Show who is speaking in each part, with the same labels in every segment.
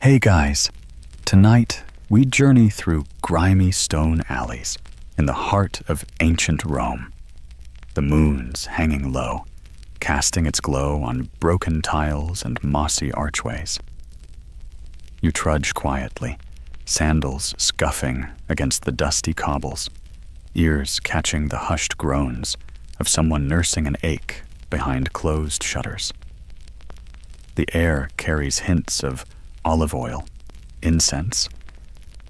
Speaker 1: Hey guys, tonight we journey through grimy stone alleys in the heart of ancient Rome. The moon's hanging low, casting its glow on broken tiles and mossy archways. You trudge quietly, sandals scuffing against the dusty cobbles, ears catching the hushed groans of someone nursing an ache behind closed shutters. The air carries hints of olive oil, incense,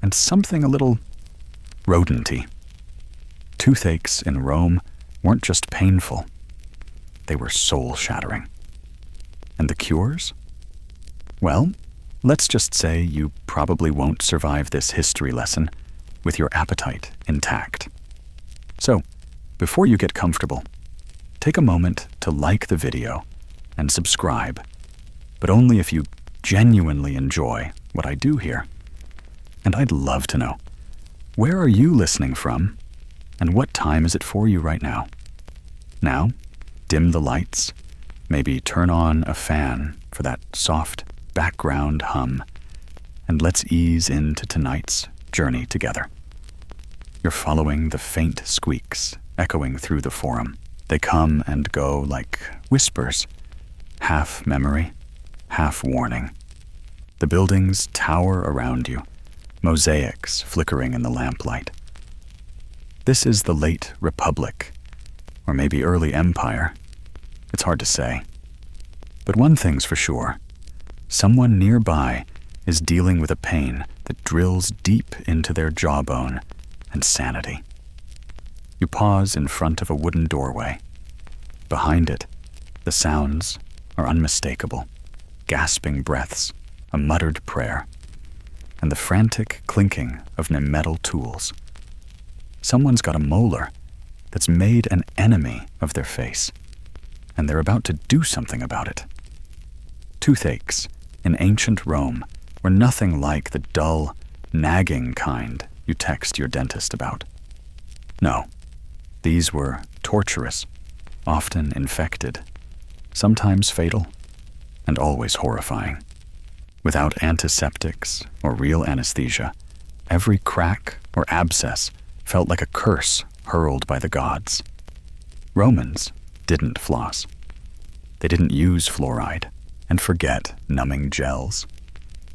Speaker 1: and something a little rodenty. Toothaches in Rome weren't just painful, they were soul-shattering. And the cures? Well, let's just say you probably won't survive this history lesson with your appetite intact. So, before you get comfortable, take a moment to like the video and subscribe, but only if you genuinely enjoy what I do here. And I'd love to know, where are you listening from, and what time is it for you right now? Now, dim the lights, maybe turn on a fan for that soft background hum, and let's ease into tonight's journey together. You're following the faint squeaks echoing through the forum. They come and go like whispers, half memory, half warning. The buildings tower around you, mosaics flickering in the lamplight. This is the late Republic, or maybe early Empire. It's hard to say. But one thing's for sure. Someone nearby is dealing with a pain that drills deep into their jawbone and sanity. You pause in front of a wooden doorway. Behind it, the sounds are unmistakable. Gasping breaths, a muttered prayer, and the frantic clinking of metal tools. Someone's got a molar that's made an enemy of their face, and they're about to do something about it. Toothaches in ancient Rome were nothing like the dull, nagging kind you text your dentist about. No, these were torturous, often infected, sometimes fatal, and always horrifying. Without antiseptics or real anesthesia, every crack or abscess felt like a curse hurled by the gods. Romans didn't floss. They didn't use fluoride and forget numbing gels.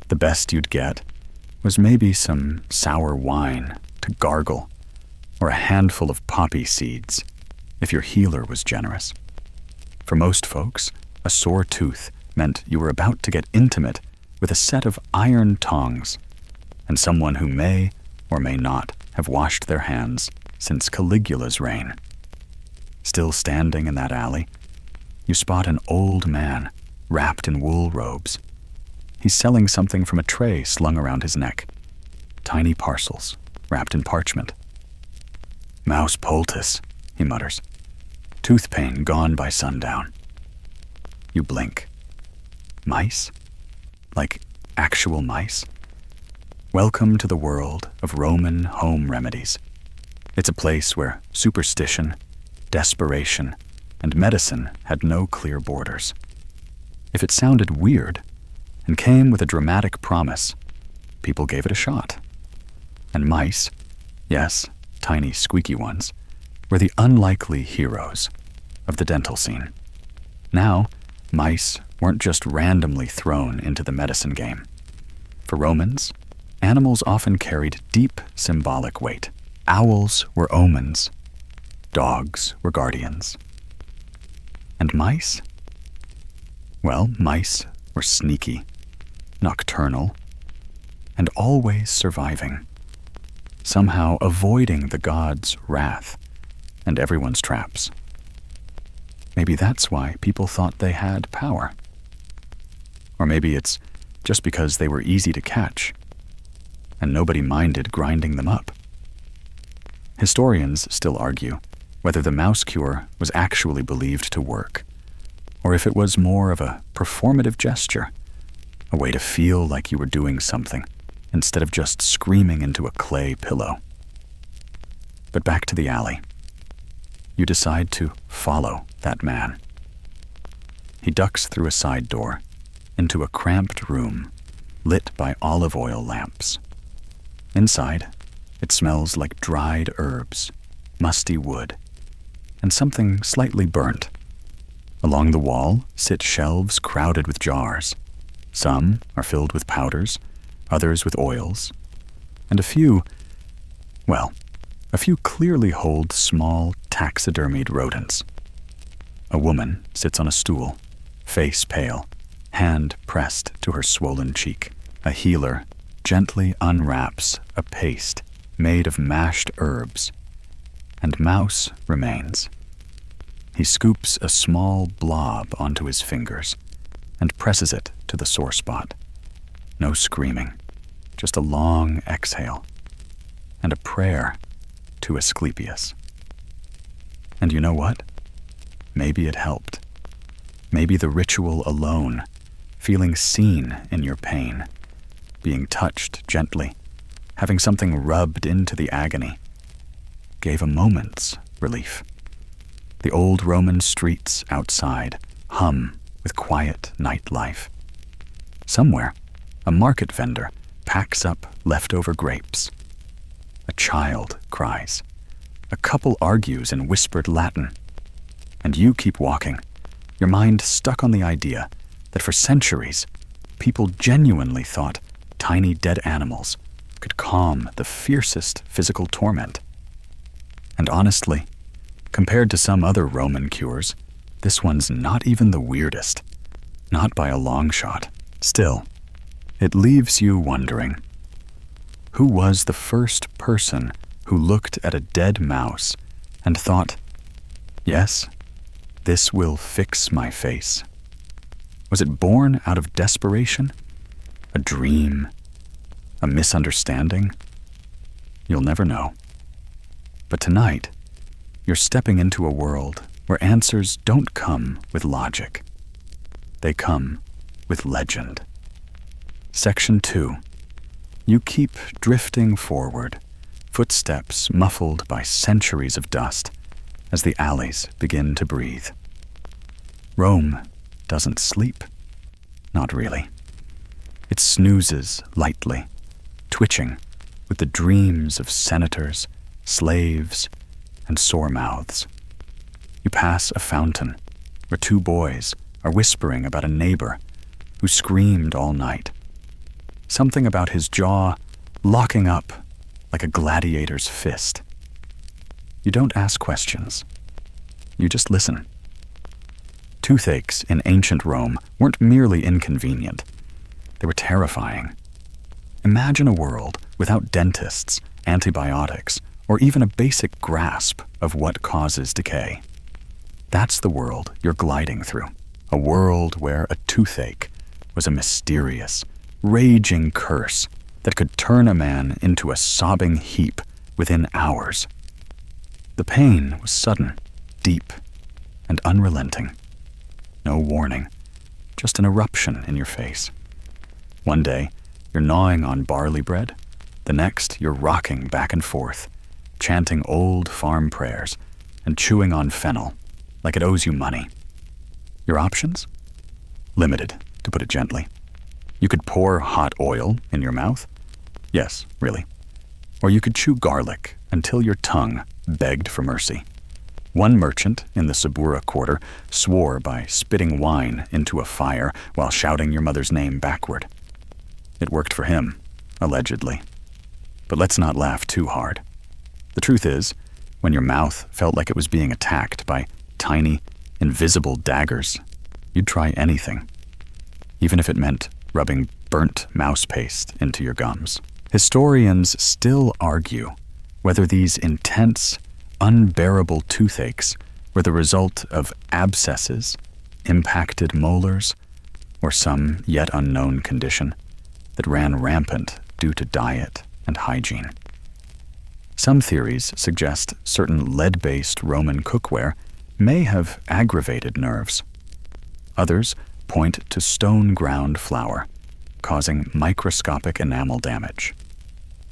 Speaker 1: The best you'd get was maybe some sour wine to gargle, or a handful of poppy seeds if your healer was generous. For most folks, a sore tooth meant you were about to get intimate with a set of iron tongs and someone who may or may not have washed their hands since Caligula's reign. Still standing in that alley, you spot an old man wrapped in wool robes. He's selling something from a tray slung around his neck. Tiny parcels wrapped in parchment. "Mouse poultice," he mutters. "Tooth pain gone by sundown." You blink. Mice? Like actual mice? Welcome to the world of Roman home remedies. It's a place where superstition, desperation, and medicine had no clear borders. If it sounded weird and came with a dramatic promise, people gave it a shot. And mice, yes, tiny squeaky ones, were the unlikely heroes of the dental scene. Now, mice weren't just randomly thrown into the medicine game. For Romans, animals often carried deep symbolic weight. Owls were omens. Dogs were guardians. And mice? Well, mice were sneaky, nocturnal, and always surviving, somehow avoiding the gods' wrath and everyone's traps. Maybe that's why people thought they had power. Or maybe it's just because they were easy to catch, and nobody minded grinding them up. Historians still argue whether the mouse cure was actually believed to work, or if it was more of a performative gesture, a way to feel like you were doing something instead of just screaming into a clay pillow. But back to the alley. You decide to follow that man. He ducks through a side door into a cramped room lit by olive oil lamps. Inside, it smells like dried herbs, musty wood, and something slightly burnt. Along the wall sit shelves crowded with jars. Some are filled with powders, others with oils, and a few clearly hold small taxidermied rodents. A woman sits on a stool, face pale, hand pressed to her swollen cheek. A healer gently unwraps a paste made of mashed herbs, and Mouse remains. He scoops a small blob onto his fingers and presses it to the sore spot. No screaming, just a long exhale and a prayer to Asclepius. And you know what? Maybe it helped. Maybe the ritual alone, feeling seen in your pain, being touched gently, having something rubbed into the agony, gave a moment's relief. The old Roman streets outside hum with quiet nightlife. Somewhere, a market vendor packs up leftover grapes. A child cries. A couple argues in whispered Latin. And you keep walking, your mind stuck on the idea that for centuries, people genuinely thought tiny dead animals could calm the fiercest physical torment. And honestly, compared to some other Roman cures, this one's not even the weirdest. Not by a long shot. Still, it leaves you wondering, who was the first person who looked at a dead mouse and thought, yes, this will fix my face? Was it born out of desperation? A dream? A misunderstanding? You'll never know. But tonight, you're stepping into a world where answers don't come with logic. They come with legend. Section 2. You keep drifting forward, footsteps muffled by centuries of dust as the alleys begin to breathe. Rome doesn't sleep. Not really. It snoozes lightly, twitching with the dreams of senators, slaves, and sore mouths. You pass a fountain where two boys are whispering about a neighbor who screamed all night. Something about his jaw locking up like a gladiator's fist. You don't ask questions. You just listen. Toothaches in ancient Rome weren't merely inconvenient. They were terrifying. Imagine a world without dentists, antibiotics, or even a basic grasp of what causes decay. That's the world you're gliding through. A world where a toothache was a mysterious, raging curse that could turn a man into a sobbing heap within hours. The pain was sudden, deep, and unrelenting. No warning, just an eruption in your face. One day, you're gnawing on barley bread. The next, you're rocking back and forth, chanting old farm prayers and chewing on fennel like it owes you money. Your options? Limited, to put it gently. You could pour hot oil in your mouth. Yes, really. Or you could chew garlic until your tongue begged for mercy. One merchant in the Subura quarter swore by spitting wine into a fire while shouting your mother's name backward. It worked for him, allegedly. But let's not laugh too hard. The truth is, when your mouth felt like it was being attacked by tiny, invisible daggers, you'd try anything, even if it meant rubbing burnt mouse paste into your gums. Historians still argue whether these intense, unbearable toothaches were the result of abscesses, impacted molars, or some yet unknown condition that ran rampant due to diet and hygiene. Some theories suggest certain lead-based Roman cookware may have aggravated nerves. Others point to stone-ground flour, causing microscopic enamel damage.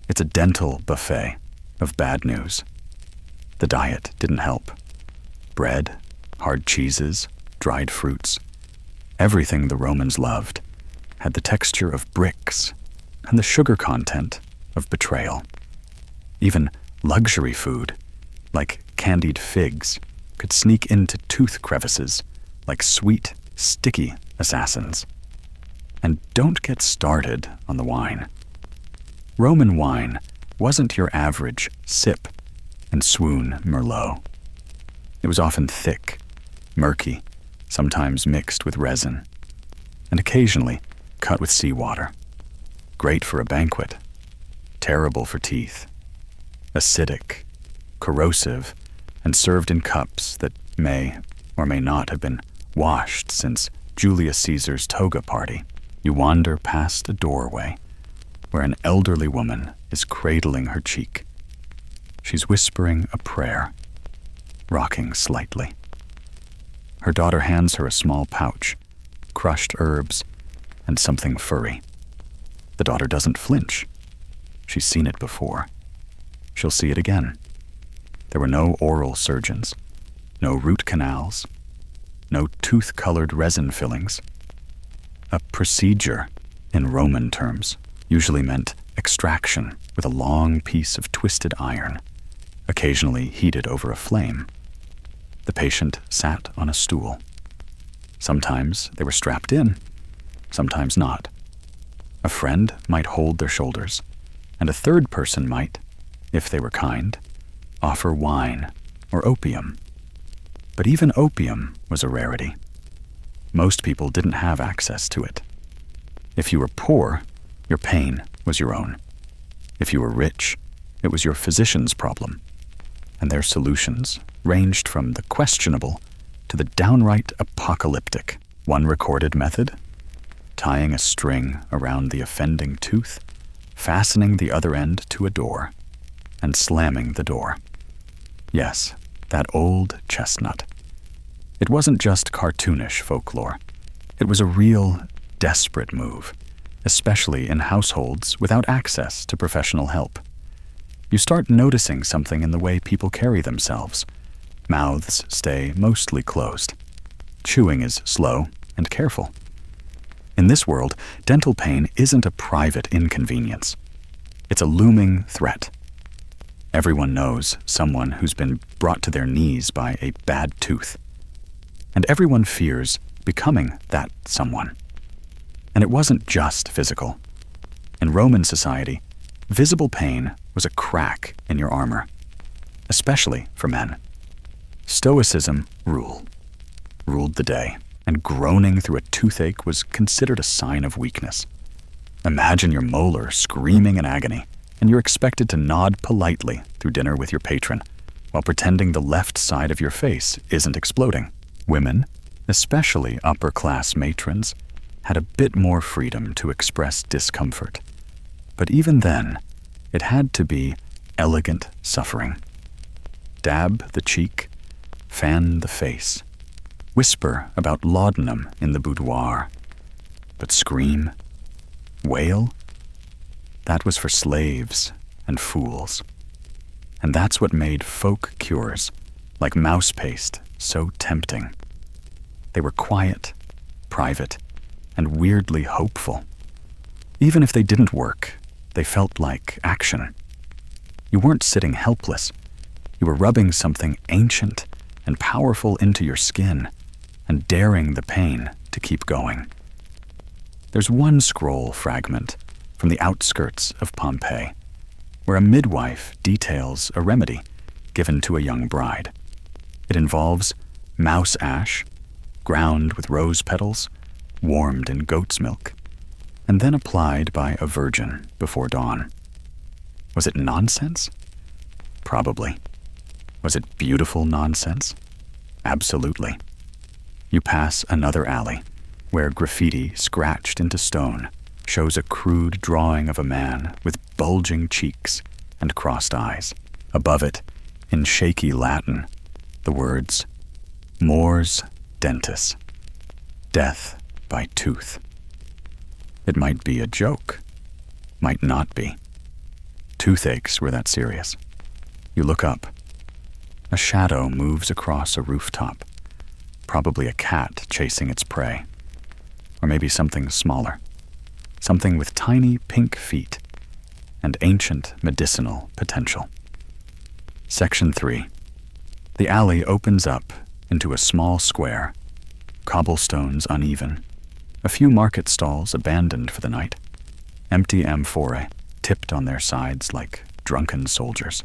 Speaker 1: It's a dental buffet of bad news. The diet didn't help. Bread, hard cheeses, dried fruits, everything the Romans loved, had the texture of bricks and the sugar content of betrayal. Even luxury food, like candied figs, could sneak into tooth crevices like sweet, sticky assassins. And don't get started on the wine. Roman wine wasn't your average sip and swoon Merlot. It was often thick, murky, sometimes mixed with resin, and occasionally cut with seawater. Great for a banquet, terrible for teeth. Acidic, corrosive, and served in cups that may or may not have been washed since Julius Caesar's toga party. You wander past a doorway where an elderly woman is cradling her cheek. She's whispering a prayer, rocking slightly. Her daughter hands her a small pouch, crushed herbs, and something furry. The daughter doesn't flinch. She's seen it before. She'll see it again. There were no oral surgeons, no root canals, no tooth-colored resin fillings. A procedure, in Roman terms, usually meant extraction with a long piece of twisted iron, occasionally heated over a flame. The patient sat on a stool. Sometimes they were strapped in, sometimes not. A friend might hold their shoulders, and a third person might, if they were kind, offer wine or opium. But even opium was a rarity. Most people didn't have access to it. If you were poor, your pain was your own. If you were rich, it was your physician's problem. And their solutions ranged from the questionable to the downright apocalyptic. One recorded method: tying a string around the offending tooth, fastening the other end to a door, and slamming the door. Yes, that old chestnut. It wasn't just cartoonish folklore. It was a real, desperate move, especially in households without access to professional help. You start noticing something in the way people carry themselves. Mouths stay mostly closed. Chewing is slow and careful. In this world, dental pain isn't a private inconvenience. It's a looming threat. Everyone knows someone who's been brought to their knees by a bad tooth. And everyone fears becoming that someone. And it wasn't just physical. In Roman society, visible pain was a crack in your armor, especially for men. Stoicism ruled the day, and groaning through a toothache was considered a sign of weakness. Imagine your molar screaming in agony, and you're expected to nod politely through dinner with your patron, while pretending the left side of your face isn't exploding. Women, especially upper-class matrons, had a bit more freedom to express discomfort. But even then, it had to be elegant suffering. Dab the cheek, fan the face, whisper about laudanum in the boudoir. But scream, wail, that was for slaves and fools. And that's what made folk cures, like mouse paste, so tempting. They were quiet, private, and weirdly hopeful. Even if they didn't work, they felt like action. You weren't sitting helpless. You were rubbing something ancient and powerful into your skin and daring the pain to keep going. There's one scroll fragment from the outskirts of Pompeii where a midwife details a remedy given to a young bride. It involves mouse ash, ground with rose petals, warmed in goat's milk, and then applied by a virgin before dawn. Was it nonsense? Probably. Was it beautiful nonsense? Absolutely. You pass another alley, where graffiti scratched into stone shows a crude drawing of a man with bulging cheeks and crossed eyes. Above it, in shaky Latin, the words, Mors dentis, death by tooth. It might be a joke, might not be. Toothaches were that serious. You look up. A shadow moves across a rooftop, probably a cat chasing its prey, or maybe something smaller. something with tiny pink feet and ancient medicinal potential. Section 3. The alley opens up into a small square, cobblestones uneven, a few market stalls abandoned for the night, empty amphorae tipped on their sides like drunken soldiers.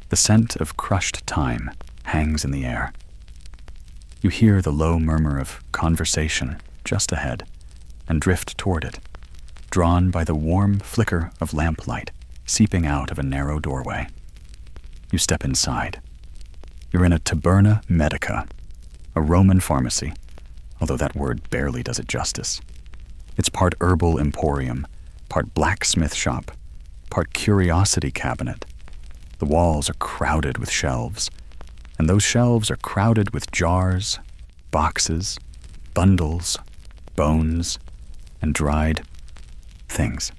Speaker 1: The scent of crushed thyme hangs in the air. You hear the low murmur of conversation just ahead and drift toward it, drawn by the warm flicker of lamplight seeping out of a narrow doorway. You step inside. You're in a taberna medica, a Roman pharmacy, although that word barely does it justice. It's part herbal emporium, part blacksmith shop, part curiosity cabinet. The walls are crowded with shelves, and those shelves are crowded with jars, boxes, bundles, bones, and dried things.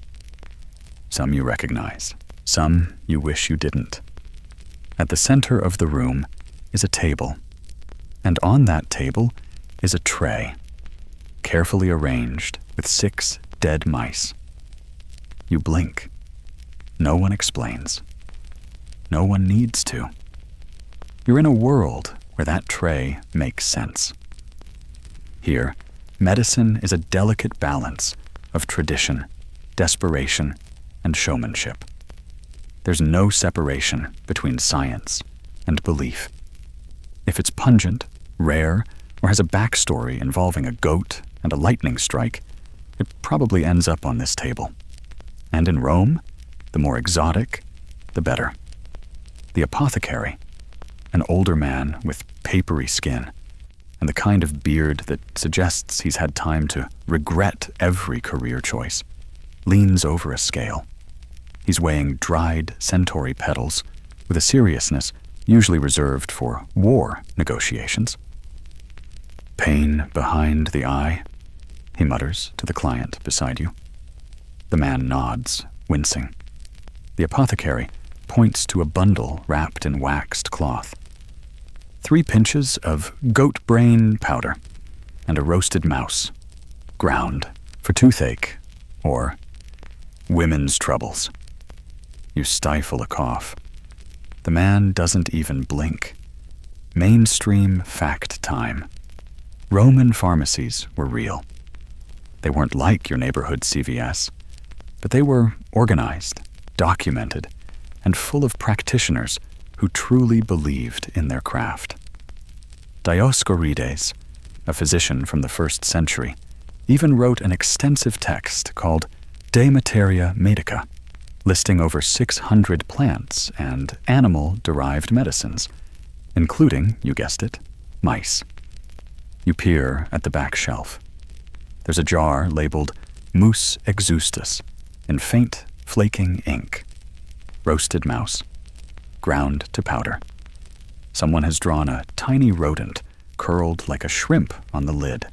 Speaker 1: Some you recognize, some you wish you didn't. At the center of the room is a table, and on that table is a tray, carefully arranged with 6 dead mice. You blink. No one explains. No one needs to. You're in a world where that tray makes sense. Here, medicine is a delicate balance of tradition, desperation, and showmanship. There's no separation between science and belief. If it's pungent, rare, or has a backstory involving a goat and a lightning strike, it probably ends up on this table. And in Rome, the more exotic, the better. The apothecary, an older man with papery skin and the kind of beard that suggests he's had time to regret every career choice, leans over a scale. He's weighing dried centauri petals with a seriousness usually reserved for war negotiations. "Pain behind the eye," he mutters to the client beside you. The man nods, wincing. The apothecary points to a bundle wrapped in waxed cloth. 3 pinches of goat brain powder and a roasted mouse, ground for toothache or women's troubles. You stifle a cough. The man doesn't even blink. Mainstream fact time. Roman pharmacies were real. They weren't like your neighborhood CVS, but they were organized, documented, and full of practitioners who truly believed in their craft. Dioscorides, a physician from the 1st century, even wrote an extensive text called De Materia Medica, listing over 600 plants and animal-derived medicines, including, you guessed it, mice. You peer at the back shelf. There's a jar labeled Mus exustus in faint, flaking ink. Roasted mouse, ground to powder. Someone has drawn a tiny rodent curled like a shrimp on the lid.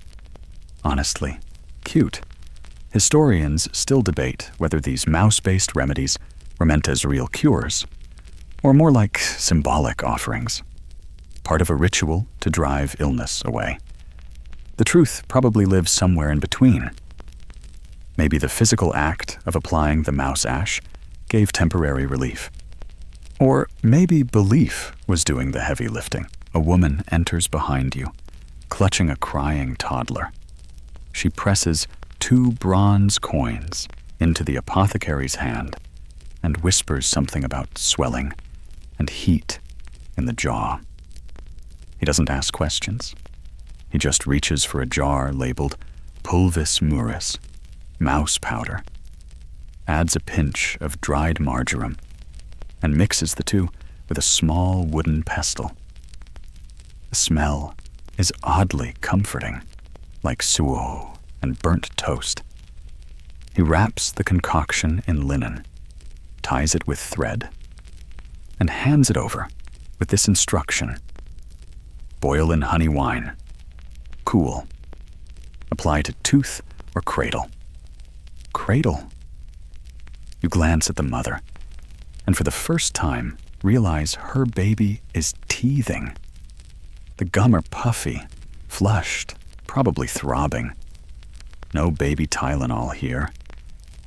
Speaker 1: Honestly, cute. Historians still debate whether these mouse-based remedies were meant as real cures, or more like symbolic offerings, part of a ritual to drive illness away. The truth probably lives somewhere in between. Maybe the physical act of applying the mouse ash gave temporary relief. Or maybe belief was doing the heavy lifting. A woman enters behind you, clutching a crying toddler. She presses 2 bronze coins into the apothecary's hand and whispers something about swelling and heat in the jaw. He doesn't ask questions. He just reaches for a jar labeled Pulvis muris, mouse powder, adds a pinch of dried marjoram, and mixes the 2 with a small wooden pestle. The smell is oddly comforting, like suo and burnt toast. He wraps the concoction in linen, ties it with thread, and hands it over with this instruction: boil in honey wine, cool, apply to tooth or cradle. Cradle. You glance at the mother, and for the first time realize her baby is teething. The gum are puffy, flushed, probably throbbing. No baby Tylenol here.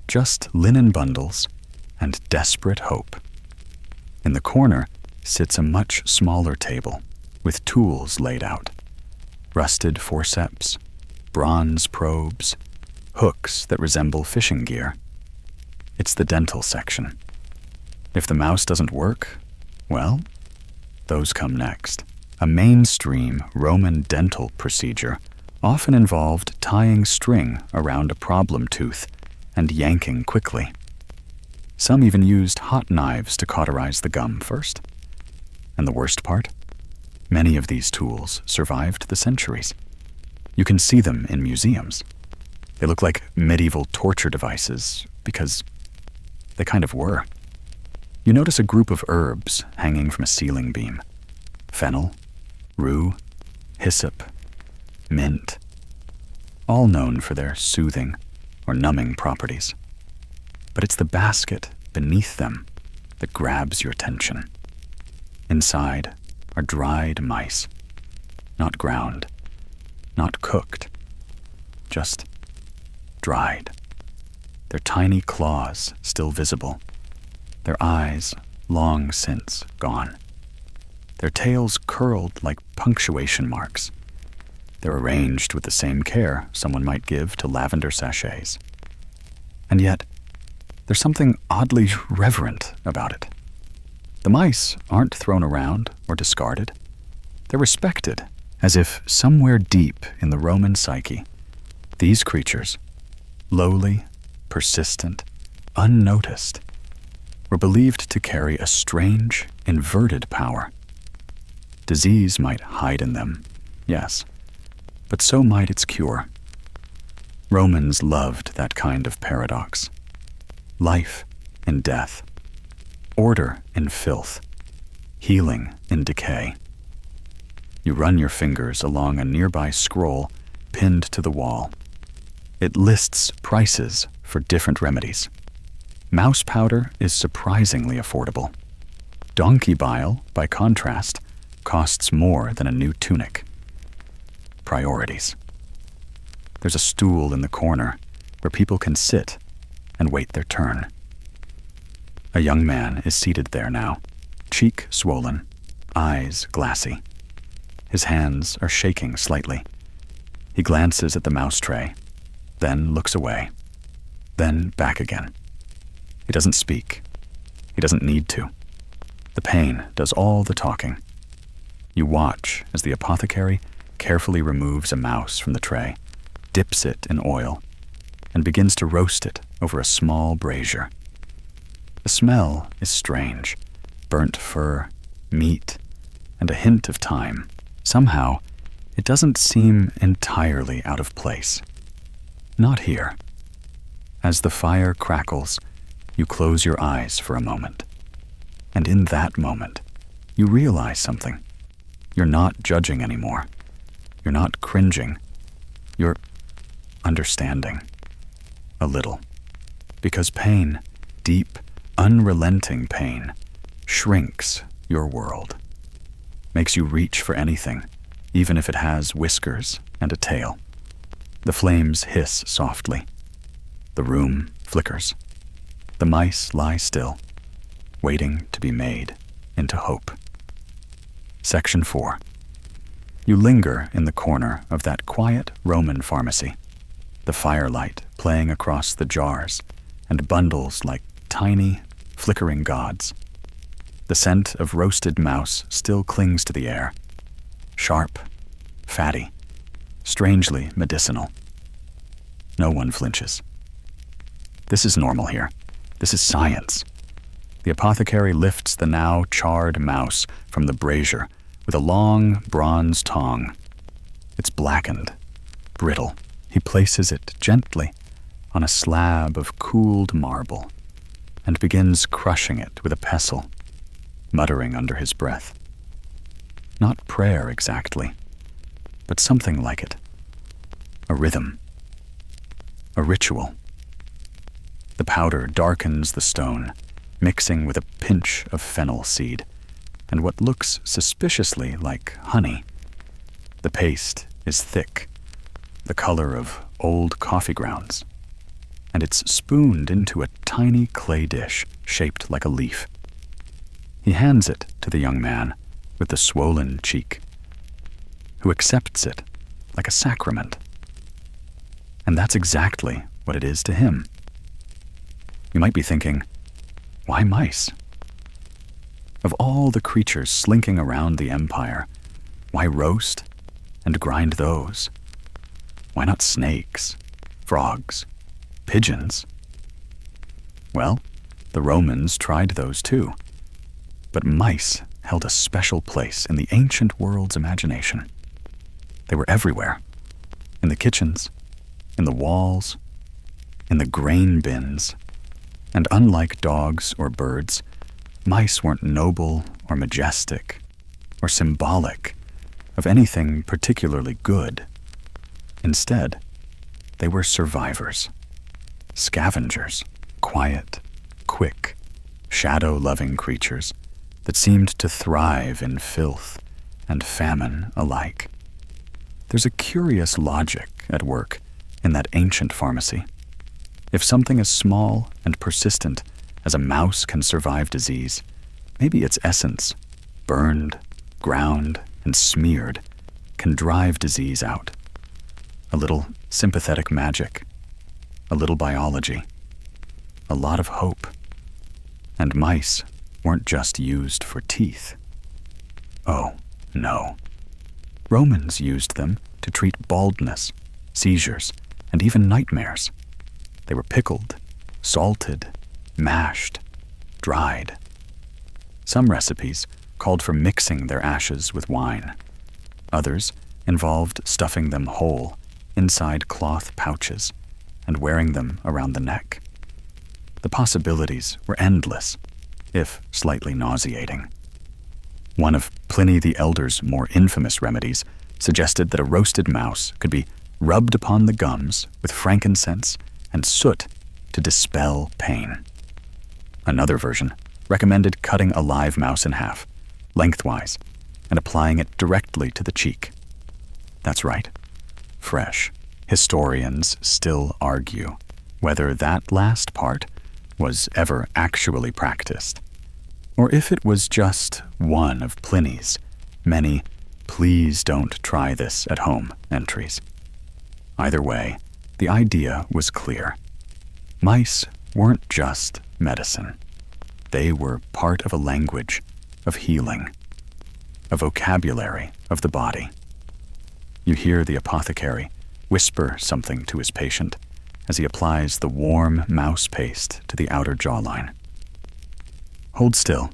Speaker 1: just linen bundles and desperate hope. In the corner sits a much smaller table with tools laid out. Rusted forceps, bronze probes, hooks that resemble fishing gear. It's the dental section. If the mouse doesn't work, well, those come next. A mainstream Roman dental procedure often involved tying string around a problem tooth and yanking quickly. Some even used hot knives to cauterize the gum first. And the worst part? Many of these tools survived the centuries. You can see them in museums. They look like medieval torture devices because they kind of were. You notice a group of herbs hanging from a ceiling beam. Fennel, rue, hyssop, mint, all known for their soothing or numbing properties. But it's the basket beneath them that grabs your attention. Inside are dried mice, not ground, not cooked, just dried. Their tiny claws still visible, their eyes long since gone. Their tails curled like punctuation marks. They're arranged with the same care someone might give to lavender sachets. And yet, there's something oddly reverent about it. The mice aren't thrown around or discarded. They're respected, as if somewhere deep in the Roman psyche, these creatures, lowly, persistent, unnoticed, were believed to carry a strange, inverted power. Disease might hide in them, yes, but so might its cure. Romans loved that kind of paradox. Life in death, order in filth, healing in decay. You run your fingers along a nearby scroll pinned to the wall. It lists prices for different remedies. Mouse powder is surprisingly affordable. Donkey bile, by contrast, costs more than a new tunic. Priorities. There's a stool in the corner where people can sit and wait their turn. A young man is seated there now, cheek swollen, eyes glassy. His hands are shaking slightly. He glances at the mouse tray, then looks away, then back again. He doesn't speak. He doesn't need to. The pain does all the talking. You watch as the apothecary carefully removes a mouse from the tray, dips it in oil, and begins to roast it over a small brazier. The smell is strange. Burnt fur, meat, and a hint of thyme. Somehow, it doesn't seem entirely out of place. Not here. As the fire crackles, you close your eyes for a moment. And in that moment, you realize something. You're not judging anymore. You're not cringing. You're understanding. A little. Because pain, deep, unrelenting pain, shrinks your world. Makes you reach for anything, even if it has whiskers and a tail. The flames hiss softly. The room flickers. The mice lie still, waiting to be made into hope. Section 4. You linger in the corner of that quiet Roman pharmacy, the firelight playing across the jars and bundles like tiny, flickering gods. The scent of roasted mouse still clings to the air. Sharp, fatty, strangely medicinal. No one flinches. This is normal here. This is science. The apothecary lifts the now charred mouse from the brazier with a long bronze tong. It's blackened, brittle. He places it gently on a slab of cooled marble and begins crushing it with a pestle, muttering under his breath. Not prayer exactly, but something like it. A rhythm. A ritual. The powder darkens the stone, mixing with a pinch of fennel seed and what looks suspiciously like honey. The paste is thick, the color of old coffee grounds, and it's spooned into a tiny clay dish shaped like a leaf. He hands it to the young man with the swollen cheek, who accepts it like a sacrament. And that's exactly what it is to him. You might be thinking, why mice? Of all the creatures slinking around the empire, why roast and grind those? Why not snakes, frogs, pigeons? Well, the Romans tried those too. But mice held a special place in the ancient world's imagination. They were everywhere, in the kitchens, in the walls, in the grain bins. And unlike dogs or birds, mice weren't noble or majestic or symbolic of anything particularly good. Instead, they were survivors, scavengers, quiet, quick, shadow-loving creatures that seemed to thrive in filth and famine alike. There's a curious logic at work in that ancient pharmacy. If something as small and persistent as a mouse can survive disease, maybe its essence, burned, ground, and smeared, can drive disease out. A little sympathetic magic, a little biology, a lot of hope. And mice weren't just used for teeth. Oh, no. Romans used them to treat baldness, seizures, and even nightmares. They were pickled, salted, mashed, dried. Some recipes called for mixing their ashes with wine. Others involved stuffing them whole inside cloth pouches and wearing them around the neck. The possibilities were endless, if slightly nauseating. One of Pliny the Elder's more infamous remedies suggested that a roasted mouse could be rubbed upon the gums with frankincense and soot to dispel pain. Another version recommended cutting a live mouse in half, lengthwise, and applying it directly to the cheek. That's right, fresh. Historians still argue whether that last part was ever actually practiced, or if it was just one of Pliny's many "please don't try this at home" entries. Either way, the idea was clear. Mice weren't just medicine. They were part of a language of healing, a vocabulary of the body. You hear the apothecary whisper something to his patient as he applies the warm mouse paste to the outer jawline. Hold still.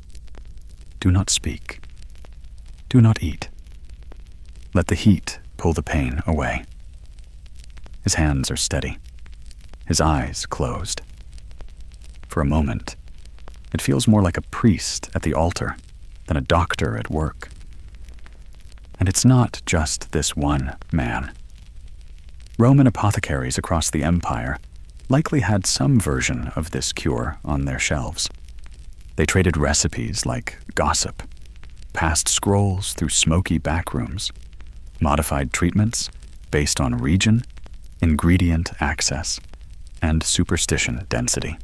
Speaker 1: Do not speak. Do not eat. Let the heat pull the pain away. His hands are steady, his eyes closed. For a moment, it feels more like a priest at the altar than a doctor at work. And it's not just this one man. Roman apothecaries across the empire likely had some version of this cure on their shelves. They traded recipes like gossip, passed scrolls through smoky backrooms, modified treatments based on region, ingredient access, and superstition density.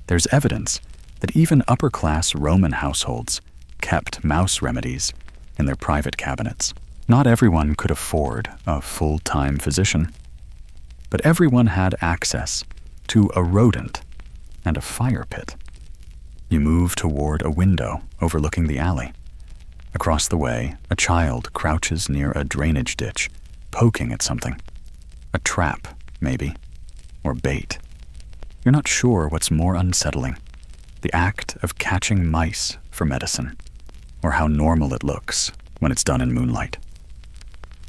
Speaker 1: There's evidence that even upper-class Roman households kept mouse remedies in their private cabinets. Not everyone could afford a full-time physician, but everyone had access to a rodent and a fire pit. You move toward a window overlooking the alley. Across the way, a child crouches near a drainage ditch, poking at something. A trap, maybe, or bait. You're not sure what's more unsettling, the act of catching mice for medicine, or how normal it looks when it's done in moonlight.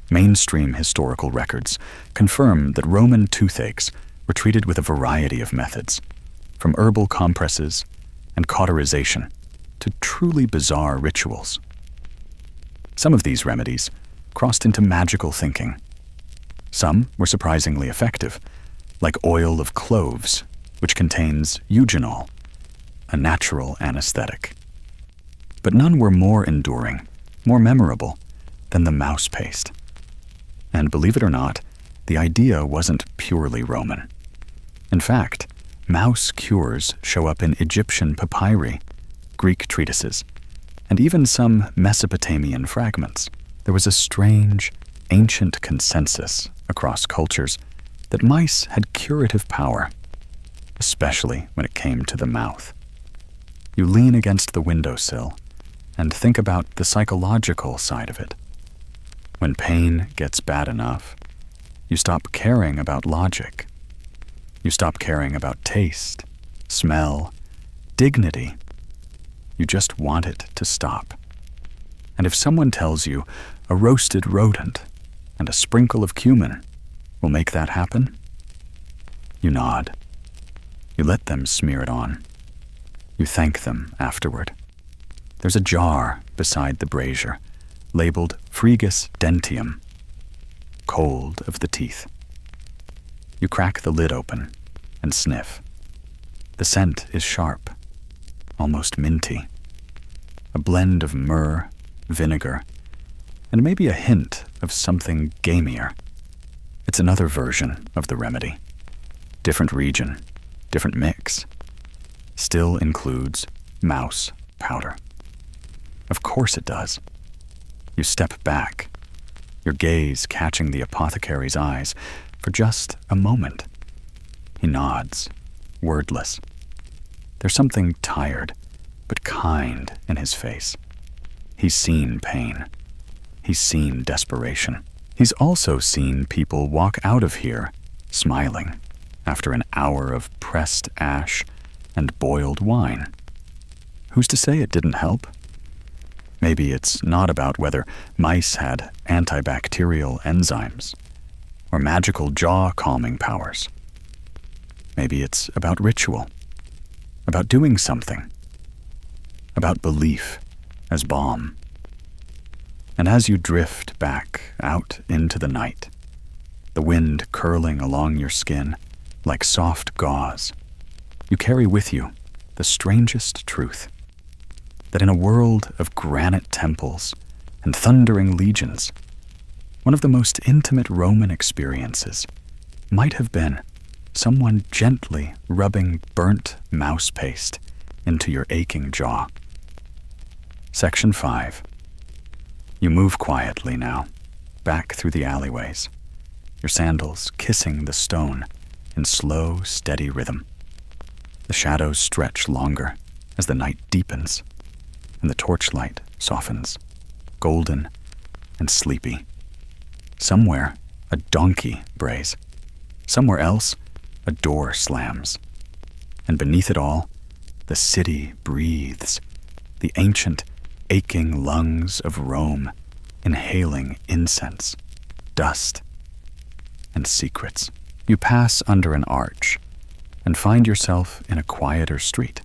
Speaker 1: Mainstream historical records confirm that Roman toothaches were treated with a variety of methods, from herbal compresses and cauterization to truly bizarre rituals. Some of these remedies crossed into magical thinking. Some were surprisingly effective, like oil of cloves, which contains eugenol, a natural anesthetic. But none were more enduring, more memorable than the mouse paste. And believe it or not, the idea wasn't purely Roman. In fact, mouse cures show up in Egyptian papyri, Greek treatises, and even some Mesopotamian fragments. There was a strange, ancient consensus across cultures that mice had curative power, especially when it came to the mouth. You lean against the windowsill and think about the psychological side of it. When pain gets bad enough, you stop caring about logic. You stop caring about taste, smell, dignity. You just want it to stop. And if someone tells you a roasted rodent and a sprinkle of cumin will make that happen, you nod. You let them smear it on. You thank them afterward. There's a jar beside the brazier, labeled Fregus dentium, cold of the teeth. You crack the lid open and sniff. The scent is sharp, almost minty, a blend of myrrh, vinegar, and maybe a hint of something gamier. It's another version of the remedy. Different region, different mix. Still includes mouse powder. Of course it does. You step back, your gaze catching the apothecary's eyes for just a moment. He nods, wordless. There's something tired, but kind in his face. He's seen pain. He's seen desperation. He's also seen people walk out of here smiling after an hour of pressed ash and boiled wine. Who's to say it didn't help? Maybe it's not about whether mice had antibacterial enzymes or magical jaw-calming powers. Maybe it's about ritual, about doing something, about belief as balm. And as you drift back out into the night, the wind curling along your skin like soft gauze, you carry with you the strangest truth, that in a world of granite temples and thundering legions, one of the most intimate Roman experiences might have been someone gently rubbing burnt mouse paste into your aching jaw. Section 5. You move quietly now, back through the alleyways, your sandals kissing the stone in slow, steady rhythm. The shadows stretch longer as the night deepens, and the torchlight softens, golden and sleepy. Somewhere, a donkey brays. Somewhere else, a door slams. And beneath it all, the city breathes, the ancient, aching lungs of Rome inhaling incense, dust, and secrets. You pass under an arch and find yourself in a quieter street.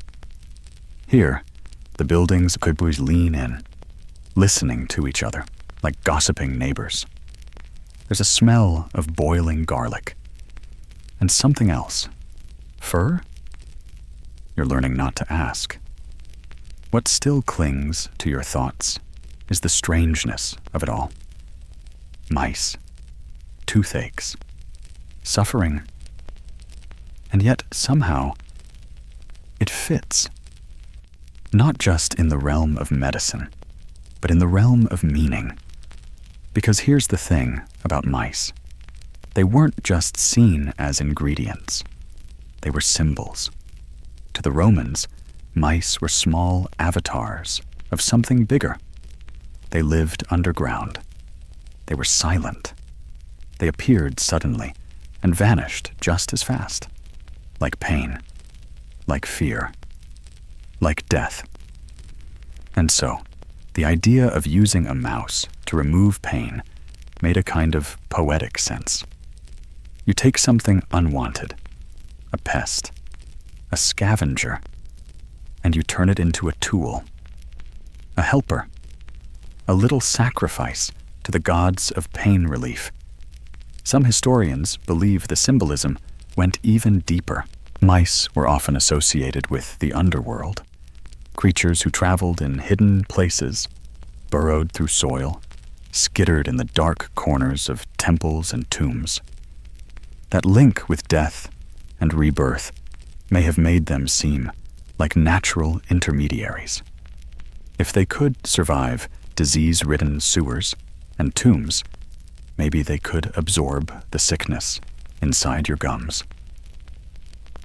Speaker 1: Here, the buildings could lean in, listening to each other like gossiping neighbors. There's a smell of boiling garlic. And something else. Fur? You're learning not to ask. What still clings to your thoughts is the strangeness of it all. Mice, toothaches, suffering. And yet, somehow, it fits. Not just in the realm of medicine, but in the realm of meaning. Because here's the thing about mice. They weren't just seen as ingredients. They were symbols. To the Romans, mice were small avatars of something bigger. They lived underground. They were silent. They appeared suddenly and vanished just as fast. Like pain, like fear, like death. And so, the idea of using a mouse to remove pain made a kind of poetic sense. You take something unwanted, a pest, a scavenger, and you turn it into a tool, a helper, a little sacrifice to the gods of pain relief. Some historians believe the symbolism went even deeper. Mice were often associated with the underworld, creatures who traveled in hidden places, burrowed through soil, skittered in the dark corners of temples and tombs. That link with death and rebirth may have made them seem like natural intermediaries. If they could survive disease-ridden sewers and tombs, maybe they could absorb the sickness inside your gums.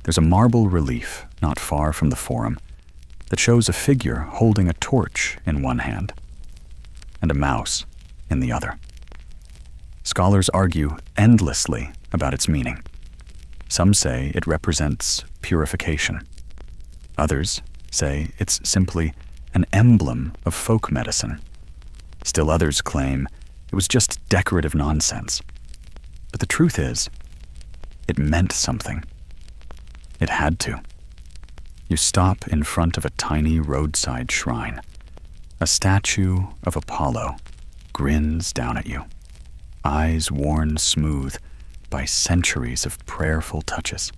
Speaker 1: There's a marble relief not far from the forum that shows a figure holding a torch in one hand and a mouse in the other. Scholars argue endlessly about its meaning. Some say it represents purification. Others say it's simply an emblem of folk medicine. Still others claim it was just decorative nonsense. But the truth is, it meant something. It had to. You stop in front of a tiny roadside shrine. A statue of Apollo grins down at you, eyes worn smooth by centuries of prayerful touches.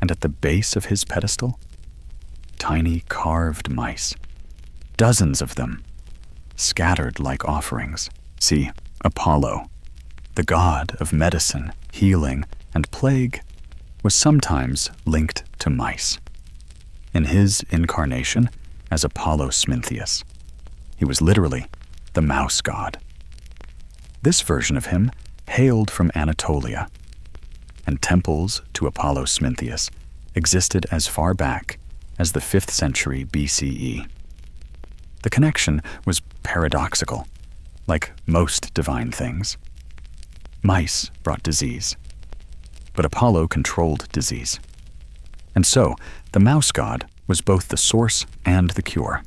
Speaker 1: And at the base of his pedestal, tiny carved mice, dozens of them, scattered like offerings. See, Apollo, the god of medicine, healing, and plague, was sometimes linked to mice. In his incarnation as Apollo Smintheus, he was literally the mouse god. This version of him hailed from Anatolia, and temples to Apollo Smintheus existed as far back as the 5th century BCE. The connection was paradoxical, like most divine things. Mice brought disease, but Apollo controlled disease. And so, the mouse god was both the source and the cure.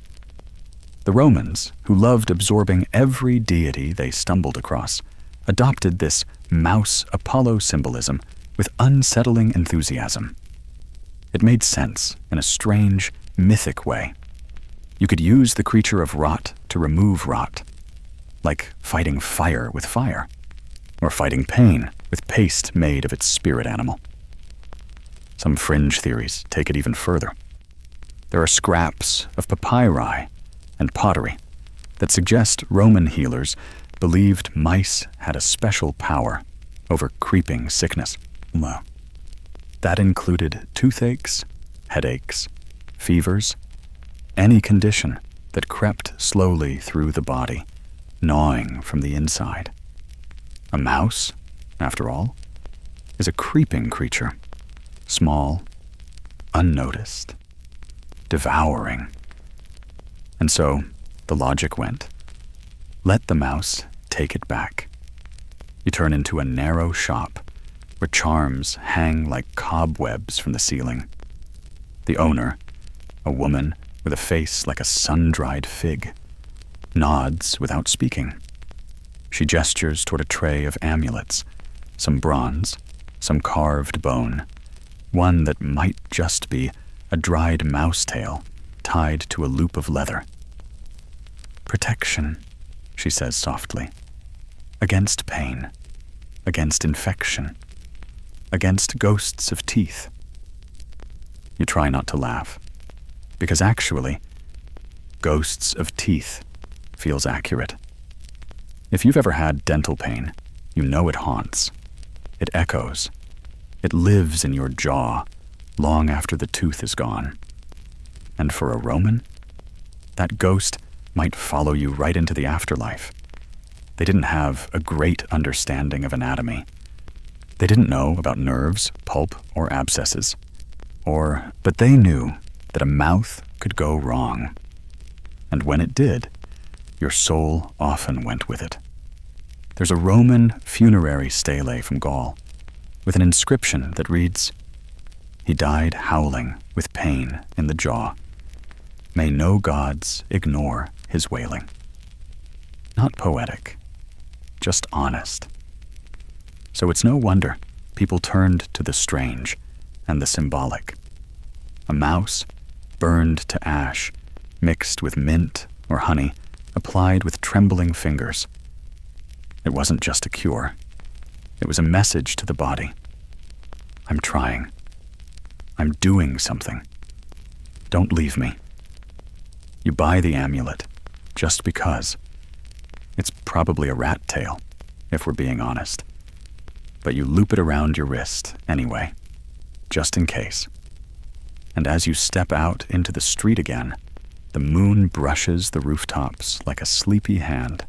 Speaker 1: The Romans, who loved absorbing every deity they stumbled across, adopted this mouse-Apollo symbolism with unsettling enthusiasm. It made sense in a strange, mythic way. You could use the creature of rot to remove rot, like fighting fire with fire, or fighting pain with paste made of its spirit animal. Some fringe theories take it even further. There are scraps of papyri and pottery that suggest Roman healers believed mice had a special power over creeping sickness. That included toothaches, headaches, fevers, any condition that crept slowly through the body, gnawing from the inside. A mouse, after all, is a creeping creature, small, unnoticed, devouring. And so the logic went, let the mouse take it back. You turn into a narrow shop where charms hang like cobwebs from the ceiling. The owner, a woman with a face like a sun-dried fig, nods without speaking. She gestures toward a tray of amulets, some bronze, some carved bone, one that might just be a dried mouse tail tied to a loop of leather. Protection, she says softly, against pain, against infection, against ghosts of teeth. You try not to laugh, because actually, ghosts of teeth feels accurate. If you've ever had dental pain, you know it haunts. It echoes. It lives in your jaw long after the tooth is gone. And for a Roman, that ghost might follow you right into the afterlife. They didn't have a great understanding of anatomy. They didn't know about nerves, pulp, or abscesses. But they knew that a mouth could go wrong. And when it did, your soul often went with it. There's a Roman funerary stele from Gaul with an inscription that reads, "He died howling with pain in the jaw. May no gods ignore his wailing." Not poetic, just honest. So it's no wonder people turned to the strange and the symbolic. A mouse, burned to ash, mixed with mint or honey, applied with trembling fingers. It wasn't just a cure. It was a message to the body. I'm trying. I'm doing something. Don't leave me. You buy the amulet just because. It's probably a rat tail, if we're being honest. But you loop it around your wrist anyway. just in case. And as you step out into the street again, the moon brushes the rooftops like a sleepy hand.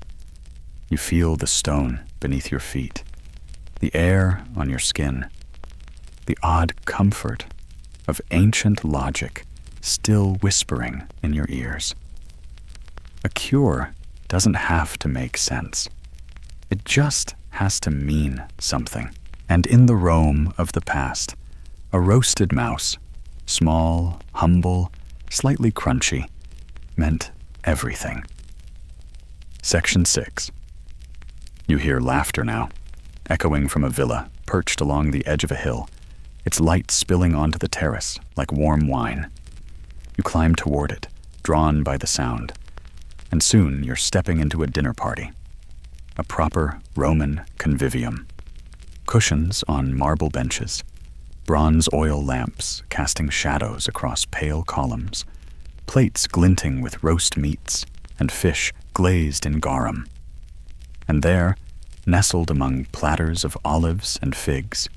Speaker 1: You feel the stone beneath your feet, the air on your skin, the odd comfort of ancient logic still whispering in your ears. A cure doesn't have to make sense. It just has to mean something. And in the Rome of the past, a roasted mouse, small, humble, slightly crunchy, meant everything. Section 6. You hear laughter now, echoing from a villa perched along the edge of a hill, its light spilling onto the terrace like warm wine. You climb toward it, drawn by the sound, and soon you're stepping into a dinner party. A proper Roman convivium. Cushions on marble benches, bronze oil lamps casting shadows across pale columns, plates glinting with roast meats and fish glazed in garum. And there, nestled among platters of olives and figs,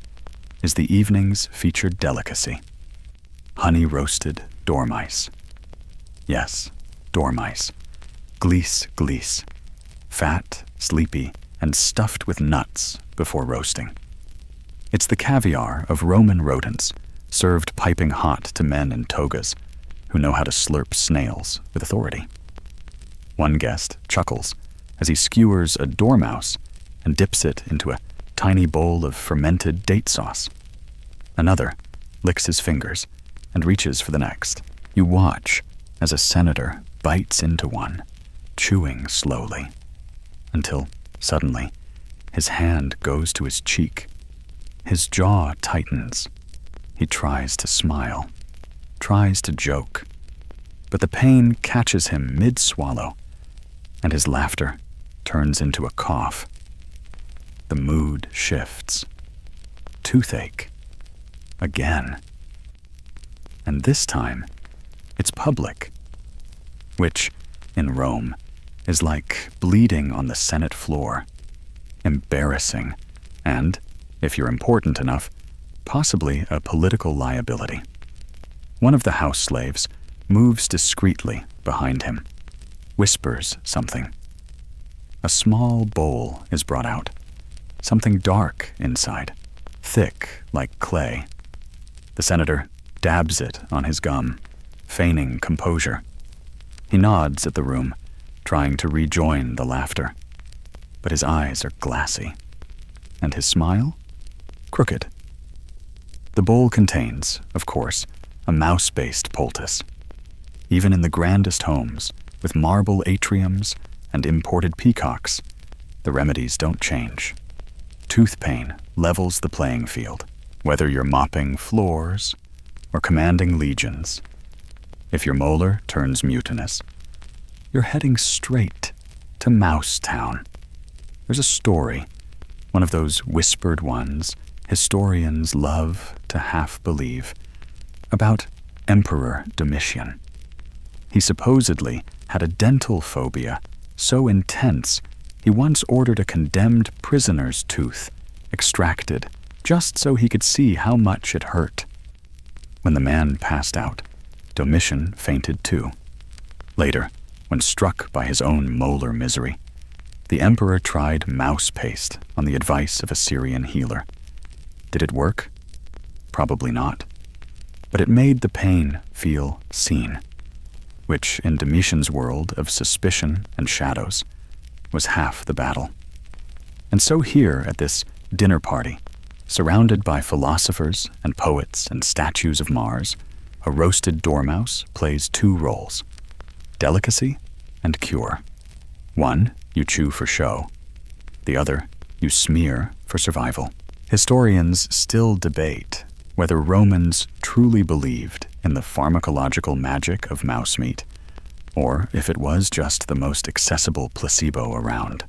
Speaker 1: is the evening's featured delicacy: honey-roasted dormice. Yes, dormice. Gleese, gleese. Fat, sleepy, and stuffed with nuts before roasting. It's the caviar of Roman rodents, served piping hot to men in togas who know how to slurp snails with authority. One guest chuckles as he skewers a dormouse and dips it into a tiny bowl of fermented date sauce. Another licks his fingers and reaches for the next. You watch as a senator bites into one, chewing slowly, until suddenly his hand goes to his cheek. His jaw tightens. He tries to smile, tries to joke, but the pain catches him mid-swallow, and his laughter turns into a cough. The mood shifts. Toothache. Again. And this time, it's public, which, in Rome, is like bleeding on the Senate floor. Embarrassing, and, if you're important enough, possibly a political liability. One of the house slaves moves discreetly behind him, whispers something. A small bowl is brought out, something dark inside, thick like clay. The senator dabs it on his gum, feigning composure. He nods at the room, trying to rejoin the laughter. But his eyes are glassy, and his smile? Crooked. The bowl contains, of course, a mouse-based poultice. Even in the grandest homes, with marble atriums and imported peacocks, the remedies don't change. Tooth pain levels the playing field, whether you're mopping floors or commanding legions. If your molar turns mutinous, you're heading straight to Mouse Town. There's a story, one of those whispered ones historians love to half-believe, about Emperor Domitian. He supposedly had a dental phobia so intense he once ordered a condemned prisoner's tooth extracted just so he could see how much it hurt. When the man passed out, Domitian fainted too. Later, when struck by his own molar misery, the emperor tried mouse paste on the advice of a Syrian healer. Did it work? Probably not. But it made the pain feel seen, which in Domitian's world of suspicion and shadows was half the battle. And so here at this dinner party, surrounded by philosophers and poets and statues of Mars, a roasted dormouse plays two roles: delicacy and cure. One, you chew for show. The other, you smear for survival. Historians still debate whether Romans truly believed in the pharmacological magic of mouse meat, or if it was just the most accessible placebo around.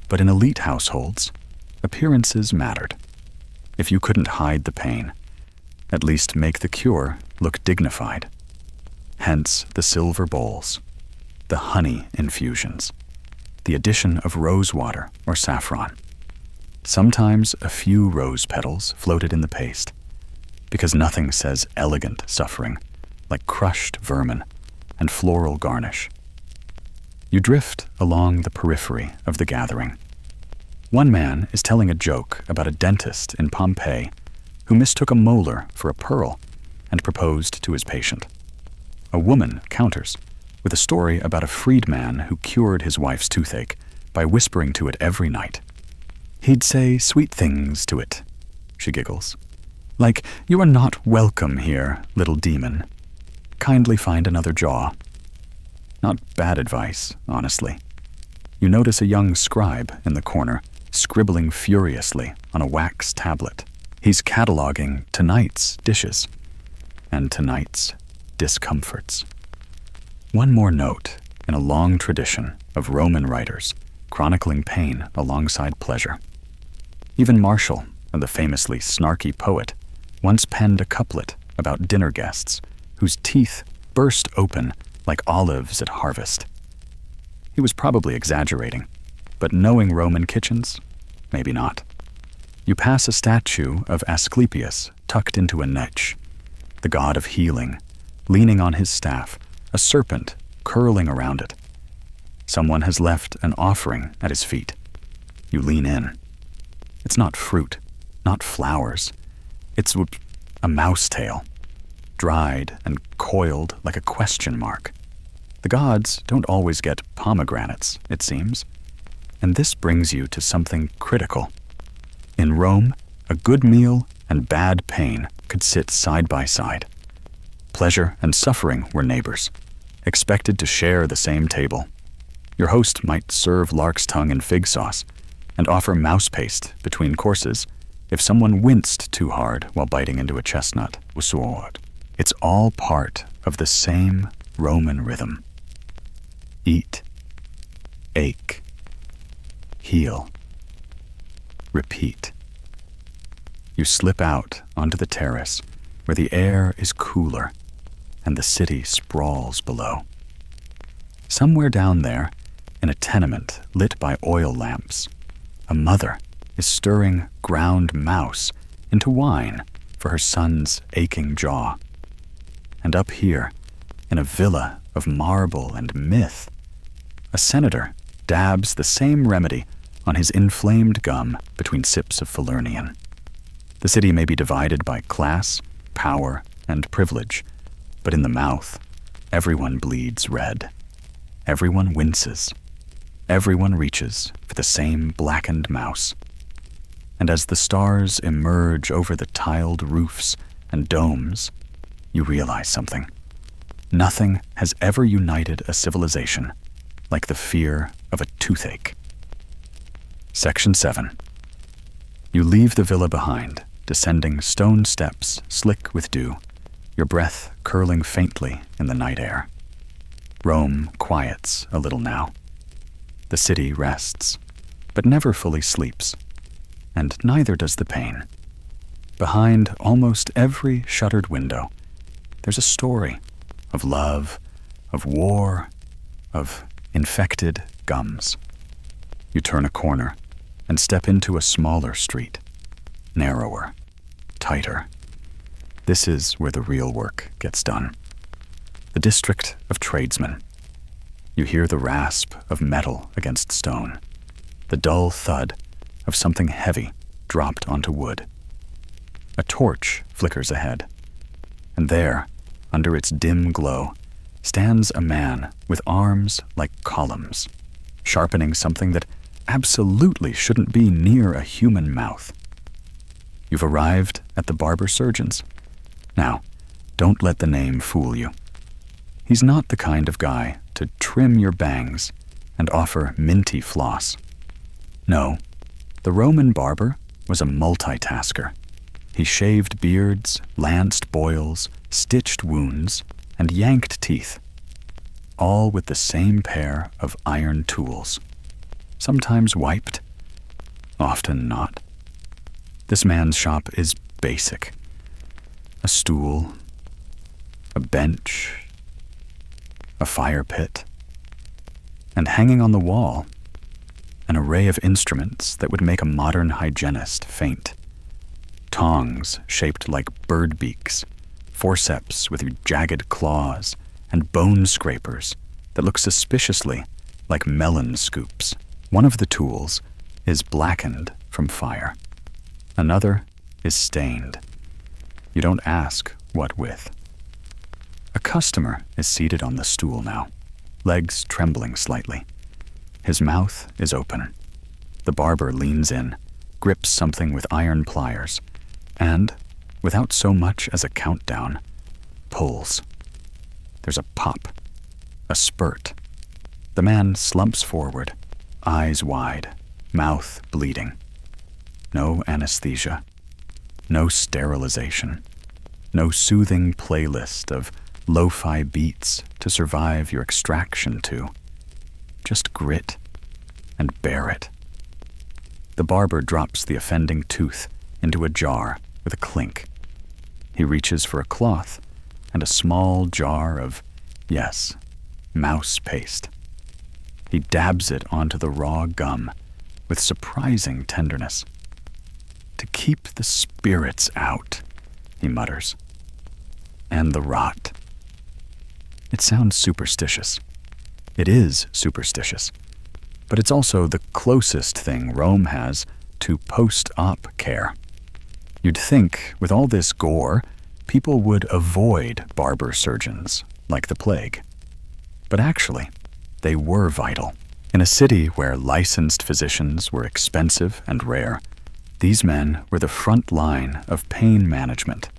Speaker 1: But in elite households, appearances mattered. If you couldn't hide the pain, at least make the cure look dignified. Hence the silver bowls, the honey infusions, the addition of rose water or saffron. Sometimes a few rose petals floated in the paste. because nothing says elegant suffering like crushed vermin and floral garnish. You drift along the periphery of the gathering. One man is telling a joke about a dentist in Pompeii who mistook a molar for a pearl and proposed to his patient. A woman counters with a story about a freedman who cured his wife's toothache by whispering to it every night. He'd say sweet things to it, she giggles. Like, "You are not welcome here, little demon. Kindly find another jaw." Not bad advice, honestly. You notice a young scribe in the corner, scribbling furiously on a wax tablet. He's cataloging tonight's dishes and tonight's discomforts. One more note in a long tradition of Roman writers chronicling pain alongside pleasure. Even Martial, the famously snarky poet, once penned a couplet about dinner guests whose teeth burst open like olives at harvest. He was probably exaggerating, but knowing Roman kitchens, maybe not. You pass a statue of Asclepius tucked into a niche, the god of healing, leaning on his staff, a serpent curling around it. Someone has left an offering at his feet. You lean in. It's not fruit, not flowers. It's a mouse tail, dried and coiled like a question mark. The gods don't always get pomegranates, it seems. And this brings you to something critical. In Rome, a good meal and bad pain could sit side by side. Pleasure and suffering were neighbors, expected to share the same table. Your host might serve lark's tongue and fig sauce and offer mouse paste between courses if someone winced too hard while biting into a chestnut. It's all part of the same Roman rhythm. Eat, ache, heal, repeat. You slip out onto the terrace where the air is cooler and the city sprawls below. Somewhere down there, in a tenement lit by oil lamps, a mother is stirring ground mouse into wine for her son's aching jaw. And up here, in a villa of marble and myth, a senator dabs the same remedy on his inflamed gum between sips of Falernian. The city may be divided by class, power, and privilege, but in the mouth, everyone bleeds red. Everyone winces. Everyone reaches for the same blackened mouse. And as the stars emerge over the tiled roofs and domes, you realize something. Nothing has ever united a civilization like the fear of a toothache. Section 7. You leave the villa behind, descending stone steps slick with dew, your breath curling faintly in the night air. Rome quiets a little now. The city rests, but never fully sleeps, and neither does the pain. Behind almost every shuttered window, there's a story of love, of war, of infected gums. You turn a corner and step into a smaller street, narrower, tighter. This is where the real work gets done. The district of tradesmen. You hear the rasp of metal against stone, the dull thud of something heavy dropped onto wood. A torch flickers ahead, and there, under its dim glow, stands a man with arms like columns, sharpening something that absolutely shouldn't be near a human mouth. You've arrived at the barber surgeon's. Now, don't let the name fool you. He's not the kind of guy to trim your bangs and offer minty floss. No, the Roman barber was a multitasker. He shaved beards, lanced boils, stitched wounds, and yanked teeth, all with the same pair of iron tools, sometimes wiped, often not. This man's shop is basic. A stool, a bench, a fire pit, and hanging on the wall, an array of instruments that would make a modern hygienist faint. tongs shaped like bird beaks, forceps with jagged claws, and bone scrapers that look suspiciously like melon scoops. One of the tools is blackened from fire. Another is stained. You don't ask what with. A customer is seated on the stool now, legs trembling slightly. His mouth is open. The barber leans in, grips something with iron pliers, and, without so much as a countdown, pulls. There's a pop, a spurt. The man slumps forward, eyes wide, mouth bleeding. No anesthesia, no sterilization, no soothing playlist of lo-fi beats to survive your extraction to. Just grit and bear it. The barber drops the offending tooth into a jar with a clink. He reaches for a cloth and a small jar of, yes, mouse paste. He dabs it onto the raw gum with surprising tenderness. To keep the spirits out, he mutters. And the rot. It sounds superstitious. It is superstitious. But it's also the closest thing Rome has to post-op care. You'd think, with all this gore, people would avoid barber surgeons, like the plague. But actually, they were vital. In a city where licensed physicians were expensive and rare, these men were the front line of pain management.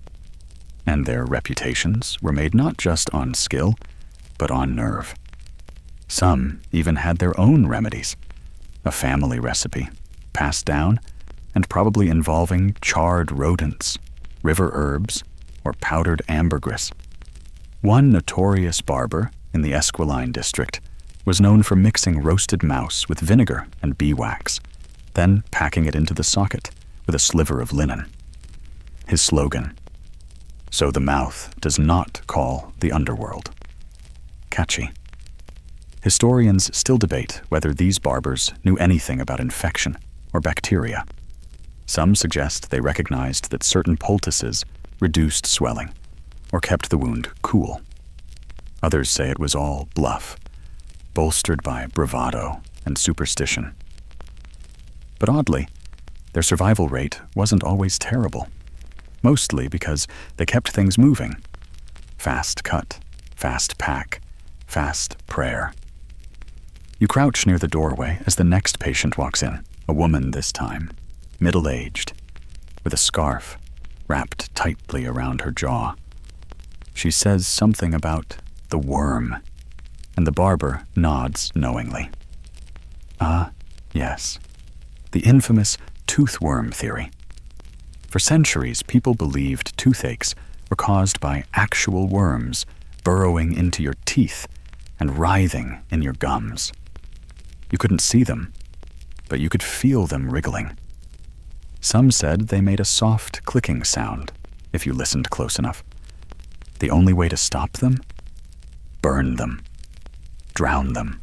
Speaker 1: And their reputations were made not just on skill, but on nerve. Some even had their own remedies, a family recipe, passed down, and probably involving charred rodents, river herbs, or powdered ambergris. One notorious barber in the Esquiline district was known for mixing roasted mouse with vinegar and beeswax, then packing it into the socket with a sliver of linen. His slogan, "So the mouth does not call the underworld." Catchy. Historians still debate whether these barbers knew anything about infection or bacteria. Some suggest they recognized that certain poultices reduced swelling or kept the wound cool. Others say it was all bluff, bolstered by bravado and superstition. But oddly, their survival rate wasn't always terrible, mostly because they kept things moving. Fast cut, fast pack, fast prayer. You crouch near the doorway as the next patient walks in, a woman this time, middle-aged, with a scarf wrapped tightly around her jaw. She says something about the worm, and the barber nods knowingly. Yes, the infamous toothworm theory. For centuries, people believed toothaches were caused by actual worms burrowing into your teeth and writhing in your gums. You couldn't see them, but you could feel them wriggling. Some said they made a soft clicking sound if you listened close enough. The only way to stop them? Burn them. Drown them.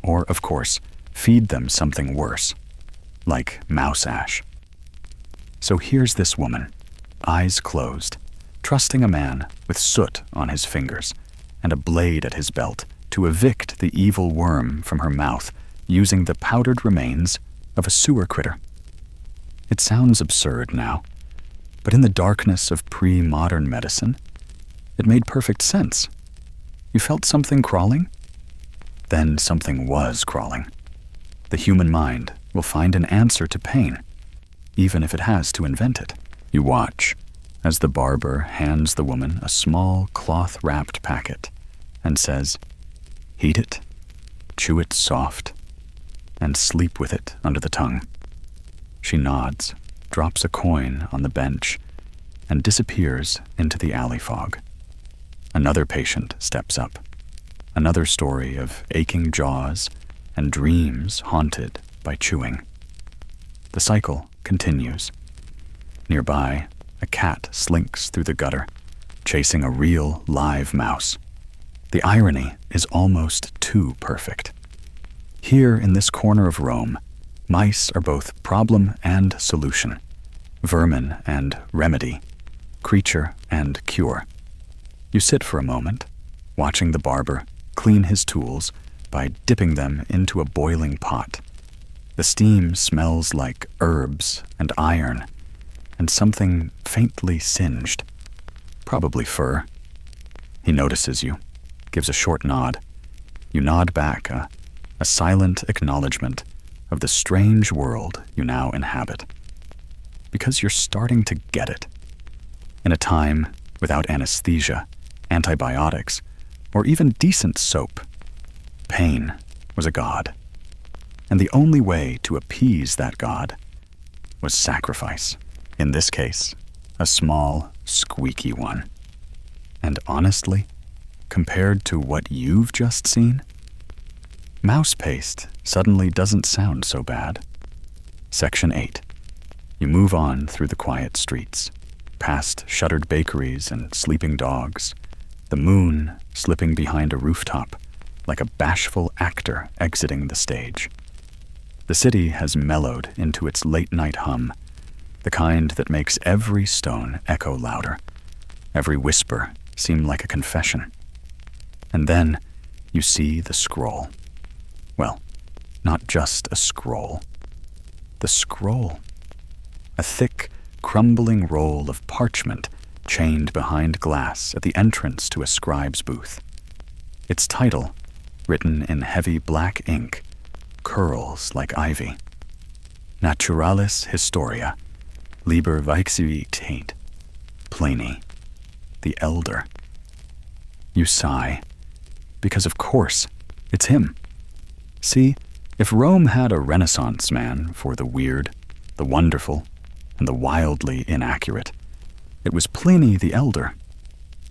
Speaker 1: Or, of course, feed them something worse, like mouse ash. So here's this woman, eyes closed, trusting a man with soot on his fingers and a blade at his belt to evict the evil worm from her mouth using the powdered remains of a sewer critter. It sounds absurd now, but in the darkness of pre-modern medicine, it made perfect sense. You felt something crawling? Then something was crawling. The human mind will find an answer to pain, even if it has to invent it. You watch as the barber hands the woman a small cloth-wrapped packet and says, "Heat it, chew it soft, and sleep with it under the tongue." She nods, drops a coin on the bench, and disappears into the alley fog. Another patient steps up. Another story of aching jaws and dreams haunted by chewing. The cycle continues. Nearby, a cat slinks through the gutter, chasing a real live mouse. The irony is almost too perfect. Here in this corner of Rome, mice are both problem and solution. vermin and remedy, creature and cure. You sit for a moment, watching the barber clean his tools by dipping them into a boiling pot. The steam smells like herbs and iron, and something faintly singed, probably fur. He notices you, gives a short nod. You nod back, a silent acknowledgement of the strange world you now inhabit, because you're starting to get it. In a time without anesthesia, antibiotics, or even decent soap, pain was a god. And the only way to appease that god was sacrifice. In this case, a small, squeaky one. And honestly, compared to what you've just seen, mouse paste suddenly doesn't sound so bad. Section 8. You move on through the quiet streets, past shuttered bakeries and sleeping dogs, the moon slipping behind a rooftop like a bashful actor exiting the stage. The city has mellowed into its late-night hum, the kind that makes every stone echo louder, every whisper seem like a confession. And then you see the scroll. Well, not just a scroll. The scroll. A thick, crumbling roll of parchment chained behind glass at the entrance to a scribe's booth. Its title, written in heavy black ink, curls like ivy. Naturalis Historia, Liber Vitae, Pliny, the Elder. You sigh, because of course, it's him. See, if Rome had a Renaissance man for the weird, the wonderful, and the wildly inaccurate, it was Pliny the Elder.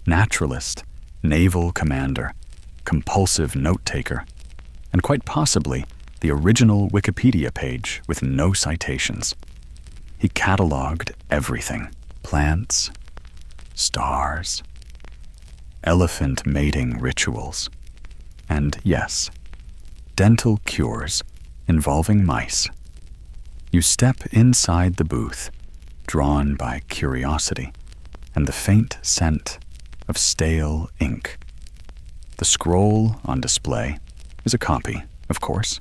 Speaker 1: Naturalist, naval commander, compulsive note-taker, and quite possibly the original Wikipedia page with no citations. He cataloged everything: plants, stars, elephant mating rituals, and yes, dental cures involving mice. You step inside the booth, drawn by curiosity and the faint scent of stale ink. The scroll on display is a copy, of course,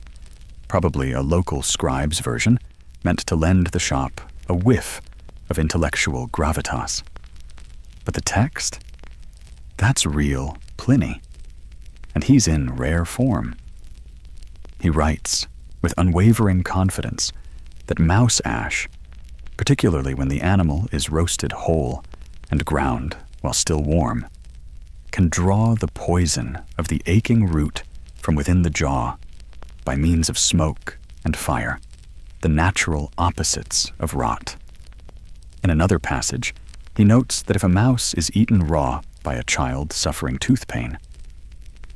Speaker 1: probably a local scribe's version meant to lend the shop a whiff of intellectual gravitas. But the text? That's real Pliny, and he's in rare form. He writes, with unwavering confidence, that mouse ash, particularly when the animal is roasted whole and ground while still warm, can draw the poison of the aching root from within the jaw by means of smoke and fire, the natural opposites of rot. In another passage, he notes that if a mouse is eaten raw by a child suffering tooth pain,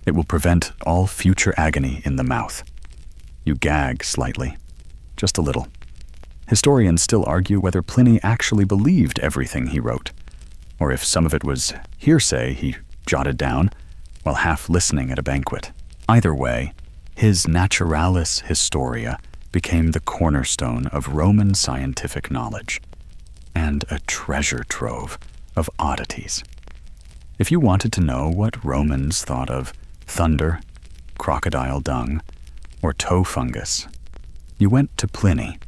Speaker 1: it will prevent all future agony in the mouth. You gag slightly, just a little. Historians still argue whether Pliny actually believed everything he wrote, or if some of it was hearsay he jotted down while half listening at a banquet. Either way, his Naturalis Historia became the cornerstone of Roman scientific knowledge, and a treasure trove of oddities. If you wanted to know what Romans thought of thunder, crocodile dung, or toe fungus, you went to Pliny.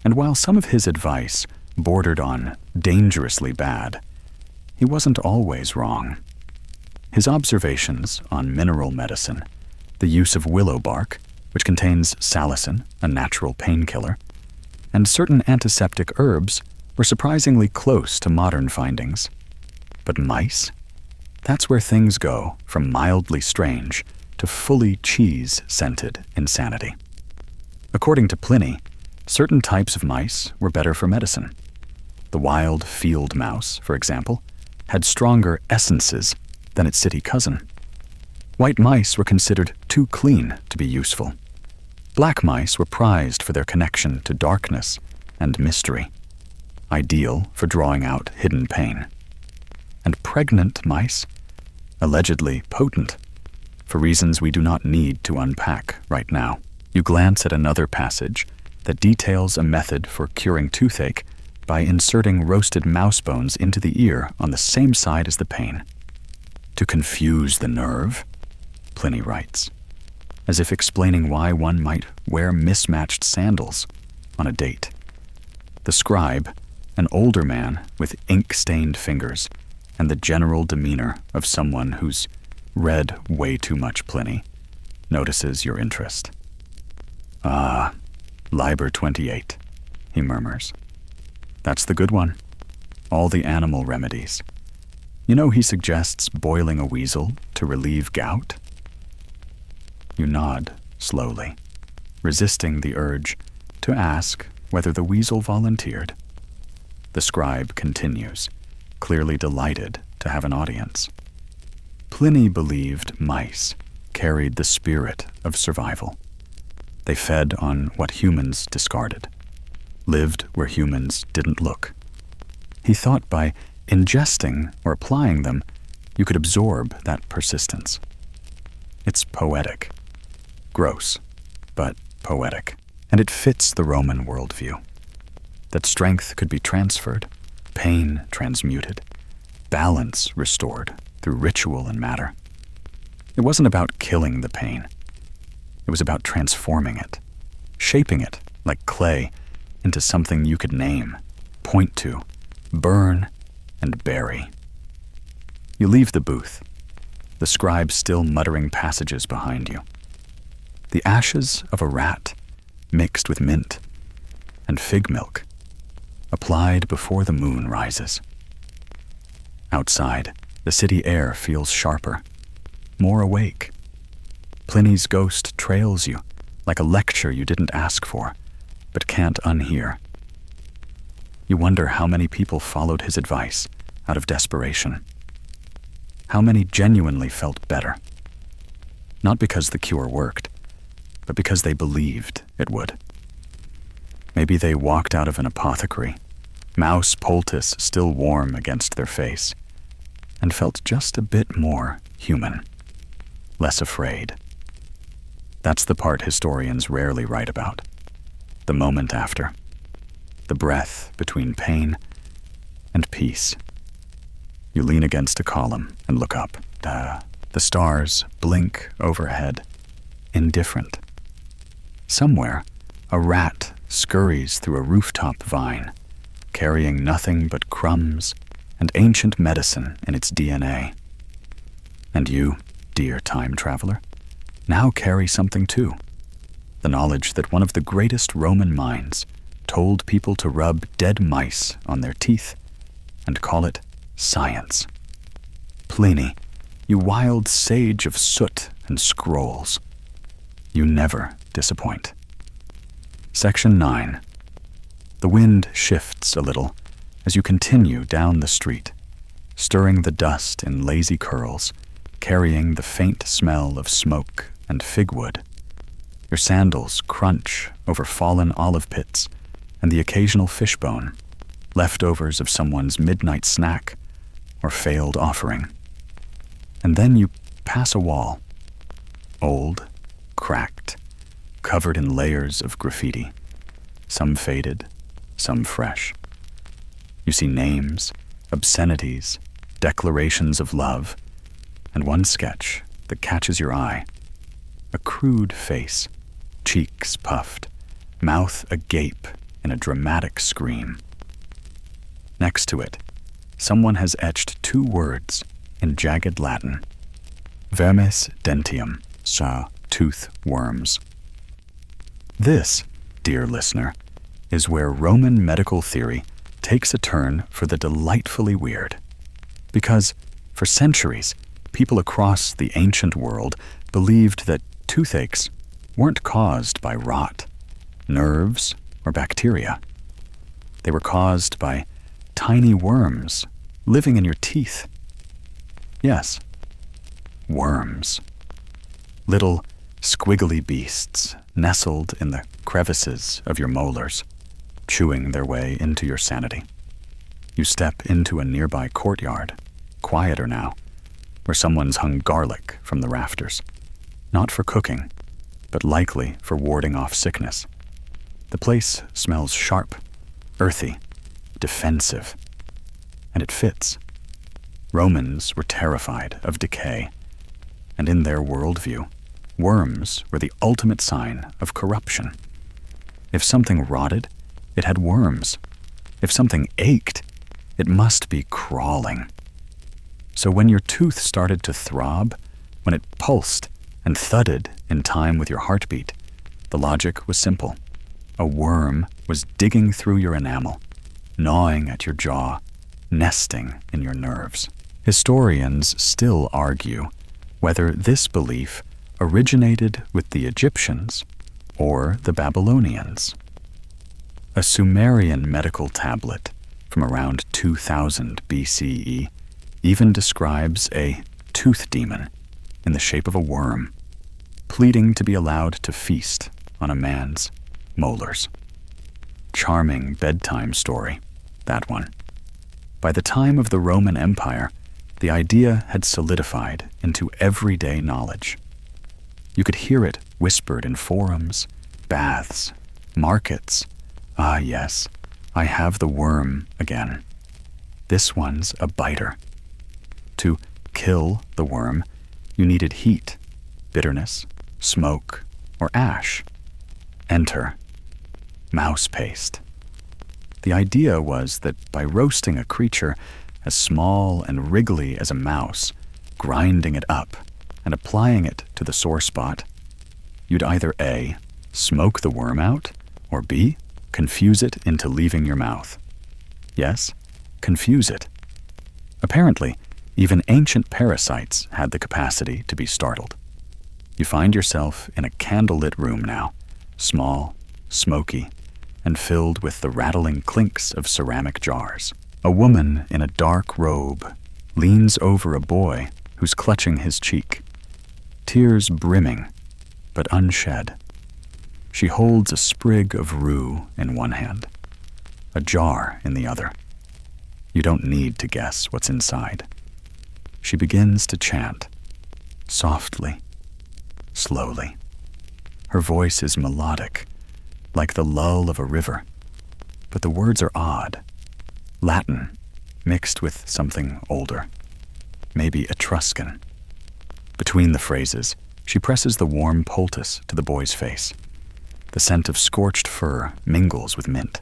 Speaker 1: And while some of his advice bordered on dangerously bad, he wasn't always wrong. His observations on mineral medicine, the use of willow bark, which contains salicin, a natural painkiller, and certain antiseptic herbs were surprisingly close to modern findings. But mice? That's where things go from mildly strange to fully cheese-scented insanity. According to Pliny, certain types of mice were better for medicine. The wild field mouse, for example, had stronger essences than its city cousin. White mice were considered too clean to be useful. Black mice were prized for their connection to darkness and mystery, ideal for drawing out hidden pain. And pregnant mice, allegedly potent, for reasons we do not need to unpack right now. You glance at another passage that details a method for curing toothache by inserting roasted mouse bones into the ear on the same side as the pain. To confuse the nerve, Pliny writes, as if explaining why one might wear mismatched sandals on a date. The scribe, an older man with ink-stained fingers and the general demeanor of someone who's read way too much Pliny, notices your interest. "Ah, Liber 28, he murmurs. "That's the good one. All the animal remedies. You know he suggests boiling a weasel to relieve gout?" You nod slowly, resisting the urge to ask whether the weasel volunteered. The scribe continues, clearly delighted to have an audience. Pliny believed mice carried the spirit of survival. They fed on what humans discarded, lived where humans didn't look. He thought by ingesting or applying them, you could absorb that persistence. It's poetic. Gross, but poetic. And it fits the Roman worldview. That strength could be transferred, pain transmuted, balance restored through ritual and matter. It wasn't about killing the pain. It was about transforming it, shaping it like clay into something you could name, point to, burn, and bury. You leave the booth, the scribe still muttering passages behind you. The ashes of a rat mixed with mint and fig milk, applied before the moon rises. Outside, the city air feels sharper, more awake. Pliny's ghost trails you like a lecture you didn't ask for, but can't unhear. You wonder how many people followed his advice out of desperation. How many genuinely felt better? Not because the cure worked, but because they believed it would. Maybe they walked out of an apothecary, mouse poultice still warm against their face, and felt just a bit more human, less afraid. That's the part historians rarely write about. The moment after. The breath between pain and peace. You lean against a column and look up. The stars blink overhead, indifferent. Somewhere, a rat scurries through a rooftop vine, carrying nothing but crumbs and ancient medicine in its DNA. And you, dear time traveler, now carry something too. The knowledge that one of the greatest Roman minds told people to rub dead mice on their teeth and call it science. Pliny, you wild sage of soot and scrolls. You never disappoint. Section 9. The wind shifts a little as you continue down the street, stirring the dust in lazy curls, carrying the faint smell of smoke and figwood. Your sandals crunch over fallen olive pits and the occasional fishbone, leftovers of someone's midnight snack or failed offering. And then you pass a wall, old, cracked, covered in layers of graffiti, some faded, some fresh. You see names, obscenities, declarations of love, and one sketch that catches your eye. A crude face, cheeks puffed, mouth agape in a dramatic scream. Next to it, someone has etched 2 words in jagged Latin. Vermes dentium, sa tooth worms. This, dear listener, is where Roman medical theory takes a turn for the delightfully weird. Because, for centuries, people across the ancient world believed that toothaches weren't caused by rot, nerves, or bacteria. They were caused by tiny worms living in your teeth. Yes, worms. Little squiggly beasts nestled in the crevices of your molars, chewing their way into your sanity. You step into a nearby courtyard, quieter now, where someone's hung garlic from the rafters, not for cooking, but likely for warding off sickness. The place smells sharp, earthy, defensive. And it fits. Romans were terrified of decay, and in their worldview, worms were the ultimate sign of corruption. If something rotted, it had worms. If something ached, it must be crawling. So when your tooth started to throb, when it pulsed and thudded in time with your heartbeat, the logic was simple. A worm was digging through your enamel, gnawing at your jaw, nesting in your nerves. Historians still argue whether this belief originated with the Egyptians or the Babylonians. A Sumerian medical tablet from around 2000 BCE even describes a tooth demon in the shape of a worm, pleading to be allowed to feast on a man's molars. Charming bedtime story, that one. By the time of the Roman Empire, the idea had solidified into everyday knowledge. You could hear it whispered in forums, baths, markets. Ah, yes, I have the worm again. This one's a biter. To kill the worm, you needed heat, bitterness, smoke, or ash. Enter mouse paste. The idea was that by roasting a creature as small and wriggly as a mouse, grinding it up and applying it to the sore spot, you'd either A, smoke the worm out, or B, confuse it into leaving your mouth. Yes, confuse it. Apparently, even ancient parasites had the capacity to be startled. You find yourself in a candlelit room now, small, smoky, and filled with the rattling clinks of ceramic jars. A woman in a dark robe leans over a boy who's clutching his cheek, tears brimming, but unshed. She holds a sprig of rue in one hand, a jar in the other. You don't need to guess what's inside. She begins to chant, softly, slowly. Her voice is melodic, like the lull of a river, but the words are odd. Latin, mixed with something older, maybe Etruscan. Between the phrases, she presses the warm poultice to the boy's face. The scent of scorched fur mingles with mint.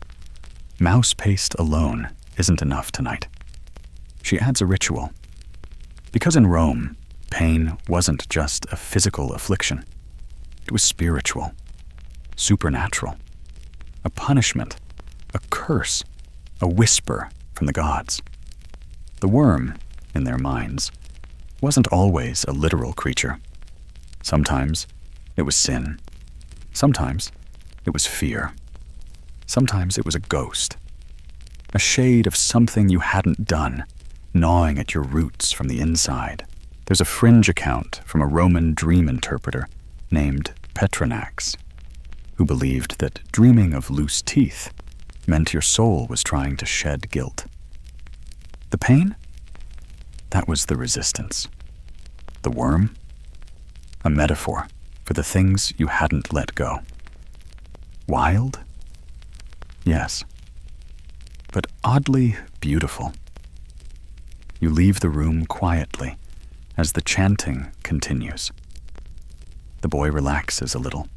Speaker 1: Mouse paste alone isn't enough tonight. She adds a ritual. Because in Rome, pain wasn't just a physical affliction. It was spiritual, supernatural, a punishment, a curse, a whisper from the gods. The worm, in their minds, wasn't always a literal creature. Sometimes it was sin. Sometimes it was fear. Sometimes it was a ghost, a shade of something you hadn't done, gnawing at your roots from the inside. There's a fringe account from a Roman dream interpreter named Petronax, who believed that dreaming of loose teeth meant your soul was trying to shed guilt. The pain? That was the resistance. The worm? A metaphor for the things you hadn't let go. Wild? Yes. But oddly beautiful. You leave the room quietly as the chanting continues. The boy relaxes a little.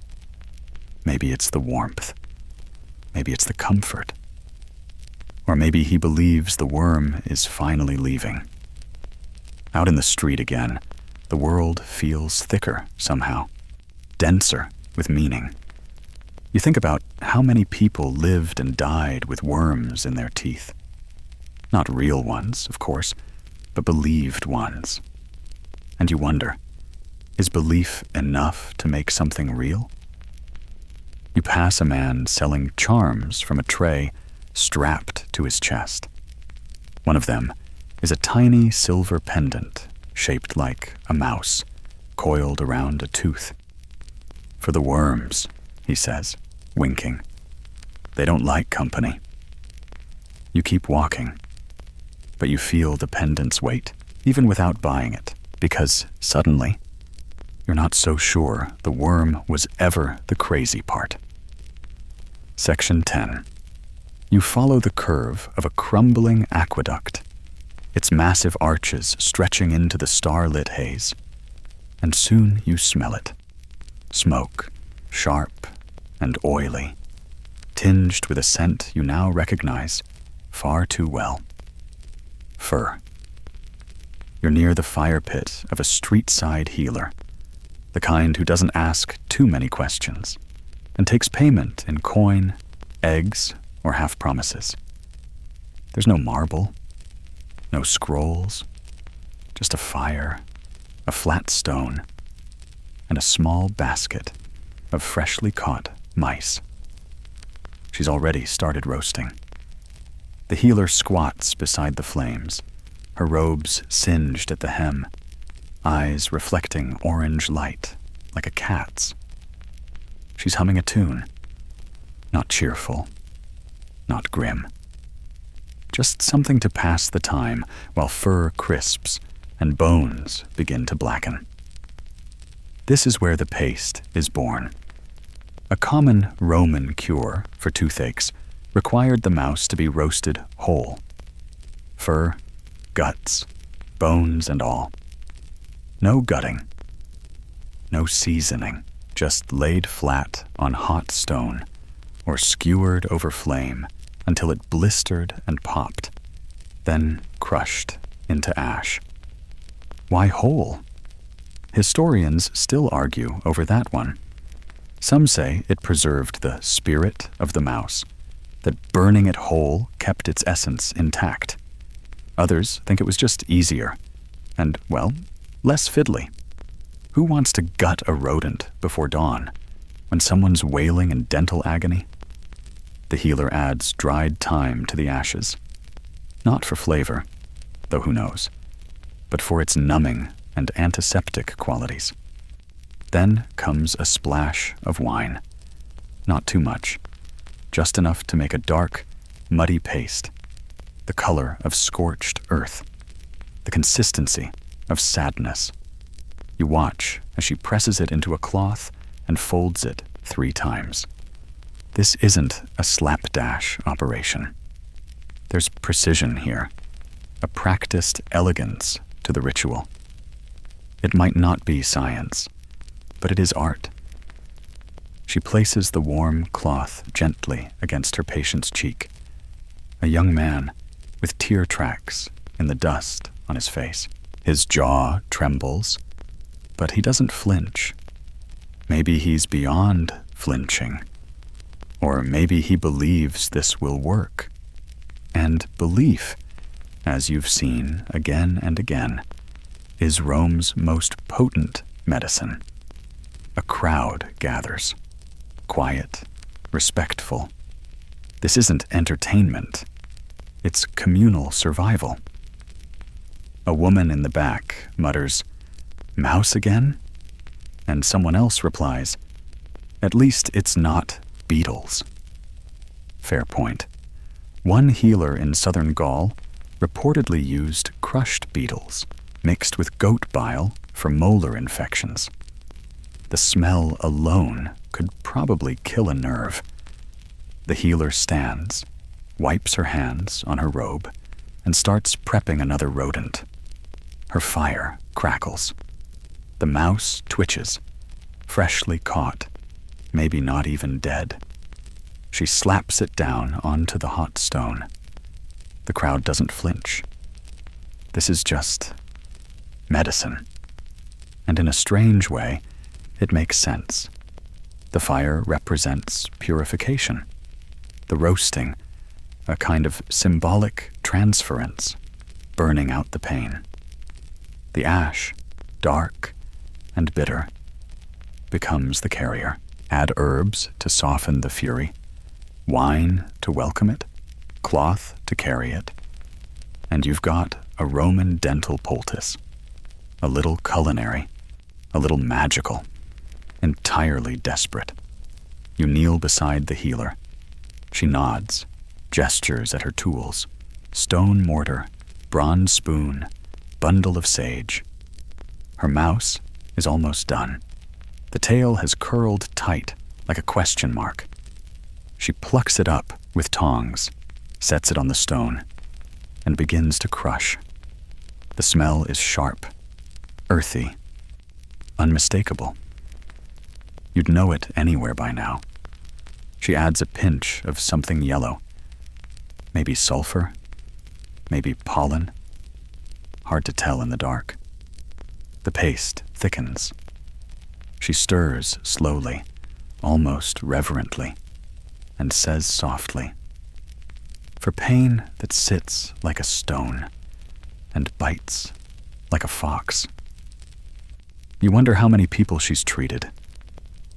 Speaker 1: Maybe it's the warmth. Maybe it's the comfort. Or maybe he believes the worm is finally leaving. Out in the street again, the world feels thicker somehow, denser with meaning. You think about how many people lived and died with worms in their teeth. Not real ones, of course, but believed ones. And you wonder, is belief enough to make something real? You pass a man selling charms from a tray strapped to his chest. One of them is a tiny silver pendant shaped like a mouse, coiled around a tooth. For the worms, he says, winking. They don't like company. You keep walking, but you feel the pendant's weight, even without buying it, because suddenly, you're not so sure the worm was ever the crazy part. Section 10. You follow the curve of a crumbling aqueduct, its massive arches stretching into the star-lit haze. And soon you smell it. Smoke, sharp and oily, tinged with a scent you now recognize far too well. Fur. You're near the fire pit of a street-side healer, the kind who doesn't ask too many questions and takes payment in coin, eggs, or half-promises. There's no marble, no scrolls, just a fire, a flat stone, and a small basket of freshly caught mice. She's already started roasting. The healer squats beside the flames, her robes singed at the hem, eyes reflecting orange light like a cat's. She's humming a tune, not cheerful, not grim. Just something to pass the time while fur crisps and bones begin to blacken. This is where the paste is born. A common Roman cure for toothaches required the mouse to be roasted whole. Fur, guts, bones and all. No gutting, no seasoning, just laid flat on hot stone or skewered over flame until it blistered and popped, then crushed into ash. Why whole? Historians still argue over that one. Some say it preserved the spirit of the mouse, that burning it whole kept its essence intact. Others think it was just easier and, well, less fiddly. Who wants to gut a rodent before dawn when someone's wailing in dental agony? The healer adds dried thyme to the ashes, not for flavor, though who knows, but for its numbing and antiseptic qualities. Then comes a splash of wine. Not too much, just enough to make a dark, muddy paste, the color of scorched earth, the consistency of sadness. You watch as she presses it into a cloth and folds it 3 times. This isn't a slapdash operation. There's precision here, a practiced elegance to the ritual. It might not be science, but it is art. She places the warm cloth gently against her patient's cheek, a young man with tear tracks in the dust on his face. His jaw trembles, but he doesn't flinch. Maybe he's beyond flinching, or maybe he believes this will work. And belief, as you've seen again and again, is Rome's most potent medicine. A crowd gathers, quiet, respectful. This isn't entertainment. It's communal survival. A woman in the back mutters, "Mouse again?" And someone else replies, "At least it's not beetles." Fair point. One healer in southern Gaul reportedly used crushed beetles mixed with goat bile for molar infections. The smell alone could probably kill a nerve. The healer stands, wipes her hands on her robe, and starts prepping another rodent. Her fire crackles. The mouse twitches, freshly caught, maybe not even dead. She slaps it down onto the hot stone. The crowd doesn't flinch. This is just medicine. And in a strange way, it makes sense. The fire represents purification. The roasting, a kind of symbolic transference, burning out the pain. The ash, dark and bitter, becomes the carrier. Add herbs to soften the fury, wine to welcome it, cloth to carry it, and you've got a Roman dental poultice. A little culinary, a little magical, entirely desperate. You kneel beside the healer. She nods, gestures at her tools. Stone mortar, bronze spoon, bundle of sage. Her mouse is almost done. The tail has curled tight like a question mark. She plucks it up with tongs sets it on the stone, and begins to crush. The smell is sharp, earthy, unmistakable. You'd know it anywhere by now. She adds a pinch of something yellow. Maybe sulfur, maybe pollen. Hard to tell in the dark. The paste thickens. She stirs slowly, almost reverently, and says softly, "For pain that sits like a stone and bites like a fox." You wonder how many people she's treated,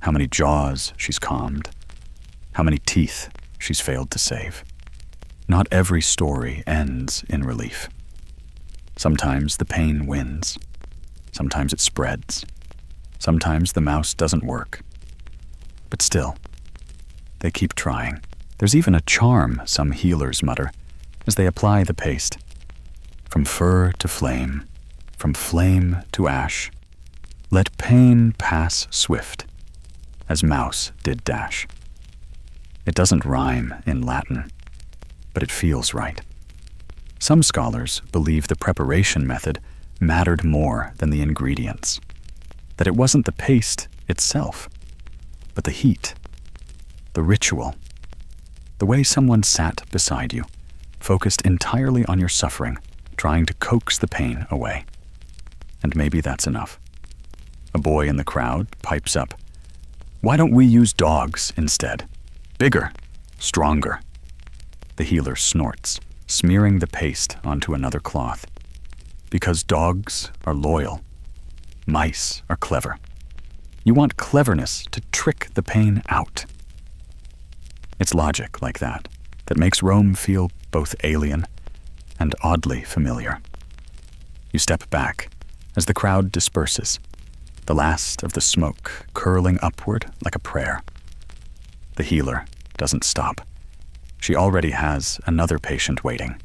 Speaker 1: how many jaws she's calmed, how many teeth she's failed to save. Not every story ends in relief. Sometimes the pain wins. Sometimes it spreads. Sometimes the mouse doesn't work. But still, they keep trying. There's even a charm, some healers mutter, as they apply the paste. From fur to flame, from flame to ash, let pain pass swift, as mouse did dash. It doesn't rhyme in Latin, but it feels right. Some scholars believe the preparation method mattered more than the ingredients, that it wasn't the paste itself, but the heat, the ritual, the way someone sat beside you, focused entirely on your suffering, trying to coax the pain away. And maybe that's enough. A boy in the crowd pipes up, "Why don't we use dogs instead? Bigger, stronger." The healer snorts, smearing the paste onto another cloth. Because dogs are loyal. Mice are clever. You want cleverness to trick the pain out. It's logic like that makes Rome feel both alien and oddly familiar. You step back as the crowd disperses, the last of the smoke curling upward like a prayer. The healer doesn't stop. She already has another patient waiting,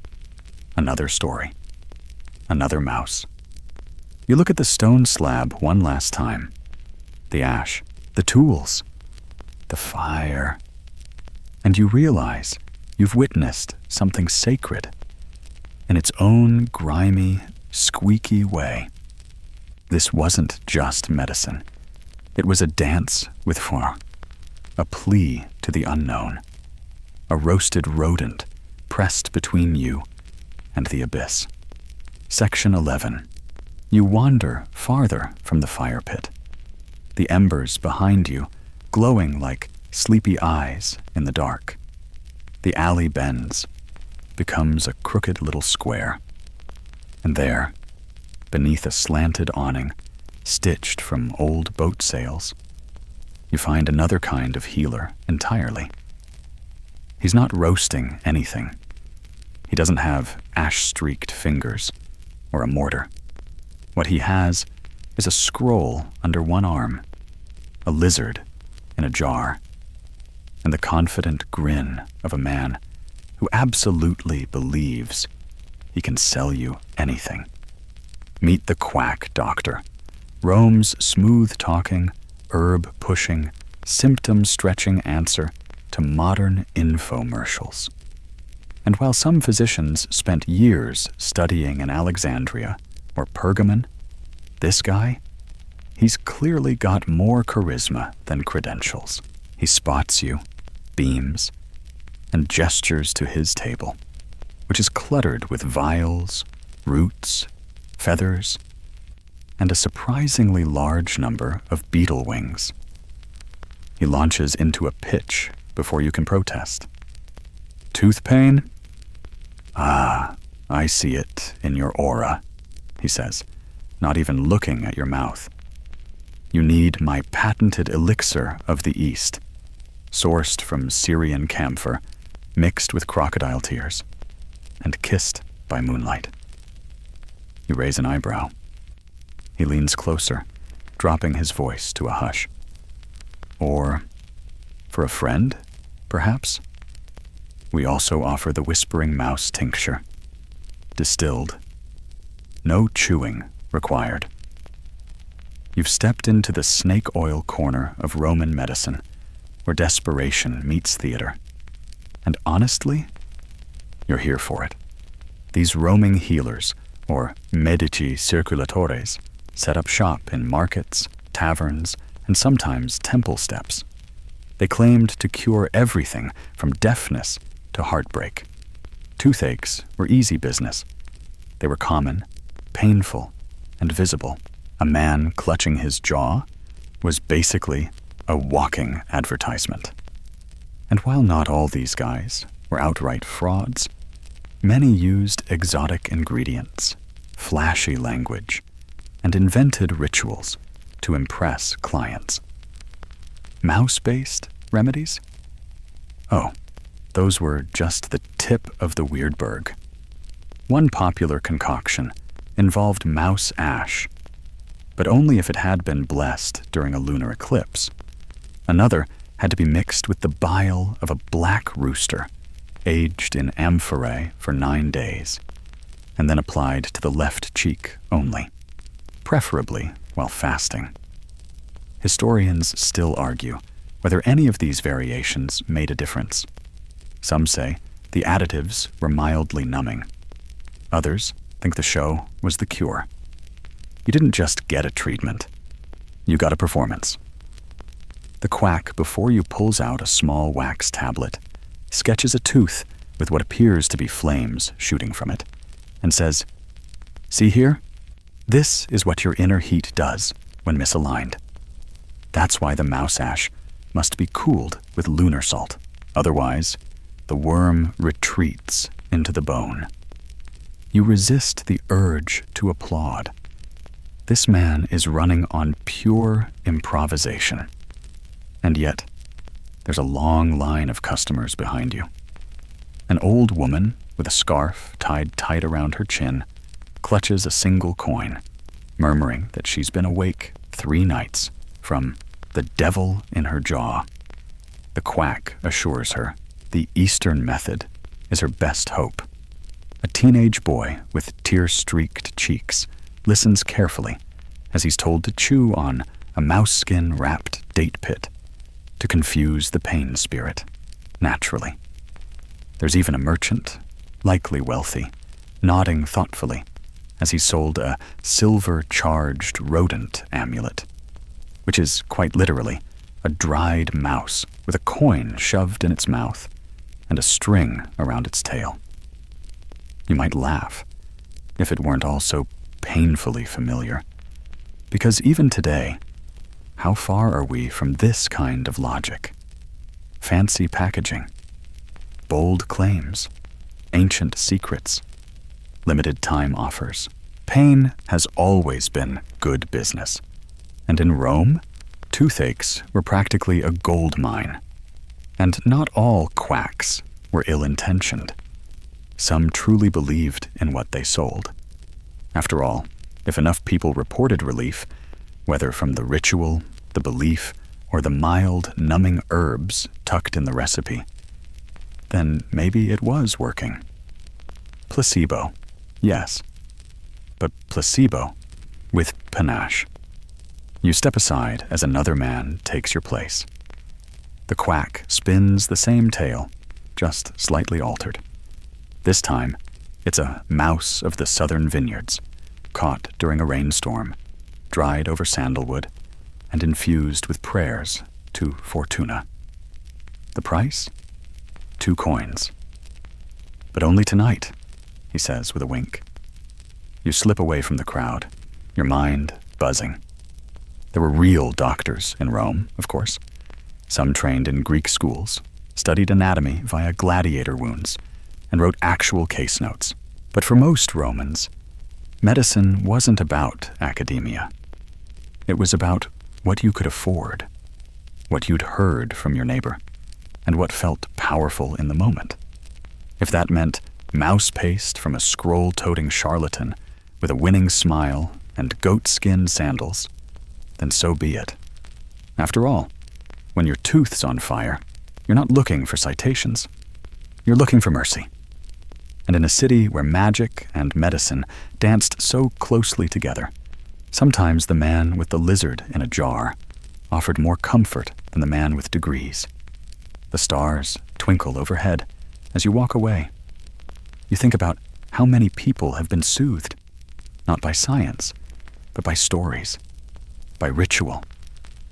Speaker 1: another story, another mouse. You look at the stone slab one last time. The ash, the tools, the fire, and you realize you've witnessed something sacred in its own grimy, squeaky way. This wasn't just medicine. It was a dance with fire, a plea to the unknown, a roasted rodent pressed between you and the abyss. Section 11. You wander farther from the fire pit, the embers behind you glowing like sleepy eyes in the dark. The alley bends, becomes a crooked little square. And there, beneath a slanted awning, stitched from old boat sails, you find another kind of healer entirely. He's not roasting anything. He doesn't have ash-streaked fingers or a mortar. What he has is a scroll under one arm, a lizard in a jar, and the confident grin of a man who absolutely believes he can sell you anything. Meet the quack doctor, Rome's smooth-talking, herb-pushing, symptom-stretching answer to modern infomercials. And while some physicians spent years studying in Alexandria or Pergamon, this guy, he's clearly got more charisma than credentials. He spots you, beams, and gestures to his table, which is cluttered with vials, roots, feathers, and a surprisingly large number of beetle wings. He launches into a pitch before you can protest. Tooth pain? Ah, I see it in your aura, he says, not even looking at your mouth. You need my patented elixir of the East, sourced from Syrian camphor, mixed with crocodile tears, and kissed by moonlight. You raise an eyebrow. He leans closer, dropping his voice to a hush. Or, for a friend, perhaps? We also offer the Whispering Mouse tincture, distilled. No chewing required. You've stepped into the snake oil corner of Roman medicine, where desperation meets theater. And honestly, you're here for it. These roaming healers, or medici circulatores, set up shop in markets, taverns, and sometimes temple steps. They claimed to cure everything from deafness to heartbreak. Toothaches were easy business. They were common, painful, and visible. A man clutching his jaw was basically a walking advertisement. And while not all these guys were outright frauds, many used exotic ingredients, flashy language, and invented rituals to impress clients. Mouse-based remedies? Oh, those were just the tip of the weirdberg. One popular concoction involved mouse ash, but only if it had been blessed during a lunar eclipse. Another had to be mixed with the bile of a black rooster, aged in amphorae for 9 days, and then applied to the left cheek only, preferably while fasting. Historians still argue whether any of these variations made a difference. Some say the additives were mildly numbing. Others think the show was the cure. You didn't just get a treatment, you got a performance. The quack, before you pulls out a small wax tablet, sketches a tooth with what appears to be flames shooting from it, and says, "See here? This is what your inner heat does when misaligned. That's why the mouse ash must be cooled with lunar salt. Otherwise, the worm retreats into the bone." You resist the urge to applaud. This man is running on pure improvisation. And yet, there's a long line of customers behind you. An old woman with a scarf tied tight around her chin clutches a single coin, murmuring that she's been awake 3 nights from the devil in her jaw. The quack assures her the Eastern method is her best hope. A teenage boy with tear-streaked cheeks listens carefully as he's told to chew on a mouse skin-wrapped date pit to confuse the pain spirit, naturally. There's even a merchant, likely wealthy, nodding thoughtfully as he sold a silver-charged rodent amulet, which is quite literally a dried mouse with a coin shoved in its mouth and a string around its tail. You might laugh if it weren't all so painfully familiar, because even today, how far are we from this kind of logic? Fancy packaging, bold claims, ancient secrets, limited time offers. Pain has always been good business. And in Rome, toothaches were practically a gold mine. And not all quacks were ill-intentioned. Some truly believed in what they sold. After all, if enough people reported relief, whether from the ritual, the belief, or the mild, numbing herbs tucked in the recipe, then maybe it was working. Placebo, yes, but placebo with panache. You step aside as another man takes your place. The quack spins the same tale, just slightly altered. This time, it's a mouse of the southern vineyards, caught during a rainstorm, dried over sandalwood, and infused with prayers to Fortuna. The price? 2 coins. But only tonight, he says with a wink. You slip away from the crowd, your mind buzzing. There were real doctors in Rome, of course. Some trained in Greek schools, studied anatomy via gladiator wounds, and wrote actual case notes. But for most Romans, medicine wasn't about academia. It was about what you could afford, what you'd heard from your neighbor, and what felt powerful in the moment. If that meant mouse paste from a scroll-toting charlatan with a winning smile and goat-skin sandals, then so be it. After all, when your tooth's on fire, you're not looking for citations. You're looking for mercy. And in a city where magic and medicine danced so closely together, sometimes the man with the lizard in a jar offered more comfort than the man with degrees. The stars twinkle overhead as you walk away, You think about how many people have been soothed, not by science, but by stories, by ritual,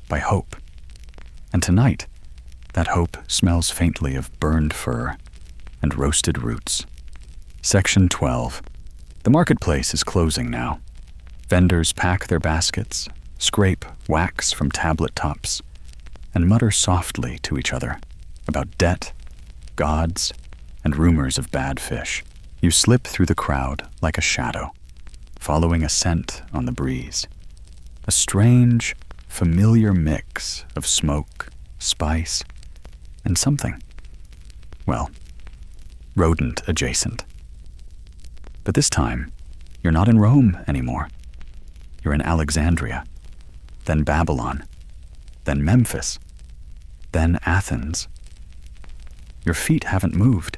Speaker 1: by hope. And tonight, that hope smells faintly of burned fur and roasted roots. Section 12. The marketplace is closing now. Vendors pack their baskets, scrape wax from tablet tops, and mutter softly to each other about debt, gods, and rumors of bad fish. You slip through the crowd like a shadow, following a scent on the breeze. A strange, familiar mix of smoke, spice, and something, well, rodent adjacent. But this time, you're not in Rome anymore. You're in Alexandria, then Babylon, then Memphis, then Athens. Your feet haven't moved,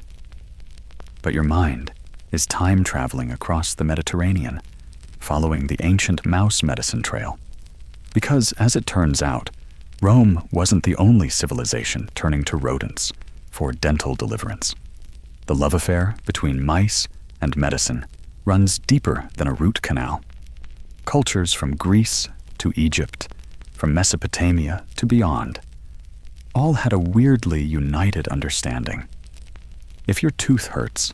Speaker 1: but your mind is time-traveling across the Mediterranean, following the ancient mouse medicine trail. Because, as it turns out, Rome wasn't the only civilization turning to rodents for dental deliverance. The love affair between mice and medicine runs deeper than a root canal. Cultures from Greece to Egypt, from Mesopotamia to beyond, all had a weirdly united understanding. If your tooth hurts,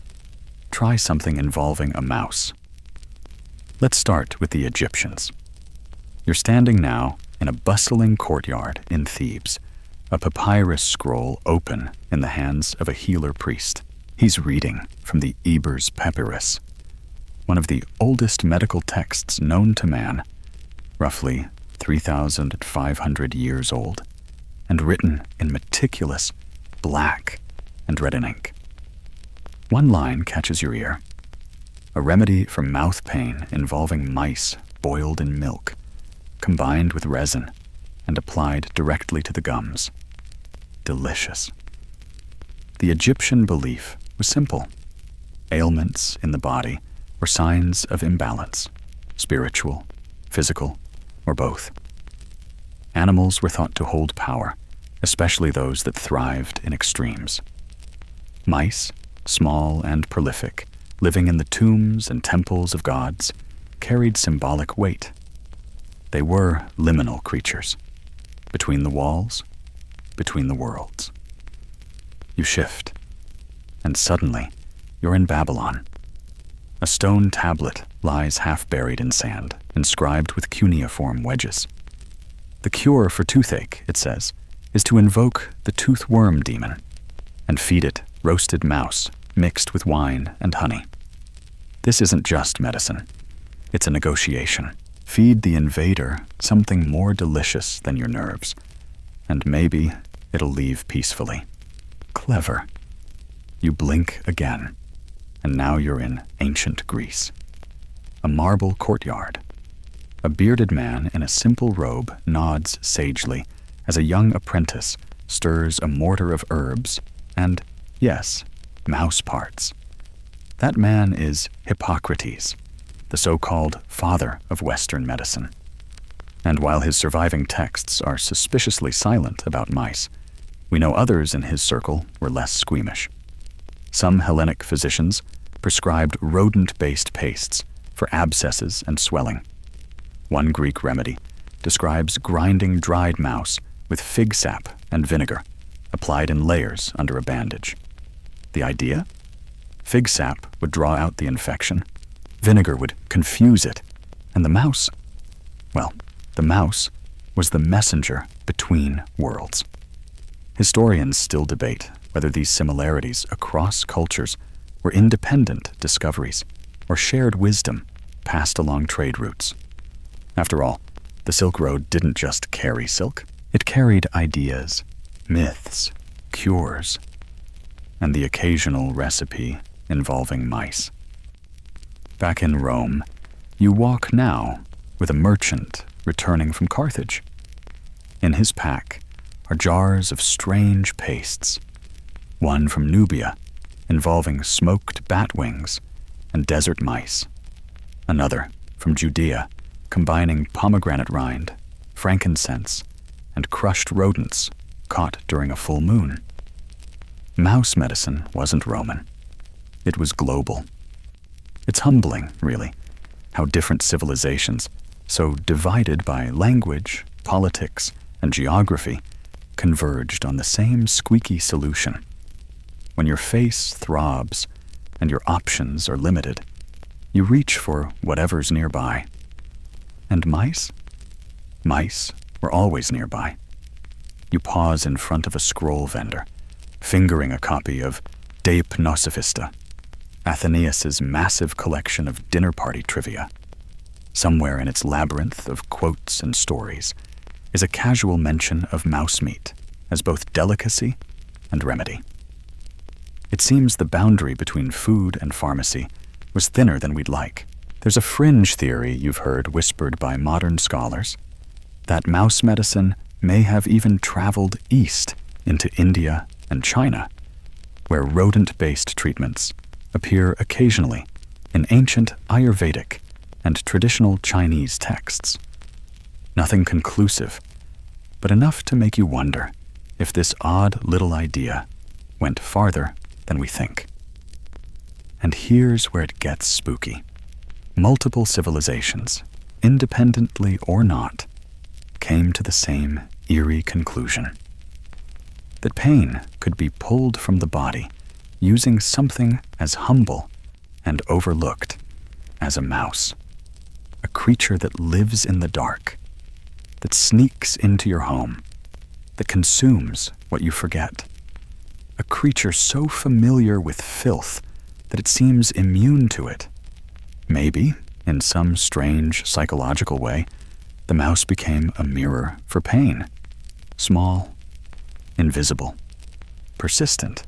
Speaker 1: try something involving a mouse. Let's start with the Egyptians. You're standing now in a bustling courtyard in Thebes, a papyrus scroll open in the hands of a healer priest. He's reading from the Ebers Papyrus, one of the oldest medical texts known to man, roughly 3,500 years old, and written in meticulous black and red ink. One line catches your ear: a remedy for mouth pain involving mice boiled in milk, combined with resin and applied directly to the gums. Delicious. The Egyptian belief was simple. Ailments in the body were signs of imbalance, spiritual, physical, or both. Animals were thought to hold power, especially those that thrived in extremes. Mice, small and prolific, living in the tombs and temples of gods, carried symbolic weight. They were liminal creatures, between the walls, between the worlds. You shift, and suddenly you're in Babylon. A stone tablet lies half buried in sand, inscribed with cuneiform wedges. The cure for toothache, it says, is to invoke the tooth worm demon and feed it roasted mouse mixed with wine and honey. This isn't just medicine. It's a negotiation. Feed the invader something more delicious than your nerves, and maybe it'll leave peacefully. Clever. You blink again, and now you're in ancient Greece. A marble courtyard. A bearded man in a simple robe nods sagely as a young apprentice stirs a mortar of herbs and, yes, mouse parts. That man is Hippocrates, the so-called father of Western medicine. And while his surviving texts are suspiciously silent about mice, we know others in his circle were less squeamish. Some Hellenic physicians prescribed rodent-based pastes for abscesses and swelling. One Greek remedy describes grinding dried mouse with fig sap and vinegar, applied in layers under a bandage. The idea? Fig sap would draw out the infection, vinegar would confuse it, and the mouse was the messenger between worlds. Historians still debate whether these similarities across cultures were independent discoveries or shared wisdom passed along trade routes. After all, the Silk Road didn't just carry silk. It carried ideas, myths, cures, and the occasional recipe involving mice. Back in Rome, you walk now with a merchant returning from Carthage. In his pack are jars of strange pastes, one from Nubia involving smoked bat wings and desert mice, another from Judea combining pomegranate rind, frankincense, and crushed rodents caught during a full moon. Mouse medicine wasn't Roman. It was global. It's humbling, really, how different civilizations, so divided by language, politics, and geography, converged on the same squeaky solution. When your face throbs and your options are limited, you reach for whatever's nearby. And mice? Mice were always nearby. You pause in front of a scroll vendor, fingering a copy of De Pnosophysta, Athenaeus's massive collection of dinner party trivia. Somewhere in its labyrinth of quotes and stories is a casual mention of mouse meat as both delicacy and remedy. It seems the boundary between food and pharmacy was thinner than we'd like. There's a fringe theory you've heard whispered by modern scholars that mouse medicine may have even traveled east into India and China, where rodent-based treatments appear occasionally in ancient Ayurvedic and traditional Chinese texts. Nothing conclusive, but enough to make you wonder if this odd little idea went farther than we think. And here's where it gets spooky. Multiple civilizations, independently or not, came to the same eerie conclusion: that pain could be pulled from the body using something as humble and overlooked as a mouse, a creature that lives in the dark, that sneaks into your home, that consumes what you forget, a creature so familiar with filth that it seems immune to it. Maybe, in some strange psychological way, the mouse became a mirror for pain, small, invisible, persistent.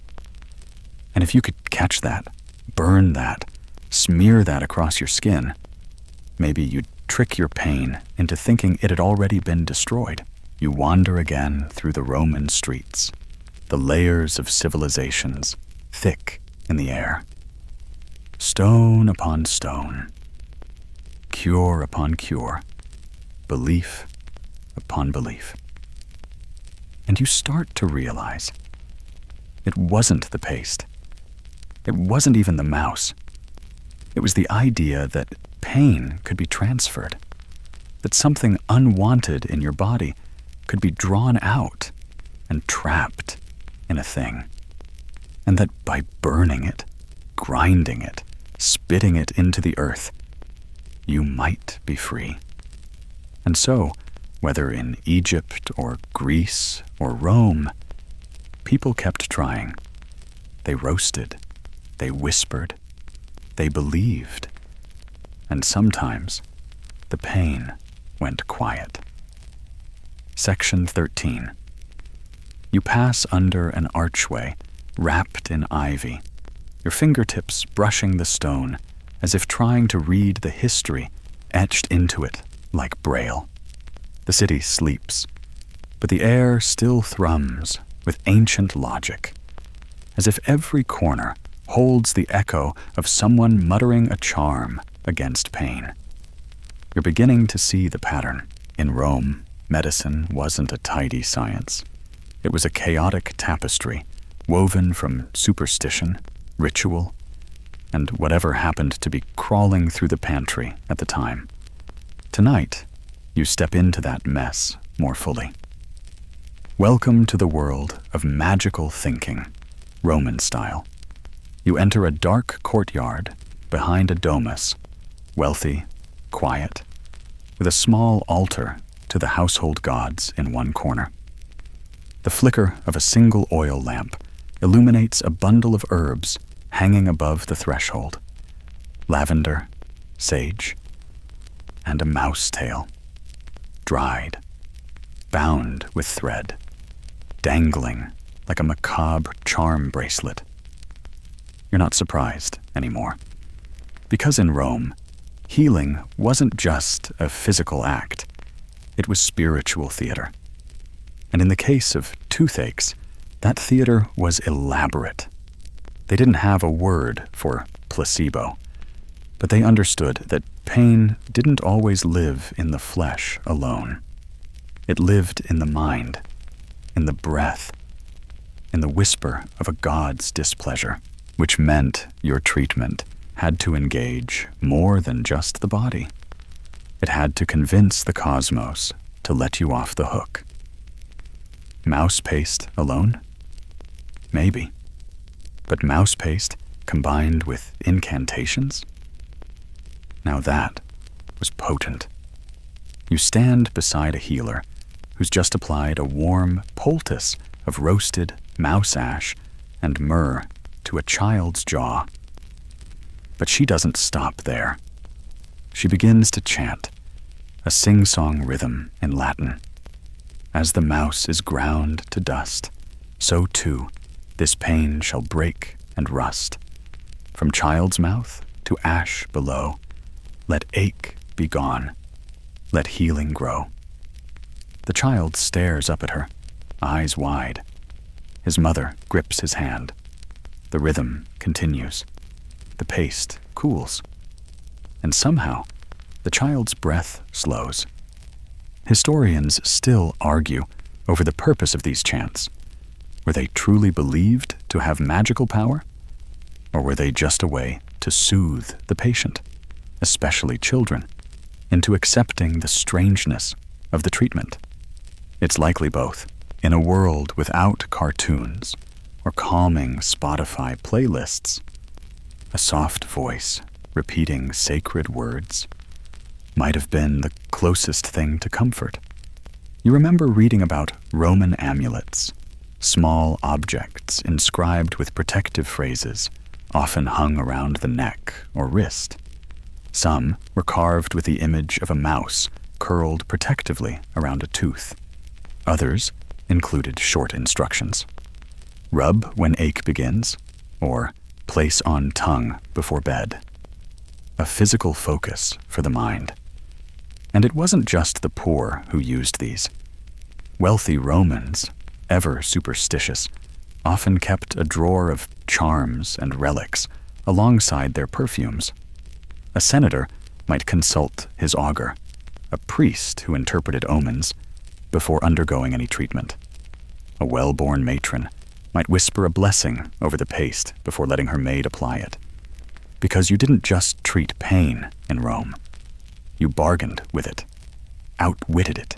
Speaker 1: And if you could catch that, burn that, smear that across your skin, maybe you'd trick your pain into thinking it had already been destroyed. You wander again through the Roman streets, the layers of civilizations thick in the air. Stone upon stone, cure upon cure, belief upon belief. And you start to realize it wasn't the paste. It wasn't even the mouse. It was the idea that pain could be transferred, that something unwanted in your body could be drawn out and trapped in a thing, and that by burning it, grinding it, spitting it into the earth, you might be free. And so, whether in Egypt or Greece or Rome, people kept trying. They roasted, they whispered, they believed, and sometimes the pain went quiet. Section 13. You pass under an archway wrapped in ivy, your fingertips brushing the stone as if trying to read the history etched into it like braille. The city sleeps, but the air still thrums with ancient logic, as if every corner holds the echo of someone muttering a charm against pain. You're beginning to see the pattern. In Rome, medicine wasn't a tidy science. It was a chaotic tapestry woven from superstition, ritual, and whatever happened to be crawling through the pantry at the time. Tonight, you step into that mess more fully. Welcome to the world of magical thinking, Roman style. You enter a dark courtyard behind a domus, wealthy, quiet, with a small altar to the household gods in one corner. The flicker of a single oil lamp illuminates a bundle of herbs hanging above the threshold: lavender, sage, and a mouse tail, dried, bound with thread, dangling like a macabre charm bracelet. You're not surprised anymore, because in Rome, healing wasn't just a physical act, it was spiritual theater. And in the case of toothaches, that theater was elaborate. They didn't have a word for placebo, but they understood that pain didn't always live in the flesh alone. It lived in the mind, in the breath, in the whisper of a god's displeasure. which meant your treatment had to engage more than just the body. It had to convince the cosmos to let you off the hook. Mouse paste alone? Maybe. But mouse paste combined with incantations? Now that was potent. You stand beside a healer who's just applied a warm poultice of roasted mouse ash and myrrh to a child's jaw. But she doesn't stop there. She begins to chant, a sing-song rhythm in Latin. As the mouse is ground to dust, so too this pain shall break and rust. From child's mouth to ash below, let ache be gone, let healing grow. The child stares up at her, eyes wide. His mother grips his hand. The rhythm continues. The paste cools. And somehow, the child's breath slows. Historians still argue over the purpose of these chants. Were they truly believed to have magical power? Or were they just a way to soothe the patient, especially children, into accepting the strangeness of the treatment? It's likely both. In a world without cartoons or calming Spotify playlists, a soft voice repeating sacred words might have been the closest thing to comfort. You remember reading about Roman amulets, small objects inscribed with protective phrases, often hung around the neck or wrist. Some were carved with the image of a mouse curled protectively around a tooth. Others included short instructions. Rub when ache begins, or place on tongue before bed. A physical focus for the mind. And it wasn't just the poor who used these. Wealthy Romans, ever superstitious, often kept a drawer of charms and relics alongside their perfumes. A senator might consult his augur, a priest who interpreted omens, before undergoing any treatment. A well-born matron might whisper a blessing over the paste before letting her maid apply it. Because you didn't just treat pain in Rome. You bargained with it, outwitted it,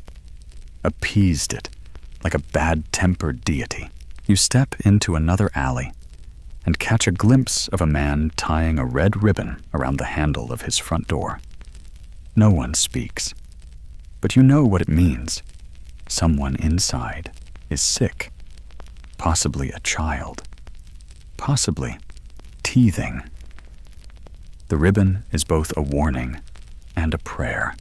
Speaker 1: appeased it like a bad-tempered deity. You step into another alley and catch a glimpse of a man tying a red ribbon around the handle of his front door. No one speaks, but you know what it means. Someone inside is sick, possibly a child, possibly teething. The ribbon is both a warning and a prayer.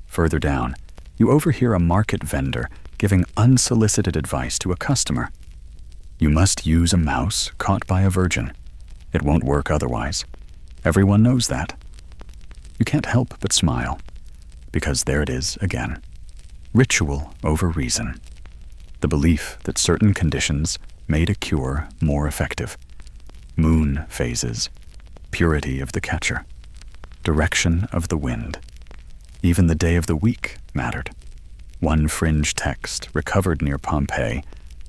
Speaker 1: Further down, you overhear a market vendor giving unsolicited advice to a customer. You must use a mouse caught by a virgin. It won't work otherwise. Everyone knows that. You can't help but smile, because there it is again. Ritual over reason. The belief that certain conditions made a cure more effective. Moon phases, purity of the catcher, direction of the wind. Even the day of the week mattered. One fringe text recovered near Pompeii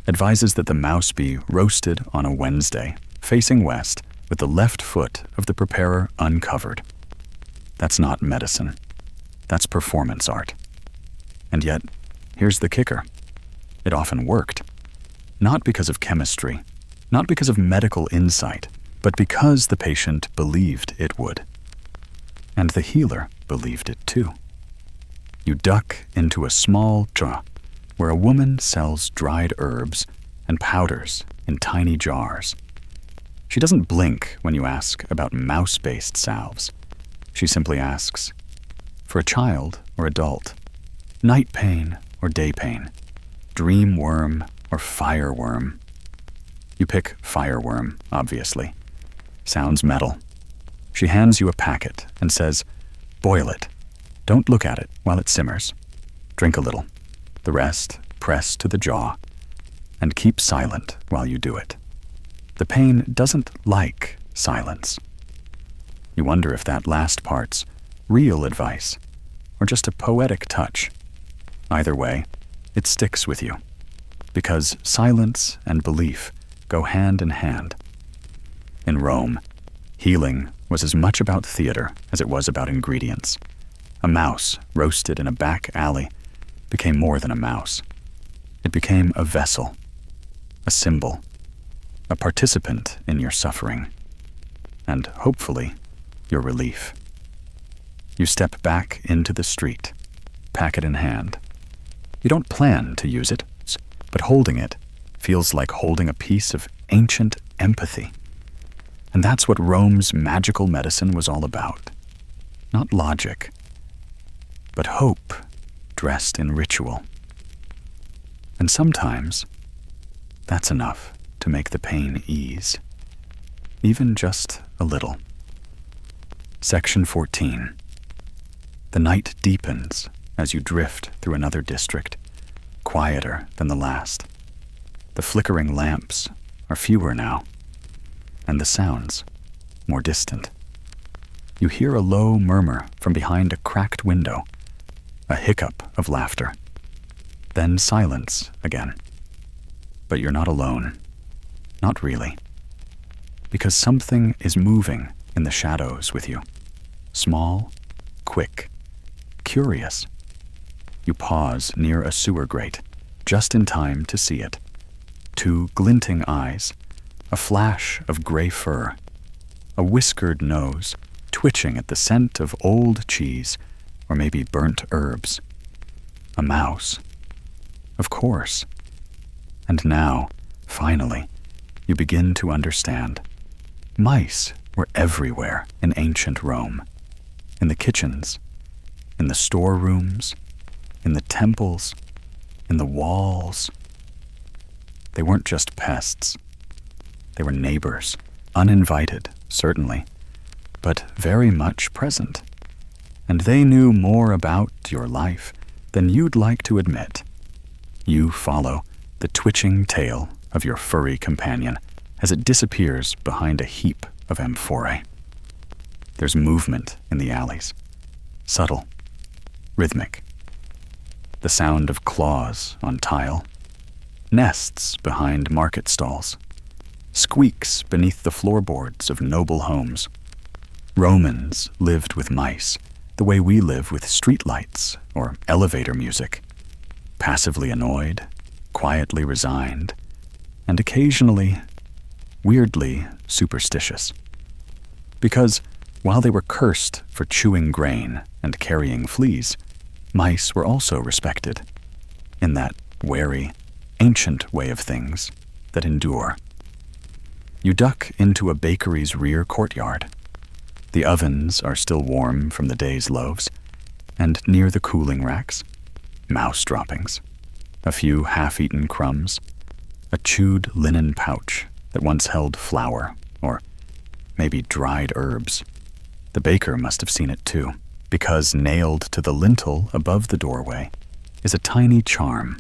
Speaker 1: advises that the mouse be roasted on a Wednesday, facing west, with the left foot of the preparer uncovered. That's not medicine. That's performance art. And yet, here's the kicker. It often worked. Not because of chemistry, not because of medical insight, but because the patient believed it would. And the healer believed it too. You duck into a small jar where a woman sells dried herbs and powders in tiny jars. She doesn't blink when you ask about mouse-based salves. She simply asks, for a child or adult, night pain or day pain, dream worm or fireworm. You pick fireworm, obviously. Sounds metal. She hands you a packet and says, boil it. Don't look at it while it simmers. Drink a little. The rest press to the jaw. And keep silent while you do it. The pain doesn't like silence. You wonder if that last part's real advice or just a poetic touch. Either way, it sticks with you. Because silence and belief go hand in hand. In Rome, healing was as much about theater as it was about ingredients. A mouse roasted in a back alley became more than a mouse. It became a vessel, a symbol, a participant in your suffering, and hopefully, your relief. You step back into the street, packet in hand. You don't plan to use it, but holding it feels like holding a piece of ancient empathy. And that's what Rome's magical medicine was all about. Not logic, but hope dressed in ritual. And sometimes, that's enough to make the pain ease, even just a little. Section 14. The night deepens as you drift through another district, quieter than the last. The flickering lamps are fewer now, and the sounds more distant. You hear a low murmur from behind a cracked window, a hiccup of laughter, then silence again. But you're not alone. Not really. Because something is moving in the shadows with you. Small, quick, curious. You pause near a sewer grate, just in time to see it. Two glinting eyes, a flash of gray fur, a whiskered nose twitching at the scent of old cheese or maybe burnt herbs. A mouse. Of course. And now, finally, you begin to understand. Mice were everywhere in ancient Rome. In the kitchens, in the storerooms, in the temples, in the walls. They weren't just pests. They were neighbors, uninvited, certainly, but very much present. And they knew more about your life than you'd like to admit. You follow the twitching tail of your furry companion as it disappears behind a heap of amphorae. There's movement in the alleys, subtle, rhythmic. The sound of claws on tile, nests behind market stalls, squeaks beneath the floorboards of noble homes. Romans lived with mice the way we live with streetlights or elevator music, passively annoyed, quietly resigned, and occasionally, weirdly superstitious. Because while they were cursed for chewing grain and carrying fleas, mice were also respected in that wary, ancient way of things that endure. You duck into a bakery's rear courtyard. The ovens are still warm from the day's loaves, and near the cooling racks, mouse droppings, a few half-eaten crumbs, a chewed linen pouch that once held flour or maybe dried herbs. The baker must have seen it too, because nailed to the lintel above the doorway is a tiny charm,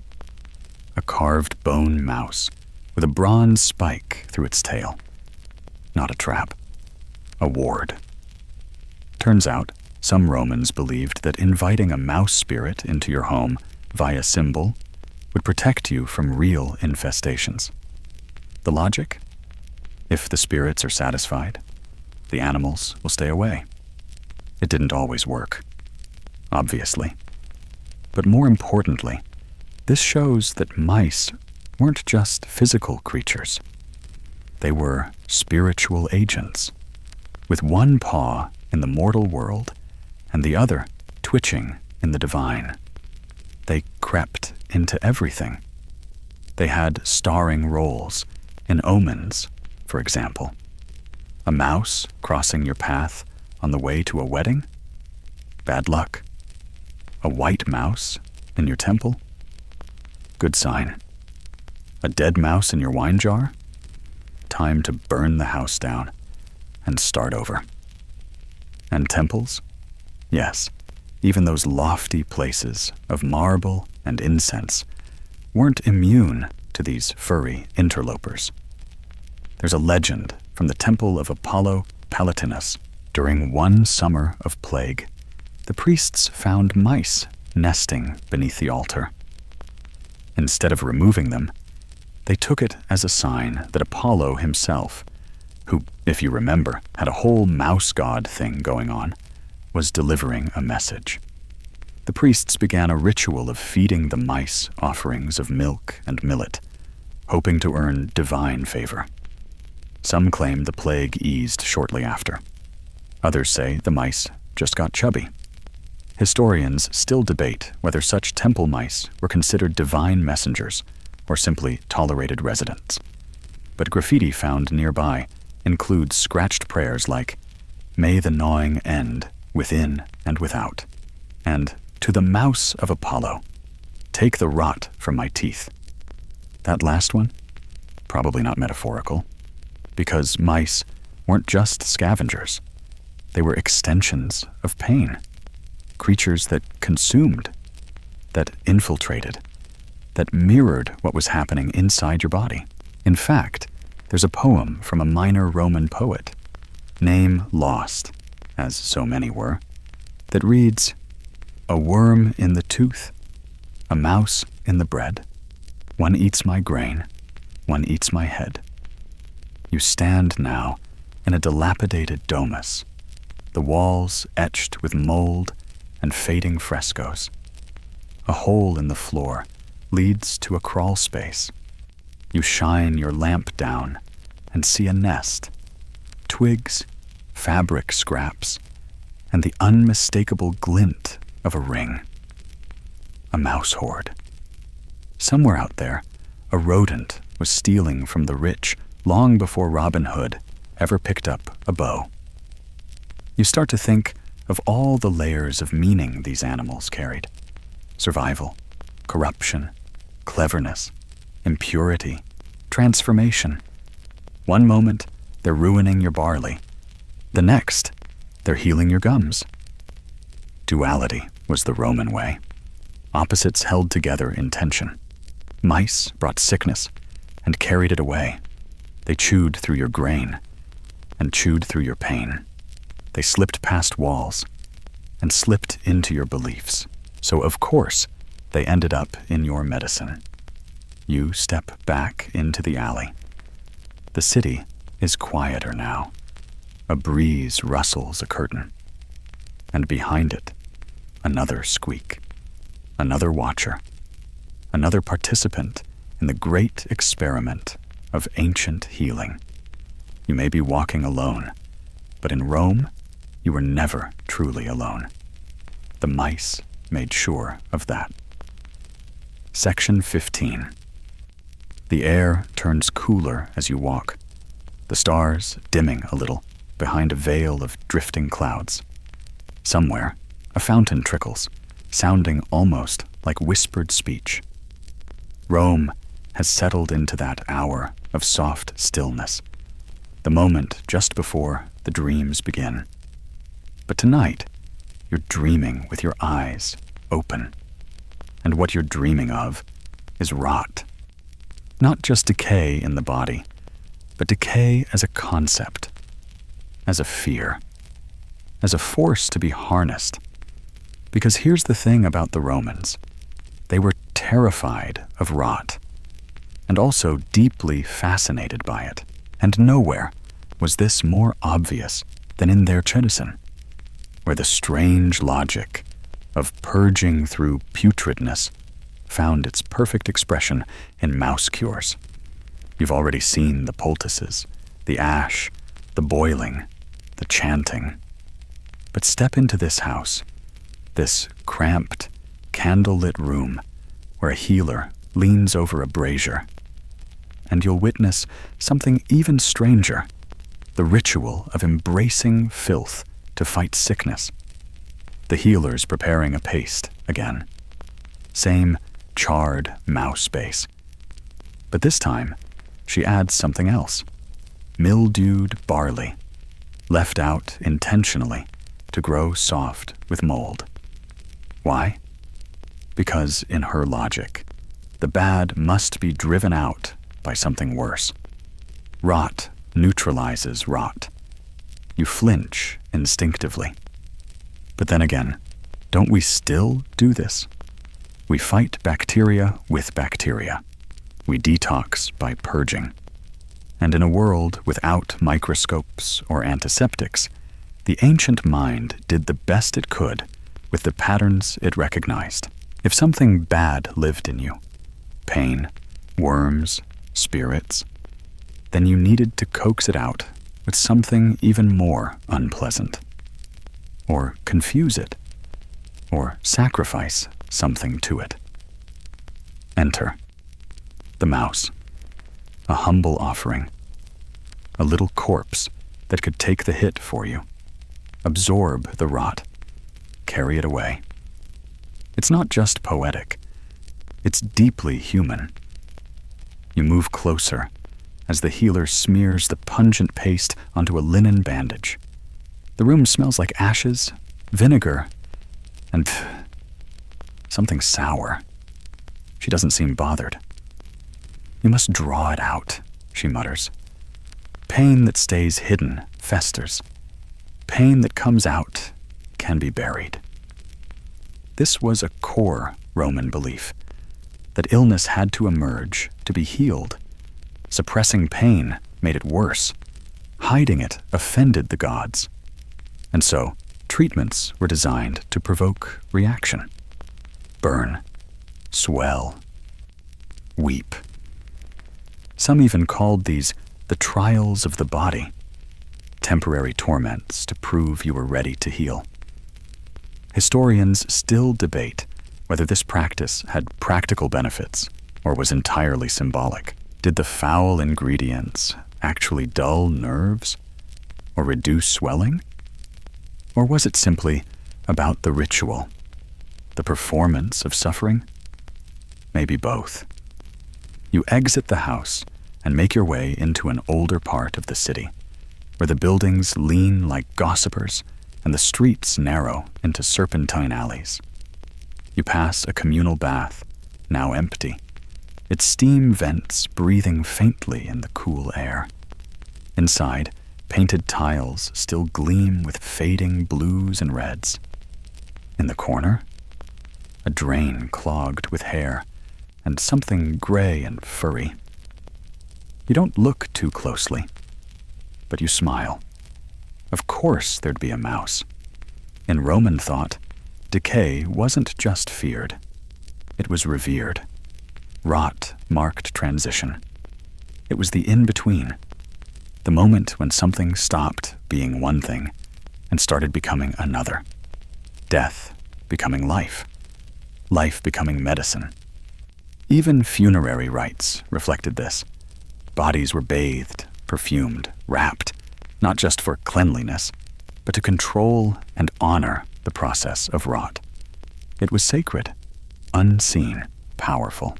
Speaker 1: a carved bone mouse with a bronze spike through its tail. Not a trap, a ward. Turns out, some Romans believed that inviting a mouse spirit into your home via symbol would protect you from real infestations. The logic? If the spirits are satisfied, the animals will stay away. It didn't always work, obviously. But more importantly, this shows that mice weren't just physical creatures. They were spiritual agents, with one paw in the mortal world and the other twitching in the divine. They crept into everything. They had starring roles in omens, for example. A mouse crossing your path on the way to a wedding? Bad luck. A white mouse in your temple? Good sign. A dead mouse in your wine jar? Time to burn the house down and start over. And temples? Yes, even those lofty places of marble and incense weren't immune to these furry interlopers. There's a legend from the temple of Apollo Palatinus. During one summer of plague, the priests found mice nesting beneath the altar. Instead of removing them, they took it as a sign that Apollo himself who, if you remember, had a whole mouse god thing going on, was delivering a message. The priests began a ritual of feeding the mice offerings of milk and millet, hoping to earn divine favor. Some claim the plague eased shortly after. Others say the mice just got chubby. Historians still debate whether such temple mice were considered divine messengers or simply tolerated residents. But graffiti found nearby includes scratched prayers like, "May the gnawing end within and without," and "To the mouse of Apollo, take the rot from my teeth." That last one? Probably not metaphorical, because mice weren't just scavengers. They were extensions of pain, creatures that consumed, that infiltrated, that mirrored what was happening inside your body. In fact, there's a poem from a minor Roman poet, name lost, as so many were, that reads, "A worm in the tooth, a mouse in the bread. One eats my grain, one eats my head. You stand now in a dilapidated domus, the walls etched with mold and fading frescoes. A hole in the floor leads to a crawl space. You shine your lamp down and see a nest, twigs, fabric scraps, and the unmistakable glint of a ring. A mouse horde. Somewhere out there, a rodent was stealing from the rich long before Robin Hood ever picked up a bow." You start to think of all the layers of meaning these animals carried. Survival, corruption, cleverness, impurity, transformation. One moment, they're ruining your barley. The next, they're healing your gums. Duality was the Roman way. Opposites held together in tension. Mice brought sickness and carried it away. They chewed through your grain and chewed through your pain. They slipped past walls and slipped into your beliefs. So of course, they ended up in your medicine. You step back into the alley. The city is quieter now. A breeze rustles a curtain. And behind it, another squeak. Another watcher. Another participant in the great experiment of ancient healing. You may be walking alone, but in Rome, you were never truly alone. The mice made sure of that. Section 15. The air turns cooler as you walk, the stars dimming a little behind a veil of drifting clouds. Somewhere, a fountain trickles, sounding almost like whispered speech. Rome has settled into that hour of soft stillness, the moment just before the dreams begin. But tonight, you're dreaming with your eyes open. And what you're dreaming of is rot. Not just decay in the body, but decay as a concept, as a fear, as a force to be harnessed. Because here's the thing about the Romans. They were terrified of rot, and also deeply fascinated by it. And nowhere was this more obvious than in their citizen, where the strange logic of purging through putridness found its perfect expression in mouse cures. You've already seen the poultices, the ash, the boiling, the chanting. But step into this house, this cramped, candle-lit room where a healer leans over a brazier, and you'll witness something even stranger, the ritual of embracing filth to fight sickness. The healer's preparing a paste again. Same charred mouse base. But this time, she adds something else. Mildewed barley, left out intentionally to grow soft with mold. Why? Because in her logic, the bad must be driven out by something worse. Rot neutralizes rot. You flinch instinctively. But then again, don't we still do this? We fight bacteria with bacteria. We detox by purging. And in a world without microscopes or antiseptics, the ancient mind did the best it could with the patterns it recognized. If something bad lived in you, pain, worms, spirits, then you needed to coax it out with something even more unpleasant, or confuse it, or sacrifice something to it. Enter the mouse, a humble offering, a little corpse that could take the hit for you, absorb the rot, carry it away. It's not just poetic, it's deeply human. You move closer as the healer smears the pungent paste onto a linen bandage. The room smells like ashes, vinegar, and something sour. She doesn't seem bothered. You must draw it out, she mutters. Pain that stays hidden festers. Pain that comes out can be buried. This was a core Roman belief, that illness had to emerge to be healed. Suppressing pain made it worse. Hiding it offended the gods. And so, treatments were designed to provoke reaction. Burn, swell, weep. Some even called these the trials of the body, temporary torments to prove you were ready to heal. Historians still debate whether this practice had practical benefits or was entirely symbolic. Did the foul ingredients actually dull nerves or reduce swelling? Or was it simply about the ritual, the performance of suffering? Maybe both. You exit the house and make your way into an older part of the city, where the buildings lean like gossipers and the streets narrow into serpentine alleys. You pass a communal bath, now empty, its steam vents breathing faintly in the cool air. Inside, painted tiles still gleam with fading blues and reds. In the corner, a drain clogged with hair and something gray and furry. You don't look too closely, but you smile. Of course there'd be a mouse. In Roman thought, decay wasn't just feared, it was revered. Rot marked transition. It was the in-between, the moment when something stopped being one thing and started becoming another. Death becoming life, life becoming medicine. Even funerary rites reflected this. Bodies were bathed, perfumed, wrapped, not just for cleanliness, but to control and honor the process of rot. It was sacred, unseen, powerful.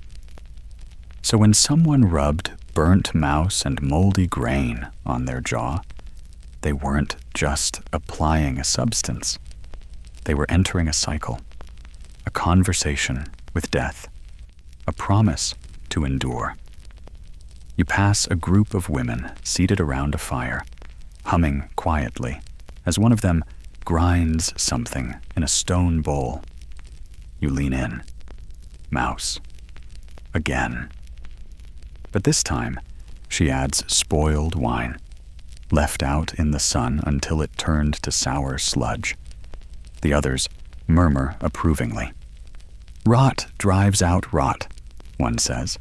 Speaker 1: So when someone rubbed burnt mouse and moldy grain on their jaw, they weren't just applying a substance. They were entering a cycle, a conversation with death, a promise to endure. You pass a group of women seated around a fire, humming quietly as one of them grinds something in a stone bowl. You lean in. Mouse. Again. But this time, she adds spoiled wine, left out in the sun until it turned to sour sludge. The others murmur approvingly. Rot drives out rot, one says,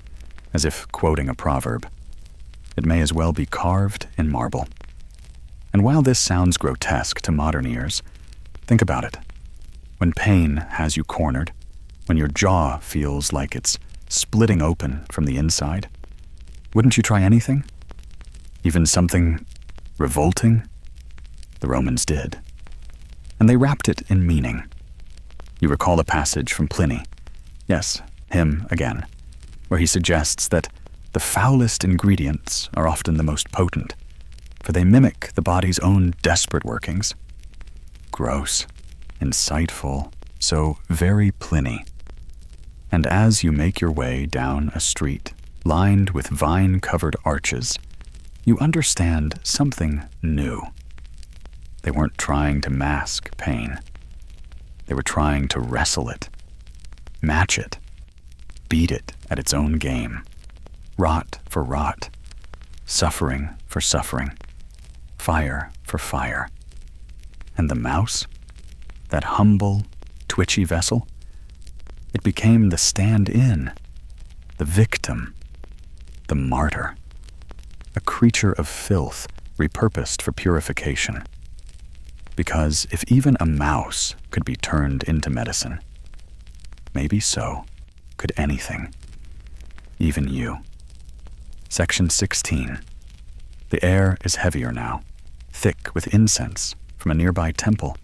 Speaker 1: as if quoting a proverb. It may as well be carved in marble. And while this sounds grotesque to modern ears, think about it. When pain has you cornered, when your jaw feels like it's splitting open from the inside, wouldn't you try anything? Even something revolting? The Romans did. And they wrapped it in meaning. You recall a passage from Pliny, yes, him again, where he suggests that the foulest ingredients are often the most potent, for they mimic the body's own desperate workings. Gross, insightful, so very Pliny. And as you make your way down a street lined with vine-covered arches, you understand something new. They weren't trying to mask pain. They were trying to wrestle it, match it, beat it at its own game. Rot for rot, suffering for suffering, fire for fire. And the mouse, that humble, twitchy vessel, it became the stand-in, the victim, the martyr, a creature of filth repurposed for purification. Because if even a mouse could be turned into medicine, maybe so could anything, even you. Section 16. The air is heavier now, thick with incense from a nearby temple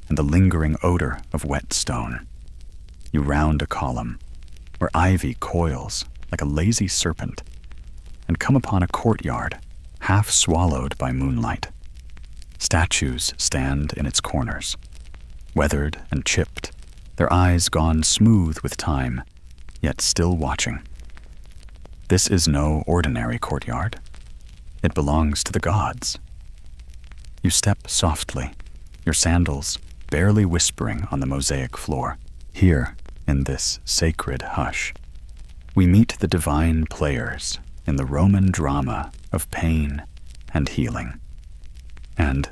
Speaker 1: and the lingering odor of wet stone. You round a column where ivy coils like a lazy serpent and come upon a courtyard half swallowed by moonlight. Statues stand in its corners, weathered and chipped, their eyes gone smooth with time, yet still watching. This is no ordinary courtyard. It belongs to the gods. You step softly, your sandals barely whispering on the mosaic floor. Here, in this sacred hush, we meet the divine players in the Roman drama of pain and healing. And,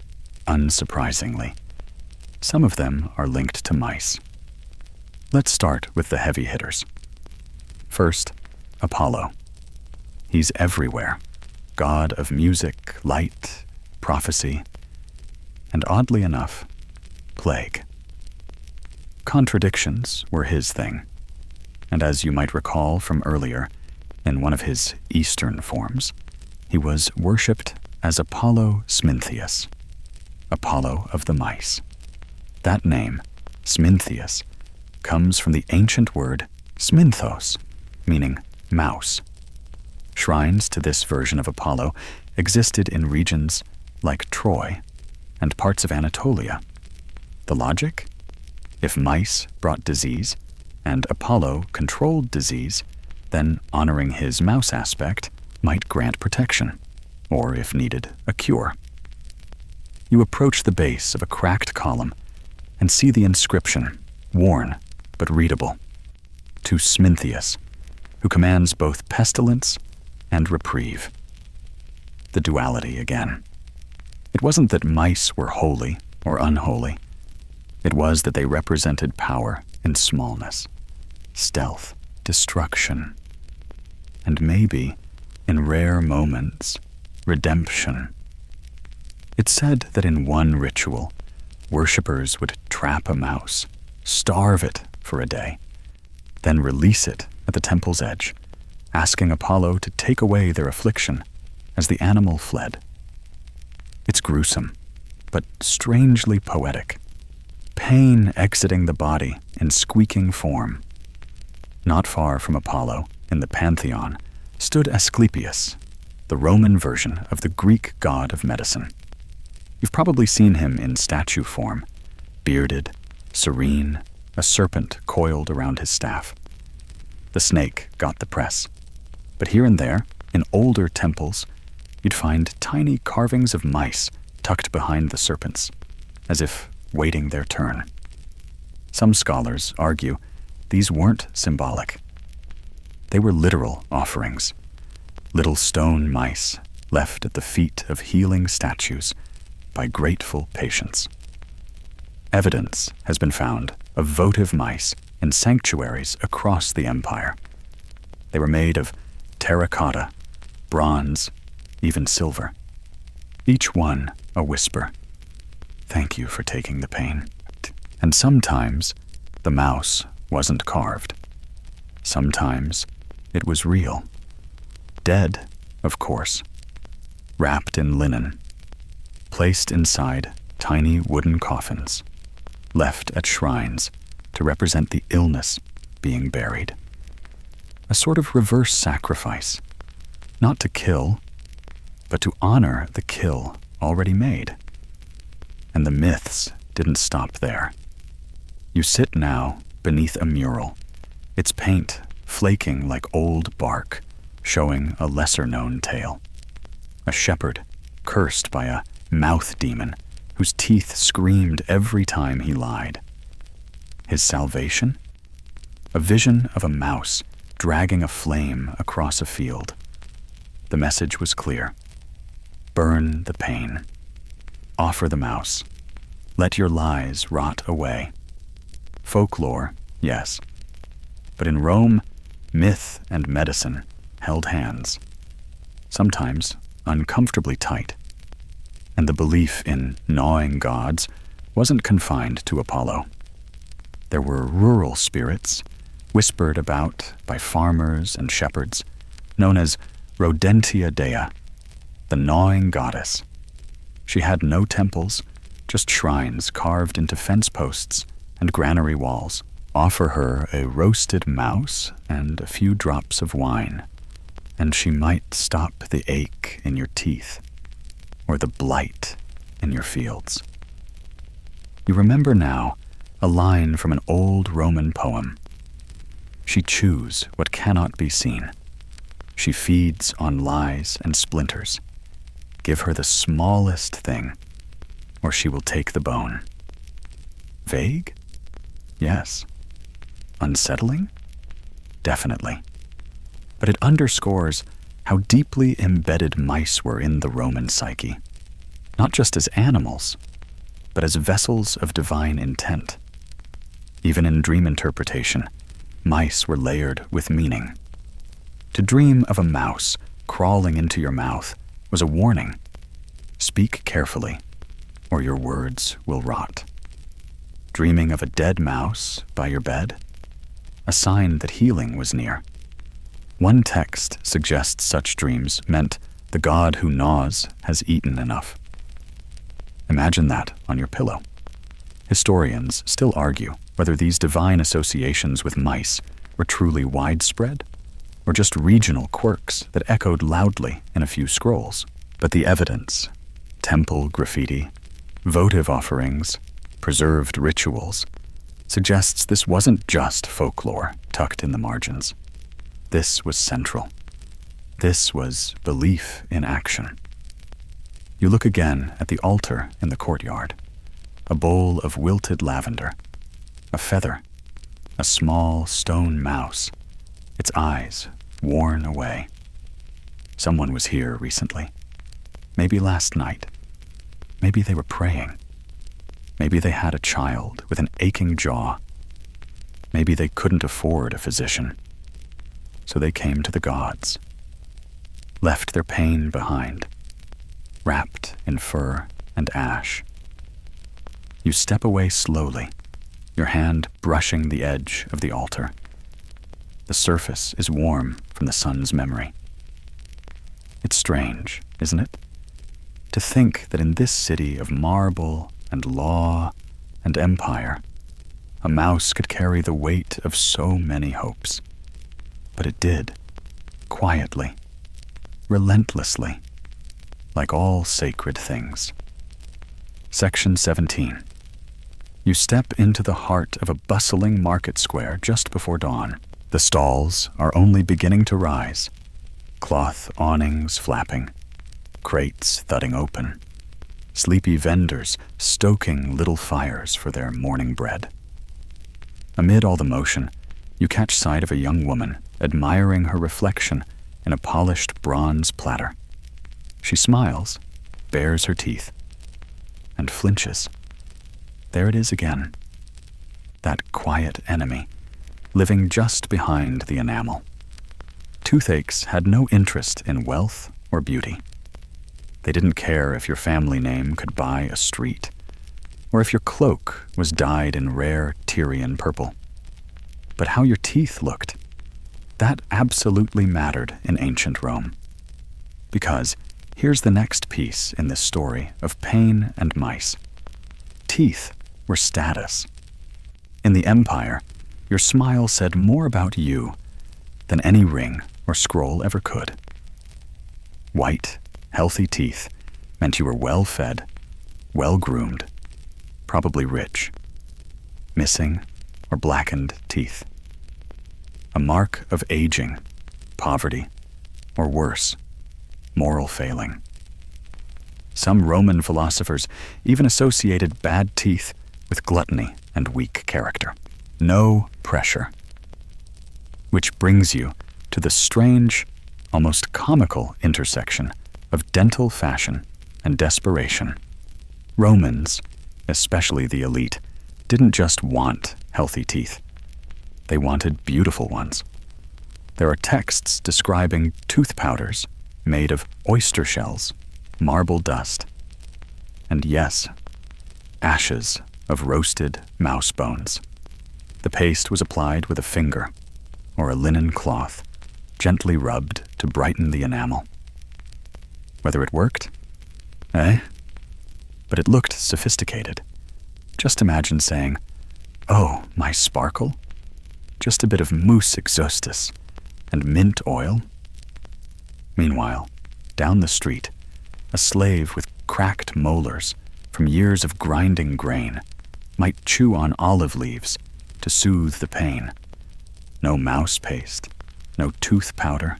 Speaker 1: unsurprisingly, some of them are linked to mice. Let's start with the heavy hitters. First, Apollo. He's everywhere, god of music, light, prophecy, and oddly enough, plague. Contradictions were his thing, and as you might recall from earlier, in one of his Eastern forms, he was worshipped as Apollo Smintheus, Apollo of the mice. That name, Smintheus, comes from the ancient word sminthos, meaning mouse. Shrines to this version of Apollo existed in regions like Troy and parts of Anatolia. The logic? If mice brought disease and Apollo controlled disease, then honoring his mouse aspect might grant protection, or if needed, a cure. You approach the base of a cracked column and see the inscription, worn but readable, to Smintheus, who commands both pestilence and reprieve. The duality again. It wasn't that mice were holy or unholy. It was that they represented power in smallness, stealth, destruction, and maybe, in rare moments, redemption. It's said that in one ritual, worshippers would trap a mouse, starve it for a day, then release it at the temple's edge, asking Apollo to take away their affliction as the animal fled. It's gruesome, but strangely poetic. Pain exiting the body in squeaking form. Not far from Apollo, in the pantheon, stood Asclepius, the Roman version of the Greek god of medicine. You've probably seen him in statue form, bearded, serene, a serpent coiled around his staff. The snake got the press, but here and there, in older temples, you'd find tiny carvings of mice tucked behind the serpents, as if waiting their turn. Some scholars argue these weren't symbolic. They were literal offerings, little stone mice left at the feet of healing statues by grateful patients. Evidence has been found of votive mice in sanctuaries across the empire. They were made of terracotta, bronze, even silver. Each one a whisper. Thank you for taking the pain. And sometimes the mouse wasn't carved. Sometimes it was real. Dead, of course. Wrapped in linen. Placed inside tiny wooden coffins. Left at shrines to represent the illness being buried. A sort of reverse sacrifice. Not to kill, but to honor the kill already made. And the myths didn't stop there. You sit now beneath a mural, its paint flaking like old bark, showing a lesser-known tale. A shepherd cursed by a mouth demon whose teeth screamed every time he lied. His salvation? A vision of a mouse dragging a flame across a field. The message was clear. Burn the pain. Offer the mouse. Let your lies rot away. Folklore, yes. But in Rome, myth and medicine held hands, sometimes uncomfortably tight. And the belief in gnawing gods wasn't confined to Apollo. There were rural spirits, whispered about by farmers and shepherds, known as Rodentia Dea, the gnawing goddess. She had no temples, just shrines carved into fence posts and granary walls. Offer her a roasted mouse and a few drops of wine, and she might stop the ache in your teeth or the blight in your fields. You remember now a line from an old Roman poem. She chews what cannot be seen. She feeds on lies and splinters. Give her the smallest thing, or she will take the bone. Vague? Yes. Unsettling? Definitely. But it underscores how deeply embedded mice were in the Roman psyche, not just as animals, but as vessels of divine intent. Even in dream interpretation, mice were layered with meaning. To dream of a mouse crawling into your mouth was a warning. Speak carefully, or your words will rot. Dreaming of a dead mouse by your bed? A sign that healing was near. One text suggests such dreams meant the god who gnaws has eaten enough. Imagine that on your pillow. Historians still argue whether these divine associations with mice were truly widespread or just regional quirks that echoed loudly in a few scrolls. But the evidence, temple graffiti, votive offerings, preserved rituals, suggests this wasn't just folklore tucked in the margins. This was central. This was belief in action. You look again at the altar in the courtyard. A bowl of wilted lavender, a feather, a small stone mouse, its eyes worn away. Someone was here recently. Maybe last night. Maybe they were praying. Maybe they had a child with an aching jaw. Maybe they couldn't afford a physician. So they came to the gods, left their pain behind, wrapped in fur and ash. You step away slowly, your hand brushing the edge of the altar. The surface is warm from the sun's memory. It's strange, isn't it? To think that in this city of marble and law and empire, a mouse could carry the weight of so many hopes. But it did, quietly, relentlessly, like all sacred things. Section 17. You step into the heart of a bustling market square just before dawn. The stalls are only beginning to rise, cloth awnings flapping, crates thudding open, sleepy vendors stoking little fires for their morning bread. Amid all the motion, you catch sight of a young woman admiring her reflection in a polished bronze platter. She smiles, bares her teeth, and flinches. There it is again, that quiet enemy, living just behind the enamel. Toothaches had no interest in wealth or beauty. They didn't care if your family name could buy a street, or if your cloak was dyed in rare Tyrian purple. But how your teeth looked, that absolutely mattered in ancient Rome. Because here's the next piece in this story of pain and mice. Teeth were status. In the empire, your smile said more about you than any ring or scroll ever could. White, healthy teeth meant you were well-fed, well-groomed, probably rich. Missing or blackened teeth. A mark of aging, poverty, or worse, moral failing. Some Roman philosophers even associated bad teeth with gluttony and weak character. No pressure. Which brings you to the strange, almost comical intersection of dental fashion and desperation. Romans, especially the elite, didn't just want healthy teeth. They wanted beautiful ones. There are texts describing tooth powders made of oyster shells, marble dust, and yes, ashes of roasted mouse bones. The paste was applied with a finger or a linen cloth, gently rubbed to brighten the enamel. Whether it worked? Eh? But it looked sophisticated. Just imagine saying, "Oh, my sparkle? Just a bit of mousse exhaustus and mint oil." Meanwhile, down the street, a slave with cracked molars from years of grinding grain might chew on olive leaves to soothe the pain. No mouse paste, no tooth powder,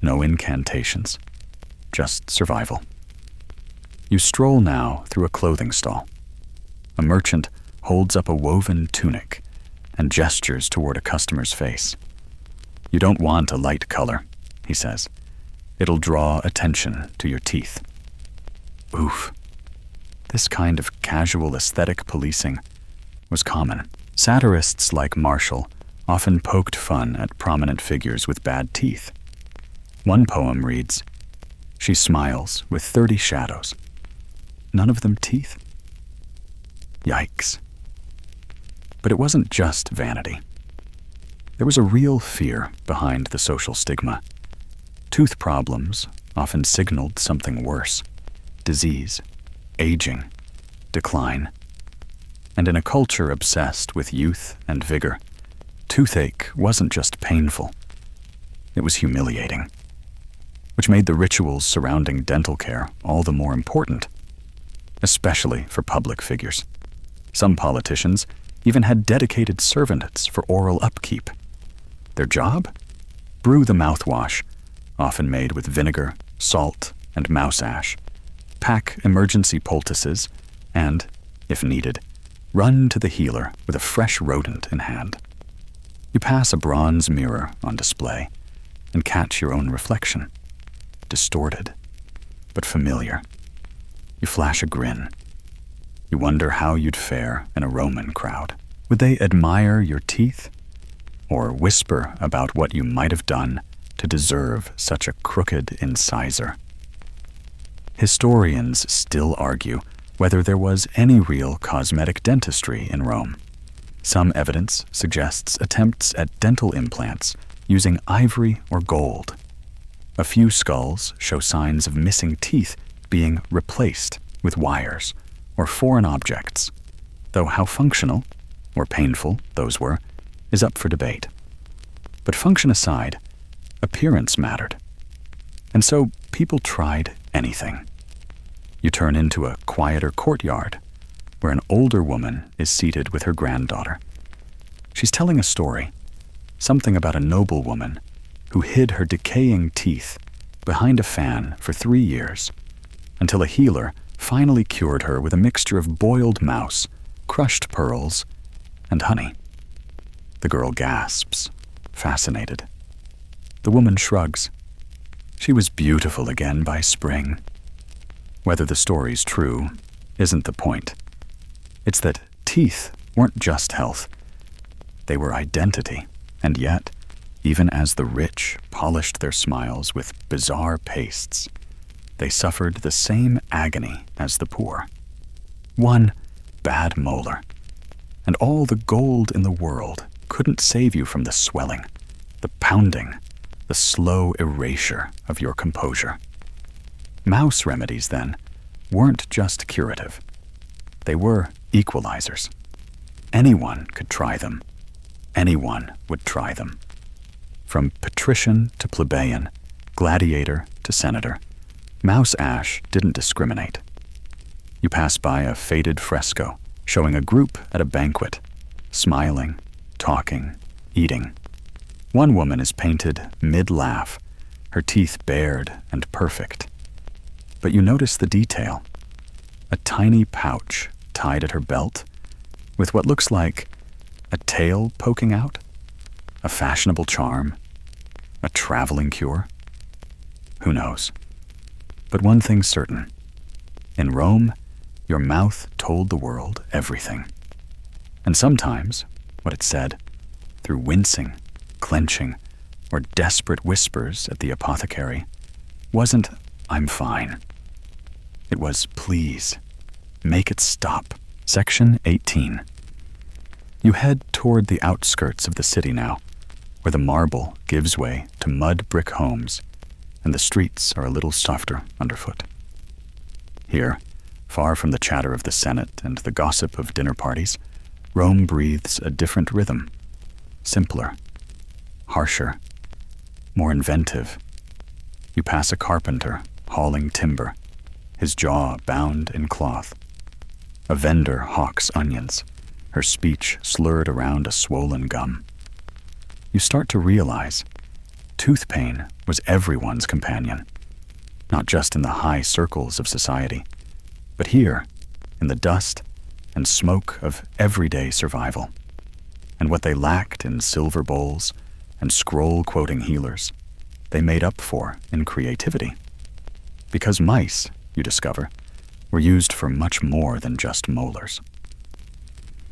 Speaker 1: no incantations, just survival. You stroll now through a clothing stall. A merchant holds up a woven tunic and gestures toward a customer's face. "You don't want a light color," he says. "It'll draw attention to your teeth." Oof. This kind of casual aesthetic policing was common. Satirists like Marshall often poked fun at prominent figures with bad teeth. One poem reads, "She smiles with 30 shadows. None of them teeth?" Yikes. But it wasn't just vanity. There was a real fear behind the social stigma. Tooth problems often signaled something worse: disease, aging, decline. And in a culture obsessed with youth and vigor, toothache wasn't just painful, it was humiliating, which made the rituals surrounding dental care all the more important, especially for public figures. Some politicians even had dedicated servants for oral upkeep. Their job? Brew the mouthwash, often made with vinegar, salt, and mouse ash. Pack emergency poultices, and, if needed, run to the healer with a fresh rodent in hand. You pass a bronze mirror on display and catch your own reflection. Distorted, but familiar. You flash a grin. You wonder how you'd fare in a Roman crowd. Would they admire your teeth? Or whisper about what you might have done to deserve such a crooked incisor? Historians still argue whether there was any real cosmetic dentistry in Rome. Some evidence suggests attempts at dental implants using ivory or gold. A few skulls show signs of missing teeth being replaced with wires or foreign objects, though how functional or painful those were is up for debate. But function aside, appearance mattered. And so people tried anything. You turn into a quieter courtyard where an older woman is seated with her granddaughter. She's telling a story, something about a noblewoman who hid her decaying teeth behind a fan for 3 years until a healer finally cured her with a mixture of boiled mouse, crushed pearls, and honey. The girl gasps, fascinated. The woman shrugs. She was beautiful again by spring. Whether the story's true isn't the point. It's that teeth weren't just health. They were identity, and yet, even as the rich polished their smiles with bizarre pastes, they suffered the same agony as the poor. One bad molar, and all the gold in the world couldn't save you from the swelling, the pounding, the slow erasure of your composure. Mouse remedies, then, weren't just curative. They were equalizers. Anyone could try them. Anyone would try them. From patrician to plebeian, gladiator to senator, mouse ash didn't discriminate. You pass by a faded fresco showing a group at a banquet, smiling, talking, eating. One woman is painted mid-laugh, her teeth bared and perfect. But you notice the detail. A tiny pouch tied at her belt with what looks like a tail poking out, a fashionable charm, a traveling cure. Who knows? But one thing's certain. In Rome, your mouth told the world everything. And sometimes, what it said, through wincing, clenching, or desperate whispers at the apothecary, wasn't, "I'm fine." It was, "Please, make it stop." Section 18. You head toward the outskirts of the city now, where the marble gives way to mud brick homes, and the streets are a little softer underfoot. Here, far from the chatter of the Senate and the gossip of dinner parties, Rome breathes a different rhythm, simpler, harsher, more inventive. You pass a carpenter hauling timber, his jaw bound in cloth. A vendor hawks onions, her speech slurred around a swollen gum. You start to realize tooth pain was everyone's companion, not just in the high circles of society, but here, in the dust and smoke of everyday survival. And what they lacked in silver bowls and scroll-quoting healers, they made up for in creativity. Because mice, you discover, were used for much more than just molars.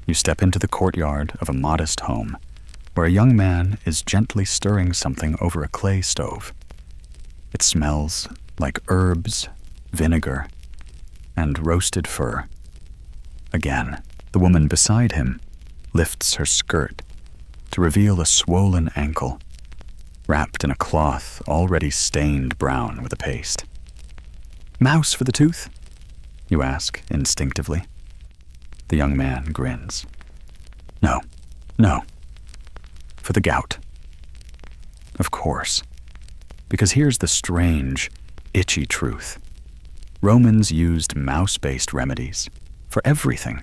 Speaker 1: You step into the courtyard of a modest home, where a young man is gently stirring something over a clay stove. It smells like herbs, vinegar, and roasted fur. Again, the woman beside him lifts her skirt to reveal a swollen ankle, wrapped in a cloth already stained brown with a paste. "Mouse for the tooth?" you ask instinctively. The young man grins. No, for the gout. Of course, because here's the strange, itchy truth. Romans used mouse-based remedies for everything.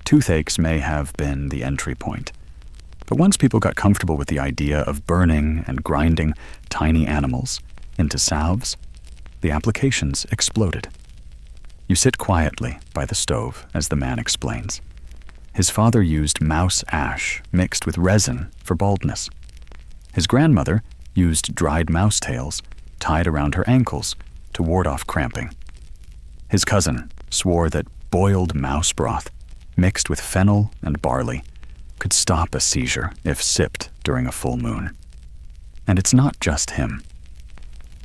Speaker 1: Toothaches may have been the entry point, but once people got comfortable with the idea of burning and grinding tiny animals into salves, the applications exploded. You sit quietly by the stove as the man explains. His father used mouse ash mixed with resin for baldness. His grandmother used dried mouse tails tied around her ankles to ward off cramping. His cousin swore that boiled mouse broth mixed with fennel and barley could stop a seizure if sipped during a full moon. And it's not just him.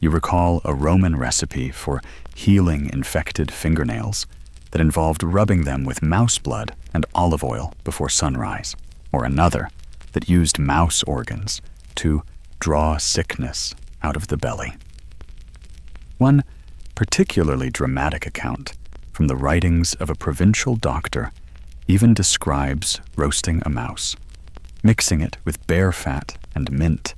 Speaker 1: You recall a Roman recipe for healing infected fingernails that involved rubbing them with mouse blood and olive oil before sunrise, or another that used mouse organs to draw sickness out of the belly. One particularly dramatic account from the writings of a provincial doctor even describes roasting a mouse, mixing it with bear fat and mint,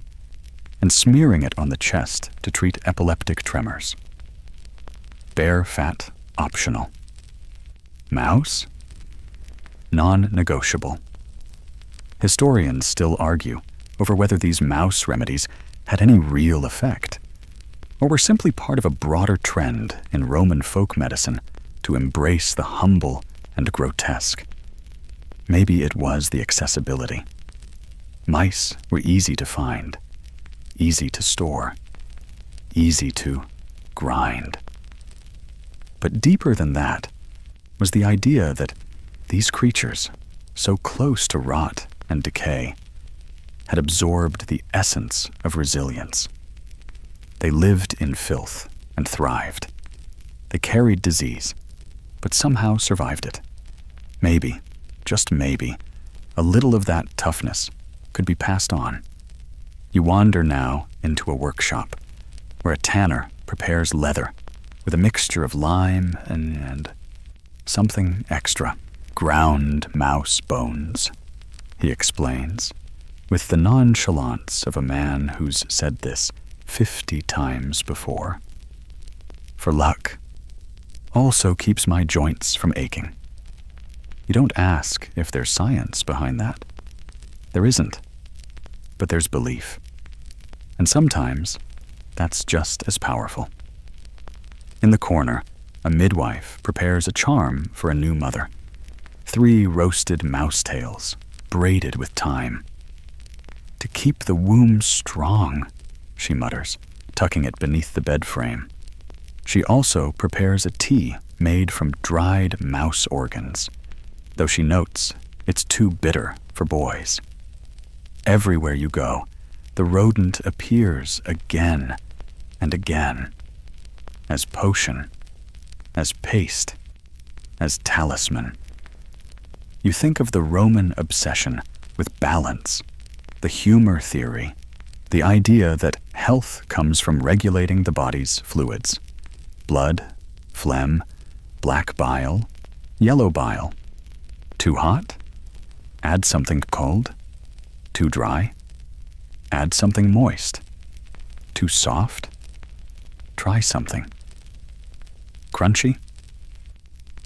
Speaker 1: and smearing it on the chest to treat epileptic tremors. Bear fat optional. Mouse? Non-negotiable. Historians still argue over whether these mouse remedies had any real effect, or were simply part of a broader trend in Roman folk medicine to embrace the humble and grotesque. Maybe it was the accessibility. Mice were easy to find, easy to store, easy to grind. But deeper than that was the idea that these creatures, so close to rot and decay, had absorbed the essence of resilience. They lived in filth and thrived. They carried disease, but somehow survived it. Maybe, just maybe, a little of that toughness could be passed on. You wander now into a workshop where a tanner prepares leather with a mixture of lime and something extra. Ground mouse bones, he explains, with the nonchalance of a man who's said this 50 times before. For luck. Also keeps my joints from aching. You don't ask if there's science behind that. There isn't. But there's belief. And sometimes that's just as powerful. In the corner, a midwife prepares a charm for a new mother. 3 roasted mouse tails, braided with thyme. To keep the womb strong, she mutters, tucking it beneath the bed frame. She also prepares a tea made from dried mouse organs, though she notes it's too bitter for boys. Everywhere you go, the rodent appears again and again, as potion, as paste, as talisman. You think of the Roman obsession with balance, the humor theory, the idea that health comes from regulating the body's fluids: blood, phlegm, black bile, yellow bile. Too hot? Add something cold. Too dry? Add something moist. Too soft? Try something. Crunchy?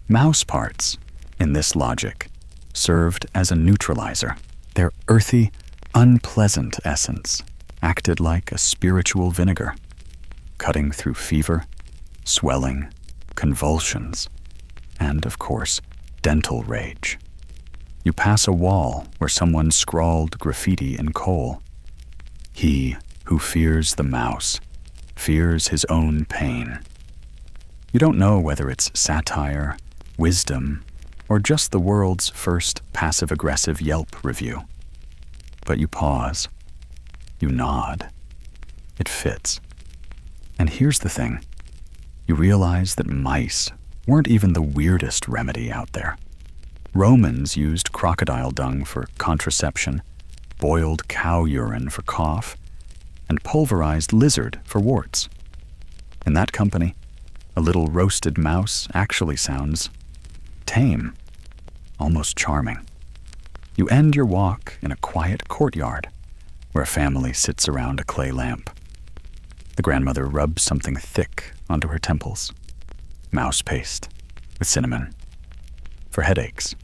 Speaker 1: Mouse parts, in this logic, served as a neutralizer. Their earthy, unpleasant essence acted like a spiritual vinegar, cutting through fever, swelling, convulsions, and, of course, dental rage. You pass a wall where someone scrawled graffiti in coal. He who fears the mouse fears his own pain. You don't know whether it's satire, wisdom, or just the world's first passive-aggressive Yelp review. But you pause. You nod. It fits. And here's the thing. You realize that mice weren't even the weirdest remedy out there. Romans used crocodile dung for contraception, boiled cow urine for cough, and pulverized lizard for warts. In that company, a little roasted mouse actually sounds tame, almost charming. You end your walk in a quiet courtyard where a family sits around a clay lamp. The grandmother rubs something thick onto her temples, mouse paste with cinnamon, for headaches.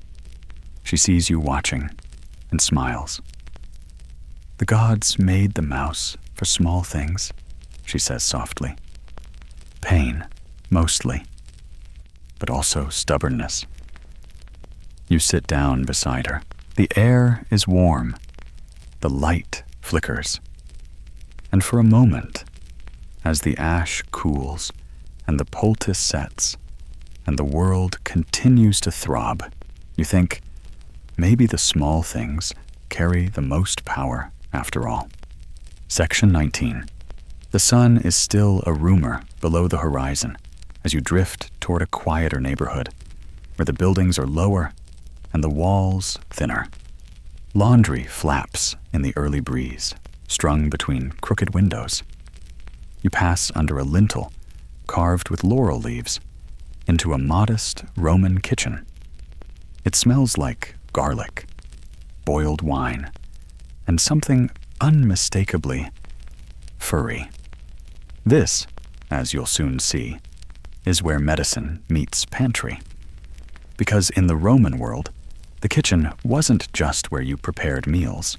Speaker 1: She sees you watching and smiles. The gods made the mouse for small things, she says softly. Pain, mostly, but also stubbornness. You sit down beside her. The air is warm. The light flickers. And for a moment, as the ash cools and the poultice sets and the world continues to throb, you think, maybe the small things carry the most power after all. Section 19. The sun is still a rumor below the horizon as you drift toward a quieter neighborhood where the buildings are lower and the walls thinner. Laundry flaps in the early breeze, strung between crooked windows. You pass under a lintel carved with laurel leaves into a modest Roman kitchen. It smells like garlic, boiled wine, and something unmistakably furry. This, as you'll soon see, is where medicine meets pantry. Because in the Roman world, the kitchen wasn't just where you prepared meals.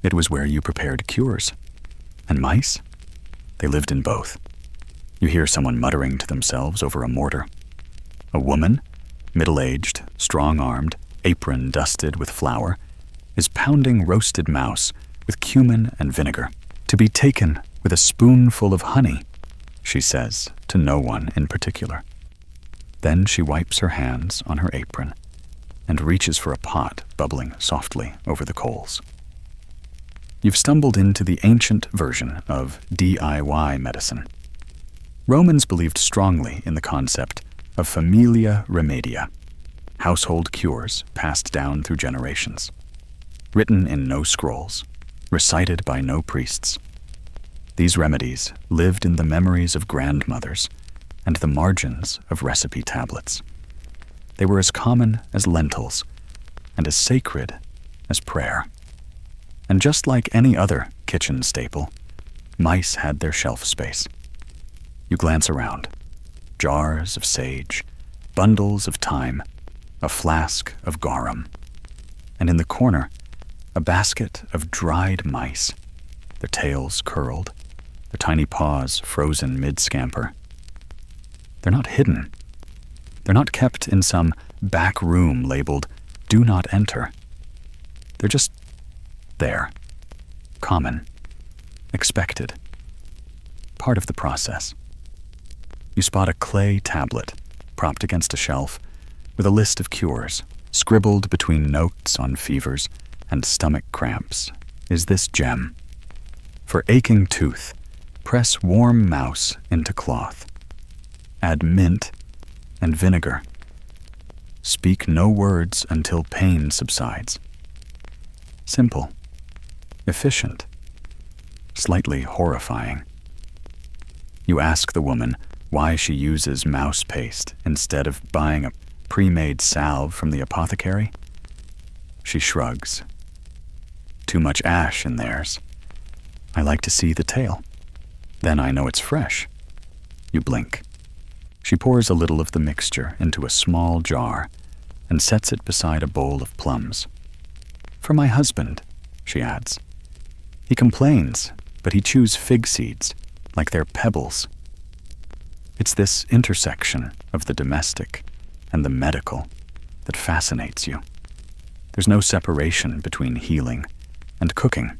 Speaker 1: It was where you prepared cures. And mice? They lived in both. You hear someone muttering to themselves over a mortar. A woman, middle-aged, strong-armed, apron dusted with flour, is pounding roasted mouse with cumin and vinegar, to be taken with a spoonful of honey, she says to no one in particular. Then she wipes her hands on her apron and reaches for a pot bubbling softly over the coals. You've stumbled into the ancient version of DIY medicine. Romans believed strongly in the concept of familia remedia, household cures passed down through generations, written in no scrolls, recited by no priests. These remedies lived in the memories of grandmothers and the margins of recipe tablets. They were as common as lentils and as sacred as prayer. And just like any other kitchen staple, mice had their shelf space. You glance around. Jars of sage, bundles of thyme, a flask of garum. And in the corner, a basket of dried mice, their tails curled, their tiny paws frozen mid-scamper. They're not hidden. They're not kept in some back room labeled "Do Not Enter." They're just there, common, expected, part of the process. You spot a clay tablet propped against a shelf with a list of cures. Scribbled between notes on fevers and stomach cramps is this gem. For aching tooth, press warm mouse into cloth. Add mint and vinegar. Speak no words until pain subsides. Simple, efficient, slightly horrifying. You ask the woman why she uses mouse paste instead of buying a pre-made salve from the apothecary. She shrugs. Too much ash in theirs. I like to see the tail. Then I know it's fresh. You blink. She pours a little of the mixture into a small jar and sets it beside a bowl of plums. For my husband, she adds. He complains, but he chews fig seeds like they're pebbles. It's this intersection of the domestic and the medical that fascinates you. There's no separation between healing and cooking.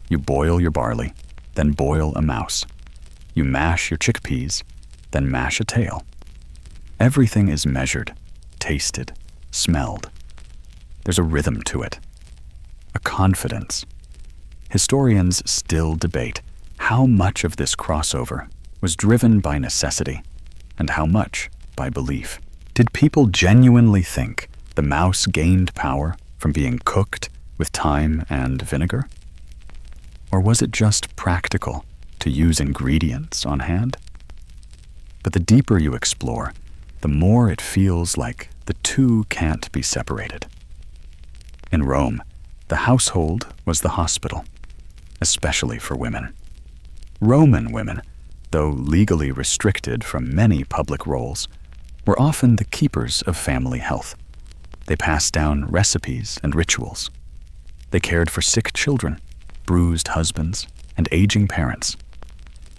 Speaker 1: You boil your barley, then boil a mouse. You mash your chickpeas, then mash a tail. Everything is measured, tasted, smelled. There's a rhythm to it, a confidence. Historians still debate how much of this crossover was driven by necessity and how much by belief. Did people genuinely think the mouse gained power from being cooked with thyme and vinegar? Or was it just practical to use ingredients on hand? But the deeper you explore, the more it feels like the two can't be separated. In Rome, the household was the hospital, especially for women. Roman women, though legally restricted from many public roles, were often the keepers of family health. They passed down recipes and rituals. They cared for sick children, bruised husbands, and aging parents.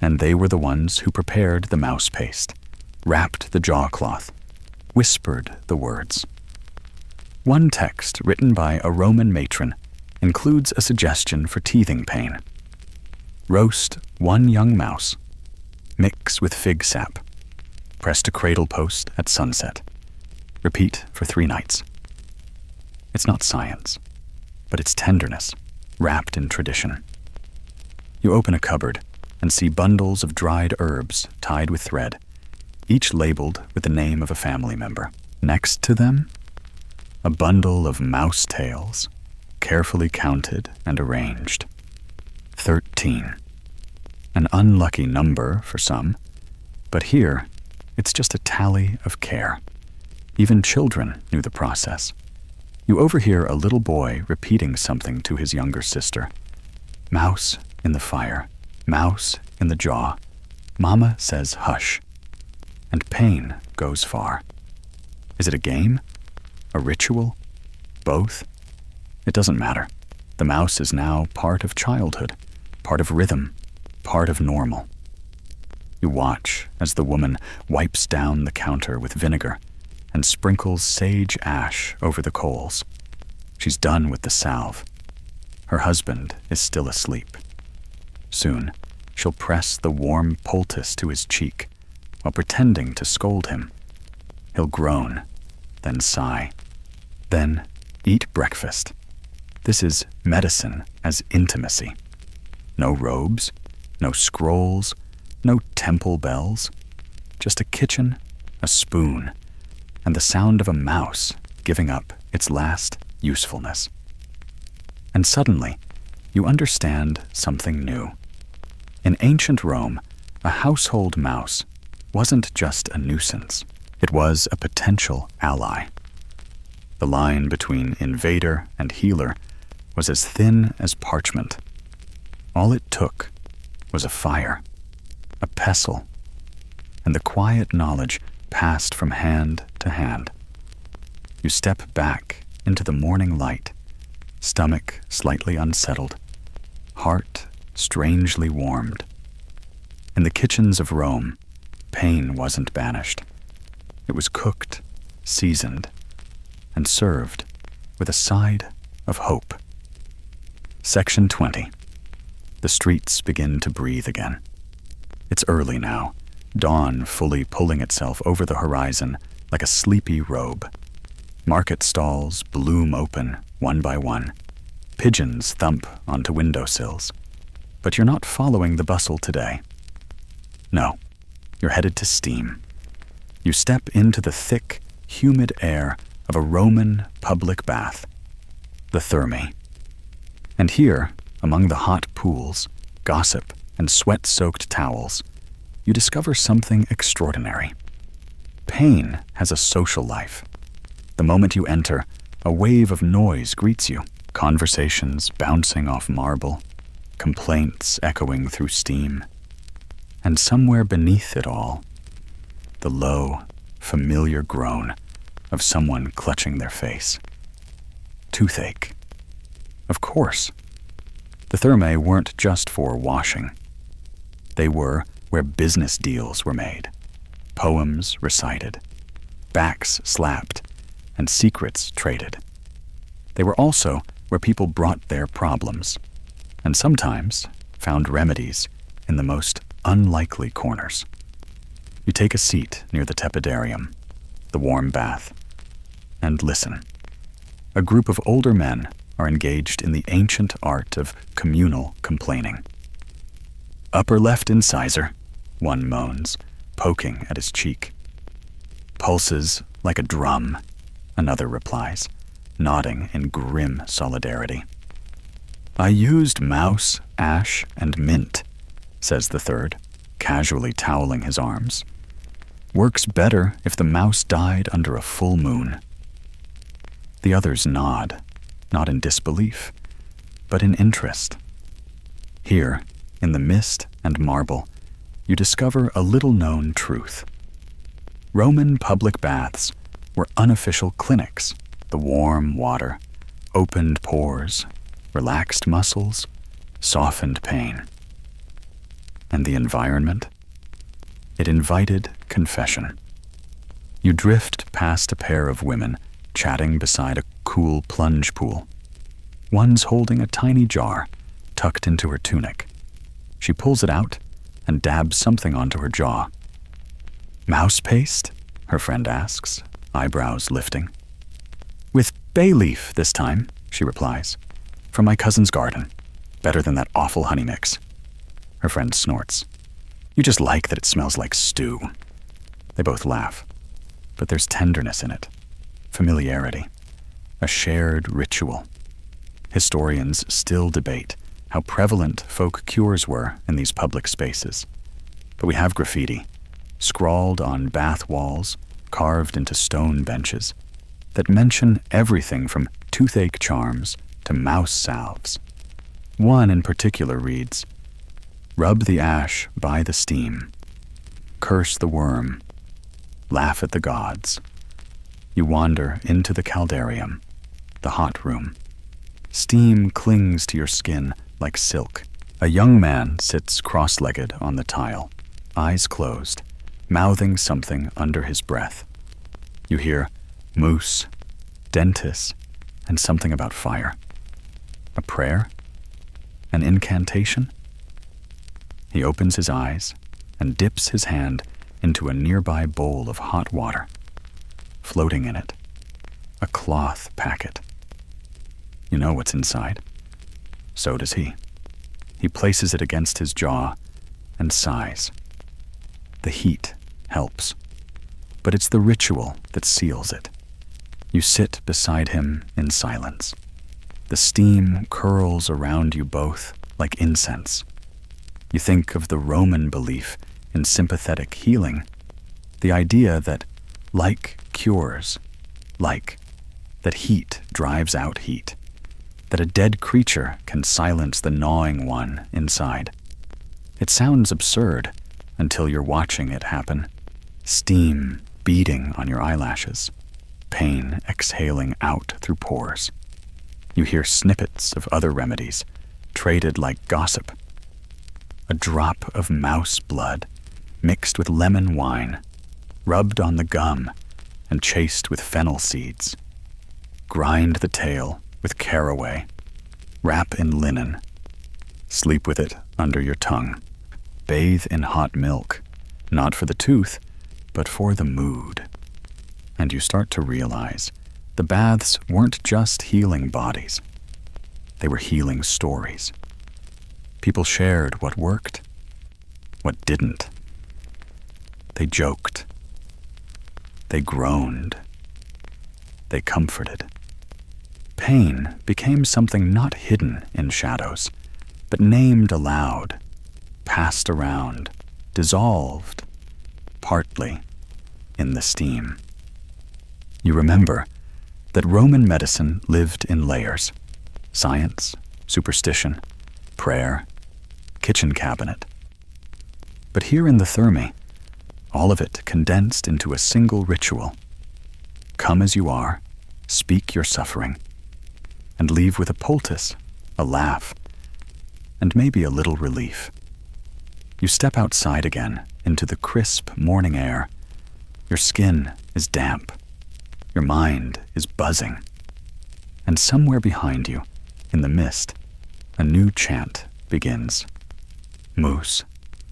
Speaker 1: And they were the ones who prepared the mouse paste, wrapped the jaw cloth, whispered the words. One text written by a Roman matron includes a suggestion for teething pain. Roast 1 young mouse. Mix with fig sap. Press to cradle post at sunset. Repeat for 3 nights. It's not science, but it's tenderness, wrapped in tradition. You open a cupboard and see bundles of dried herbs tied with thread, each labeled with the name of a family member. Next to them, a bundle of mouse tails, carefully counted and arranged. 13. An unlucky number for some, but here, it's just a tally of care. Even children knew the process. You overhear a little boy repeating something to his younger sister. Mouse in the fire, mouse in the jaw. Mama says hush. And pain goes far. Is it a game? A ritual? Both? It doesn't matter. The mouse is now part of childhood, part of rhythm, part of normal. You watch as the woman wipes down the counter with vinegar and sprinkles sage ash over the coals. She's done with the salve. Her husband is still asleep. Soon, she'll press the warm poultice to his cheek while pretending to scold him. He'll groan, then sigh, then eat breakfast. This is medicine as intimacy. No robes, no scrolls, no temple bells, just a kitchen, a spoon, and the sound of a mouse giving up its last usefulness. And suddenly, you understand something new. In ancient Rome, a household mouse wasn't just a nuisance. It was a potential ally. The line between invader and healer was as thin as parchment. All it took was a fire, a pestle, and the quiet knowledge passed from hand to hand. You step back into the morning light, stomach slightly unsettled, heart strangely warmed. In the kitchens of Rome, pain wasn't banished. It was cooked, seasoned, and served with a side of hope. Section 20. The streets begin to breathe again. It's early now, dawn fully pulling itself over the horizon like a sleepy robe. Market stalls bloom open one by one. Pigeons thump onto windowsills. But you're not following the bustle today. No, you're headed to steam. You step into the thick, humid air of a Roman public bath, the Thermae. And here, among the hot pools, gossip, and sweat-soaked towels, you discover something extraordinary. Pain has a social life. The moment you enter, a wave of noise greets you, conversations bouncing off marble, complaints echoing through steam. And somewhere beneath it all, the low, familiar groan of someone clutching their face. Toothache. Of course. The Thermae weren't just for washing. They were where business deals were made, poems recited, backs slapped, and secrets traded. They were also where people brought their problems, and sometimes found remedies in the most unlikely corners. You take a seat near the tepidarium, the warm bath, and listen. A group of older men are engaged in the ancient art of communal complaining. "Upper left incisor," one moans, poking at his cheek. "Pulses like a drum," another replies, nodding in grim solidarity. "I used mouse, ash, and mint," says the third, casually toweling his arms. "Works better if the mouse died under a full moon." The others nod, not in disbelief, but in interest. Here, in the mist and marble, you discover a little-known truth. Roman public baths were unofficial clinics. The warm water, opened pores, relaxed muscles, softened pain. And the environment? It invited confession. You drift past a pair of women chatting beside a cool plunge pool. One's holding a tiny jar tucked into her tunic. She pulls it out and dabs something onto her jaw. "Mouse paste?" her friend asks, eyebrows lifting. "With bay leaf this time," she replies. "From my cousin's garden. Better than that awful honey mix." Her friend snorts. "You just like that it smells like stew." They both laugh, but there's tenderness in it, familiarity, a shared ritual. Historians still debate how prevalent folk cures were in these public spaces. But we have graffiti, scrawled on bath walls, carved into stone benches, that mention everything from toothache charms to mouse salves. One in particular reads, "Rub the ash by the steam, curse the worm, laugh at the gods." You wander into the caldarium, the hot room. Steam clings to your skin like silk. A young man sits cross-legged on the tile, eyes closed, mouthing something under his breath. You hear moose, dentists, and something about fire. A prayer? An incantation? He opens his eyes and dips his hand into a nearby bowl of hot water. Floating in it, a cloth packet. You know what's inside. So does he. He places it against his jaw and sighs. The heat helps, but it's the ritual that seals it. You sit beside him in silence. The steam curls around you both like incense. You think of the Roman belief in sympathetic healing, the idea that like cures like, that heat drives out heat, that a dead creature can silence the gnawing one inside. It sounds absurd until you're watching it happen. Steam beating on your eyelashes, pain exhaling out through pores. You hear snippets of other remedies, traded like gossip. A drop of mouse blood mixed with lemon wine, rubbed on the gum and chased with fennel seeds. Grind the tail with caraway, wrap in linen, sleep with it under your tongue, bathe in hot milk, not for the tooth, but for the mood. And you start to realize the baths weren't just healing bodies. They were healing stories. People shared what worked, what didn't. They joked. They groaned. They comforted. Pain became something not hidden in shadows, but named aloud, passed around, dissolved, partly, in the steam. You remember that Roman medicine lived in layers: science, superstition, prayer, kitchen cabinet. But here in the Thermae, all of it condensed into a single ritual. Come as you are, speak your suffering, and leave with a poultice, a laugh, and maybe a little relief. You step outside again into the crisp morning air. Your skin is damp. Your mind is buzzing. And somewhere behind you, in the mist, a new chant begins. Moose,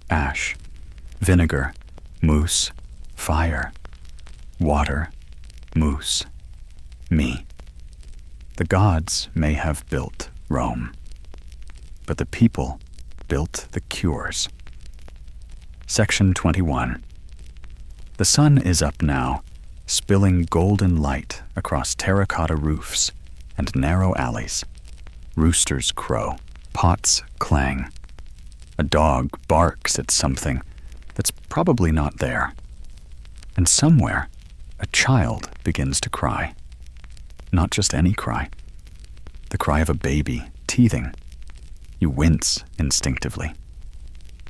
Speaker 1: ash, vinegar, moose, fire, water, moose, me. The gods may have built Rome, but the people built the cures. Section 21. The sun is up now, spilling golden light across terracotta roofs and narrow alleys. Roosters crow, pots clang. A dog barks at something that's probably not there. And somewhere, a child begins to cry. Not just any cry. The cry of a baby teething. You wince instinctively.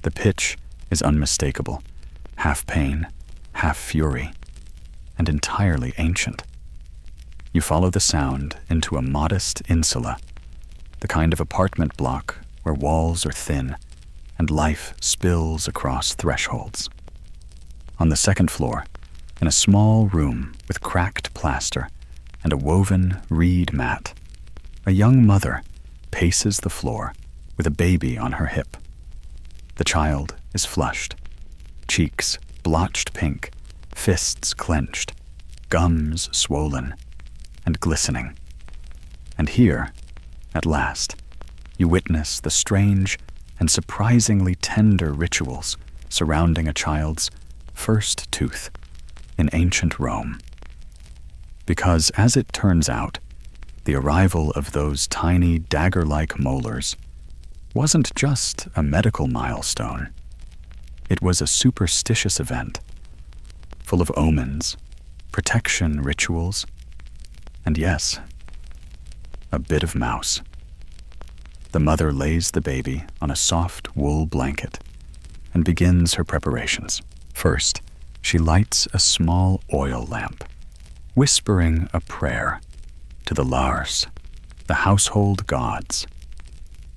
Speaker 1: The pitch is unmistakable, half pain, half fury, and entirely ancient. You follow the sound into a modest insula, the kind of apartment block where walls are thin and life spills across thresholds. On the second floor, in a small room with cracked plaster and a woven reed mat, a young mother paces the floor with a baby on her hip. The child is flushed, cheeks blotched pink, fists clenched, gums swollen and glistening. And here, at last, you witness the strange and surprisingly tender rituals surrounding a child's first tooth in ancient Rome. Because, as it turns out, the arrival of those tiny dagger-like molars wasn't just a medical milestone. It was a superstitious event, full of omens, protection rituals, and yes, a bit of mouse. The mother lays the baby on a soft wool blanket and begins her preparations. First, she lights a small oil lamp, whispering a prayer to the Lars, the household gods.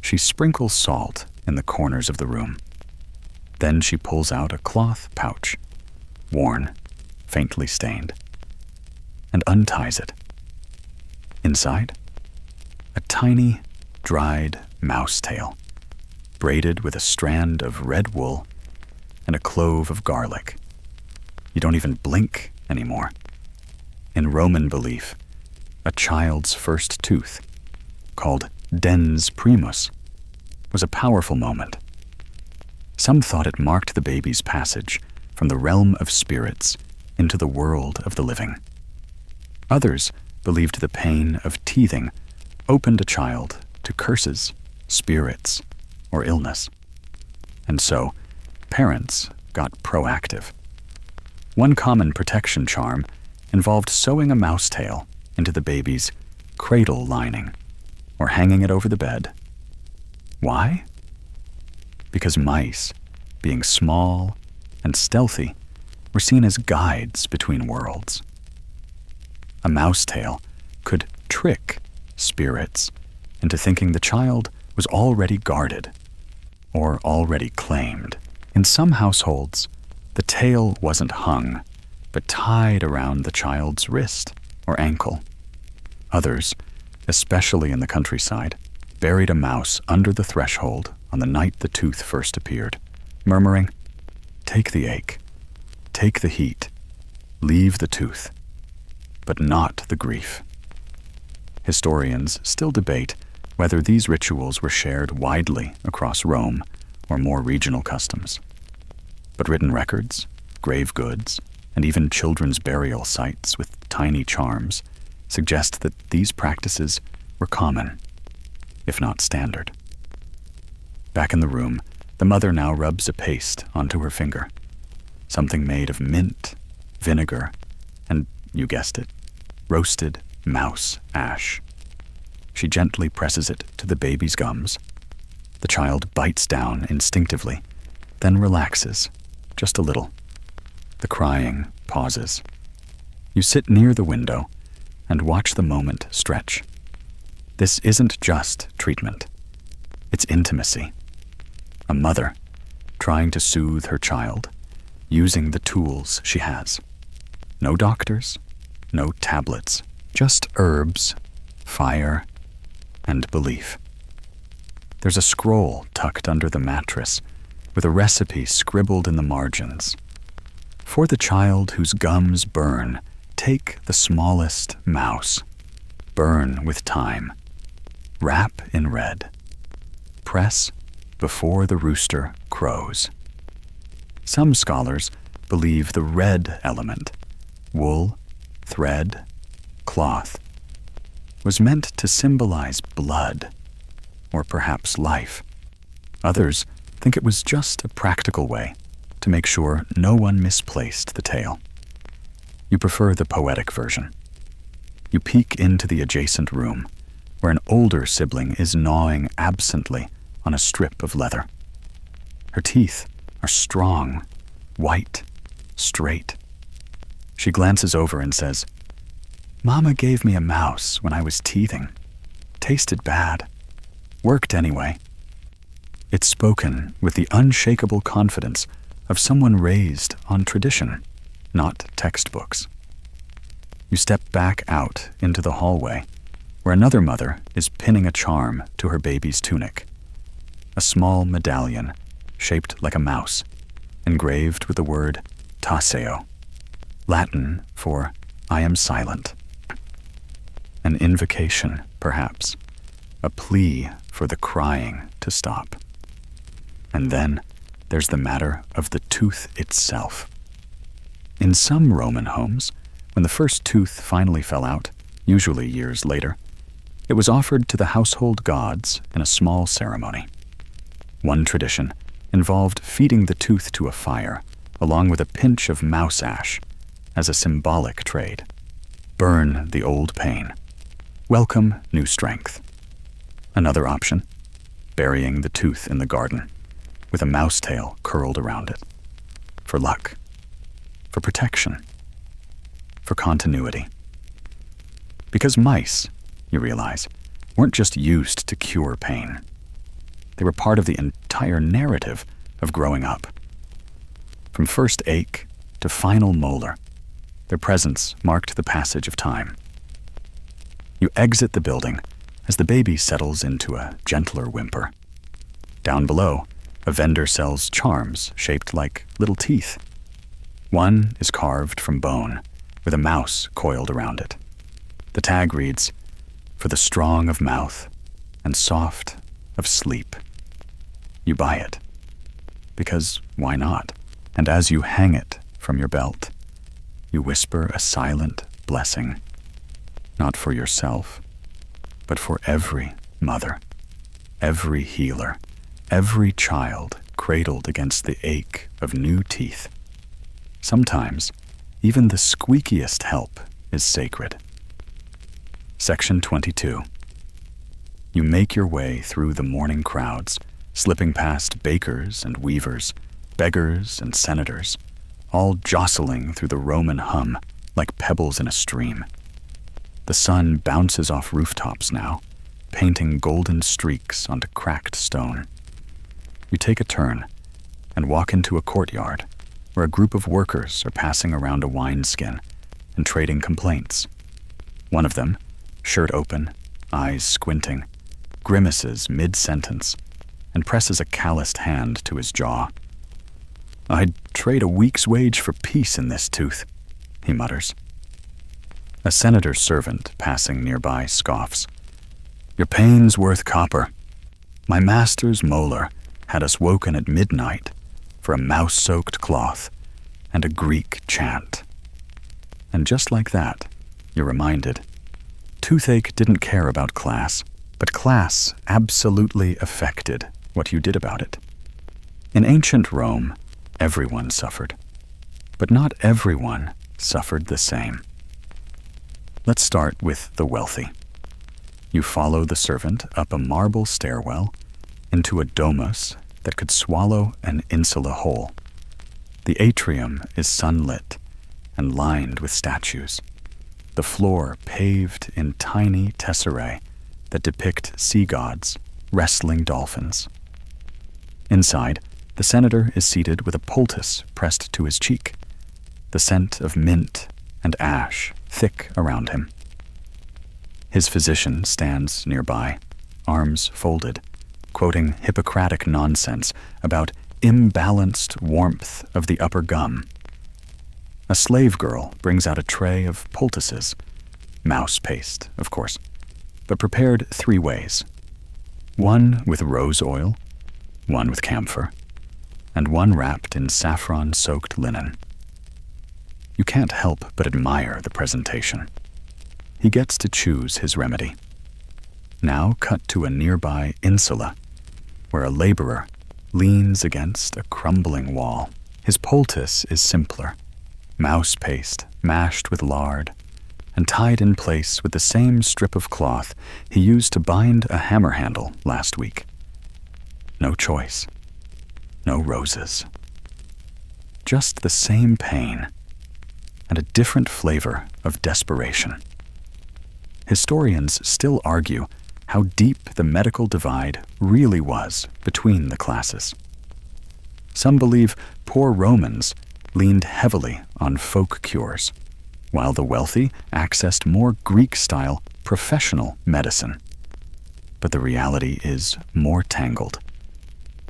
Speaker 1: She sprinkles salt in the corners of the room. Then she pulls out a cloth pouch, worn, faintly stained, and unties it. Inside, a tiny, dried mouse tail, braided with a strand of red wool and a clove of garlic. You don't even blink anymore. In Roman belief, a child's first tooth, called dens primus, was a powerful moment. Some thought it marked the baby's passage from the realm of spirits into the world of the living. Others believed the pain of teething opened a child to curses, spirits, or illness. And so, parents got proactive. One common protection charm involved sewing a mouse tail into the baby's cradle lining or hanging it over the bed. Why? Because mice, being small and stealthy, were seen as guides between worlds. A mouse tail could trick spirits into thinking the child was already guarded or already claimed. In some households, the tail wasn't hung, but tied around the child's wrist or ankle. Others, especially in the countryside, buried a mouse under the threshold on the night the tooth first appeared, murmuring, "Take the ache, Take the heat, leave the tooth, but not the grief. Historians still debate whether these rituals were shared widely across Rome or more regional customs. But written records, grave goods, and even children's burial sites with tiny charms suggest that these practices were common, if not standard. Back in the room, the mother now rubs a paste onto her finger, something made of mint, vinegar, and, you guessed it, roasted mouse ash. She gently presses it to the baby's gums. The child bites down instinctively, then relaxes, just a little. The crying pauses. You sit near the window and watch the moment stretch. This isn't just treatment. It's intimacy. A mother trying to soothe her child, using the tools she has. No doctors, no tablets, just herbs, fire, and belief. There's a scroll tucked under the mattress with a recipe scribbled in the margins. For the child whose gums burn, take the smallest mouse. Burn with thyme. Wrap in red. Press before the rooster crows. Some scholars believe the red element, wool, thread, cloth, was meant to symbolize blood, or perhaps life. Others think it was just a practical way to make sure no one misplaced the tale. You prefer the poetic version. You peek into the adjacent room, where an older sibling is gnawing absently on a strip of leather. Her teeth are strong, white, straight. She glances over and says, "Mama gave me a mouse when I was teething. Tasted bad. Worked anyway." It's spoken with the unshakable confidence of someone raised on tradition, not textbooks. You step back out into the hallway, where another mother is pinning a charm to her baby's tunic. A small medallion, shaped like a mouse, engraved with the word taceo, Latin for "I am silent." An invocation, perhaps, a plea for the crying to stop. And then there's the matter of the tooth itself. In some Roman homes, when the first tooth finally fell out, usually years later, it was offered to the household gods in a small ceremony. One tradition involved feeding the tooth to a fire, along with a pinch of mouse ash, as a symbolic trade. Burn the old pain. Welcome new strength. Another option, burying the tooth in the garden, with a mouse tail curled around it. For luck. For protection. For continuity. Because mice, you realize, weren't just used to cure pain. They were part of the entire narrative of growing up. From first ache to final molar, their presence marked the passage of time. You exit the building as the baby settles into a gentler whimper. Down below, a vendor sells charms shaped like little teeth. One is carved from bone, with a mouse coiled around it. The tag reads, "For the strong of mouth and soft of sleep." You buy it. Because why not? And as you hang it from your belt, you whisper a silent blessing, not for yourself, but for every mother, every healer, every child cradled against the ache of new teeth. Sometimes, even the squeakiest help is sacred. Section 22. You make your way through the morning crowds, slipping past bakers and weavers, beggars and senators, all jostling through the Roman hum like pebbles in a stream. The sun bounces off rooftops now, painting golden streaks onto cracked stone. You take a turn and walk into a courtyard where a group of workers are passing around a wineskin and trading complaints. One of them, shirt open, eyes squinting, grimaces mid-sentence and presses a calloused hand to his jaw. "I'd trade a week's wage for peace in this tooth," he mutters. A senator's servant passing nearby scoffs. "Your pain's worth copper. My master's molar had us woken at midnight for a mouse-soaked cloth and a Greek chant." And just like that, you're reminded, toothache didn't care about class, but class absolutely affected what you did about it. In ancient Rome, everyone suffered, but not everyone suffered the same. Let's start with the wealthy. You follow the servant up a marble stairwell into a domus that could swallow an insula whole. The atrium is sunlit and lined with statues, the floor paved in tiny tesserae that depict sea gods wrestling dolphins. Inside, the senator is seated with a poultice pressed to his cheek, the scent of mint and ash thick around him. His physician stands nearby, arms folded, quoting Hippocratic nonsense about imbalanced warmth of the upper gum. A slave girl brings out a tray of poultices, mouse paste, of course, but prepared 3 ways. One with rose oil, one with camphor, and one wrapped in saffron-soaked linen. You can't help but admire the presentation. He gets to choose his remedy. Now cut to a nearby insula, where a laborer leans against a crumbling wall. His poultice is simpler. Mouse paste mashed with lard and tied in place with the same strip of cloth he used to bind a hammer handle last week. No choice. No roses. Just the same pain and a different flavor of desperation. Historians still argue how deep the medical divide really was between the classes. Some believe poor Romans leaned heavily on folk cures, while the wealthy accessed more Greek-style professional medicine. But the reality is more tangled.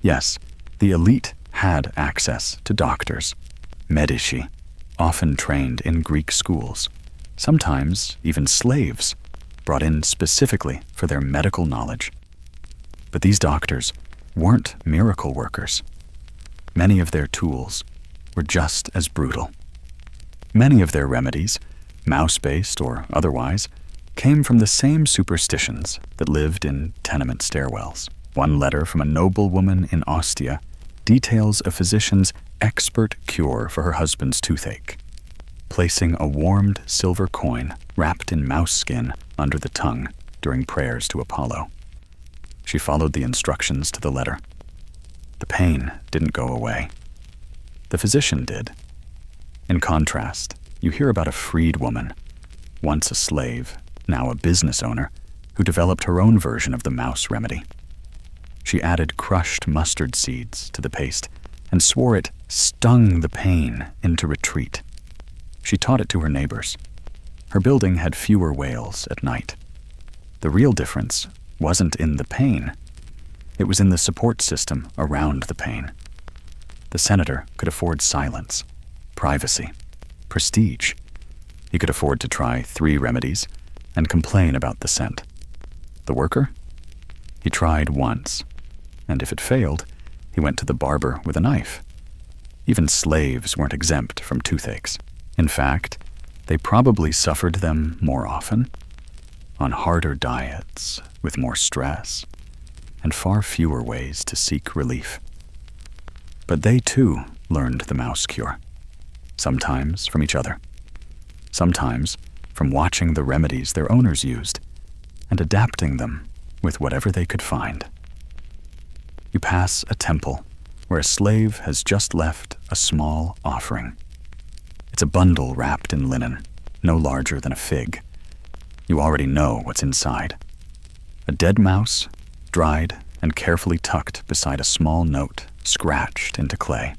Speaker 1: Yes, the elite had access to doctors, medici, often trained in Greek schools, sometimes even slaves, brought in specifically for their medical knowledge. But these doctors weren't miracle workers. Many of their tools were just as brutal. Many of their remedies, mouse-based or otherwise, came from the same superstitions that lived in tenement stairwells. One letter from a noblewoman in Ostia details a physician's expert cure for her husband's toothache, placing a warmed silver coin wrapped in mouse skin under the tongue during prayers to Apollo. She followed the instructions to the letter. The pain didn't go away. The physician did. In contrast, you hear about a freed woman, once a slave, now a business owner, who developed her own version of the mouse remedy. She added crushed mustard seeds to the paste and swore it stung the pain into retreat. She taught it to her neighbors. Her building had fewer whales at night. The real difference wasn't in the pain. It was in the support system around the pain. The senator could afford silence, privacy, prestige. He could afford to try 3 remedies and complain about the scent. The worker? He tried once, and if it failed, he went to the barber with a knife. Even slaves weren't exempt from toothaches. In fact, they probably suffered them more often, on harder diets, with more stress, and far fewer ways to seek relief. But they too learned the mouse cure, sometimes from each other, sometimes from watching the remedies their owners used and adapting them with whatever they could find. You pass a temple where a slave has just left a small offering. It's a bundle wrapped in linen, no larger than a fig. You already know what's inside. A dead mouse, dried and carefully tucked beside a small note scratched into clay.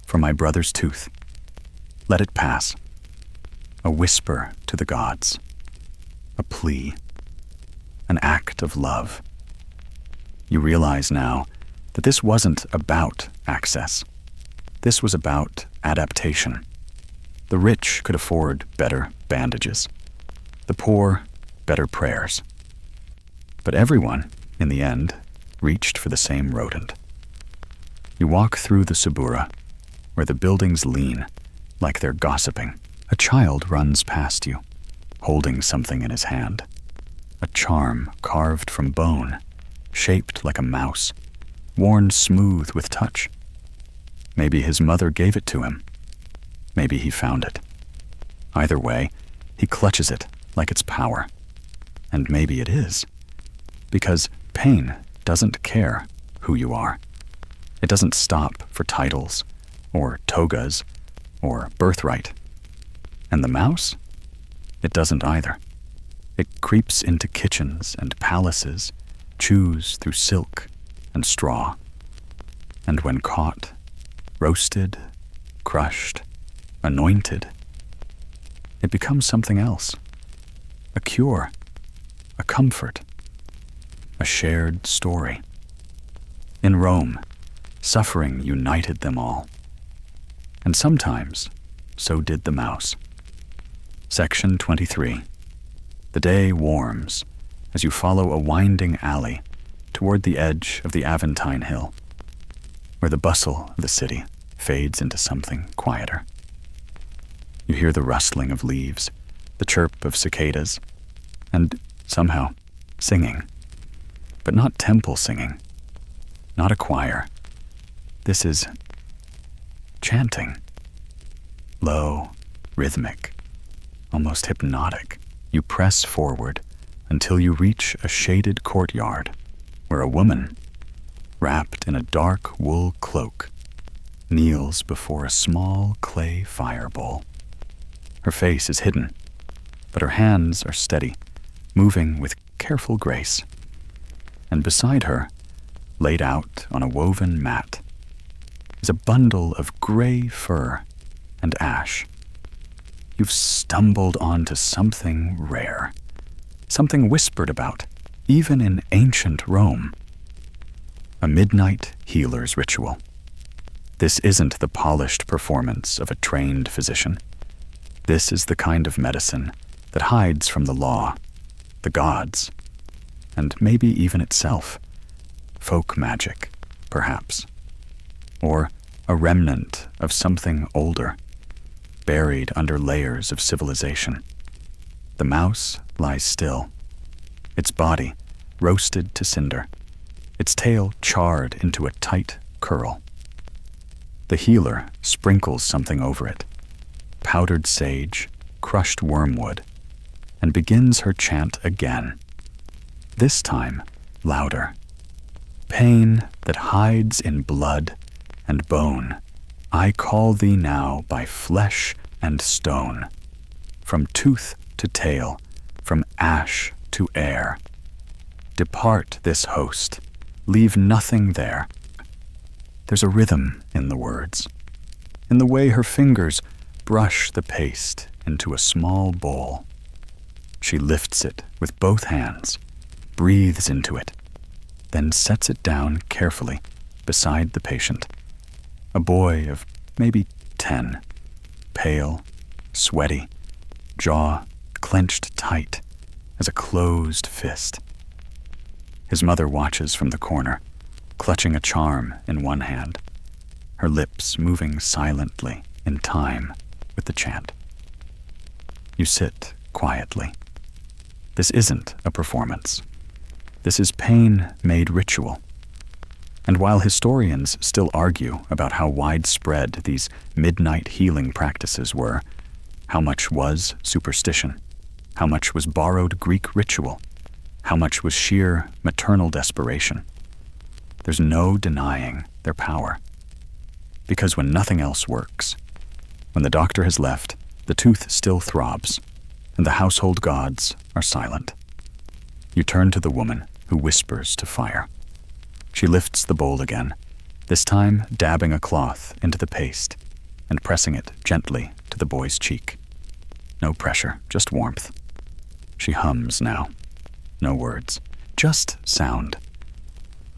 Speaker 1: For my brother's tooth, let it pass. A whisper to the gods. A plea. An act of love. You realize now that this wasn't about access. This was about adaptation. The rich could afford better bandages. The poor, better prayers. But everyone, in the end, reached for the same rodent. You walk through the Subura, where the buildings lean, like they're gossiping. A child runs past you, holding something in his hand. A charm carved from bone, shaped like a mouse, worn smooth with touch. Maybe his mother gave it to him. Maybe he found it. Either way, he clutches it like it's power. And maybe it is. Because pain doesn't care who you are. It doesn't stop for titles, or togas, or birthright. And the mouse? It doesn't either. It creeps into kitchens and palaces, chews through silk and straw. And when caught, roasted, crushed, anointed, it becomes something else. A cure, a comfort, a shared story. In Rome, suffering united them all. And sometimes, so did the mouse. Section 23. The day warms as you follow a winding alley toward the edge of the Aventine Hill, where the bustle of the city fades into something quieter. You hear the rustling of leaves, the chirp of cicadas, and somehow singing. But not temple singing, not a choir. This is chanting. Low, rhythmic, almost hypnotic. You press forward until you reach a shaded courtyard where a woman, wrapped in a dark wool cloak, kneels before a small clay fire bowl. Her face is hidden, but her hands are steady, moving with careful grace. And beside her, laid out on a woven mat, is a bundle of gray fur and ash. You've stumbled onto something rare, something whispered about, even in ancient Rome. A midnight healer's ritual. This isn't the polished performance of a trained physician. This is the kind of medicine that hides from the law, the gods, and maybe even itself. Folk magic, perhaps. Or a remnant of something older, buried under layers of civilization. The mouse lies still, its body roasted to cinder, its tail charred into a tight curl. The healer sprinkles something over it, powdered sage, crushed wormwood, and begins her chant again. This time, louder. Pain that hides in blood and bone, I call thee now by flesh and stone. From tooth to tail, from ash to air. Depart this host, leave nothing there. There's a rhythm in the words, in the way her fingers brush the paste into a small bowl. She lifts it with both hands, breathes into it, then sets it down carefully beside the patient. A boy of maybe 10, pale, sweaty, jaw clenched tight as a closed fist. His mother watches from the corner, clutching a charm in one hand, her lips moving silently in time with the chant. You sit quietly. This isn't a performance. This is pain made ritual. And while historians still argue about how widespread these midnight healing practices were, how much was superstition, how much was borrowed Greek ritual, how much was sheer maternal desperation, there's no denying their power. Because when nothing else works, when the doctor has left, the tooth still throbs, and the household gods are silent. You turn to the woman who whispers to fire. She lifts the bowl again, this time dabbing a cloth into the paste and pressing it gently to the boy's cheek. No pressure, just warmth. She hums now. No words, just sound.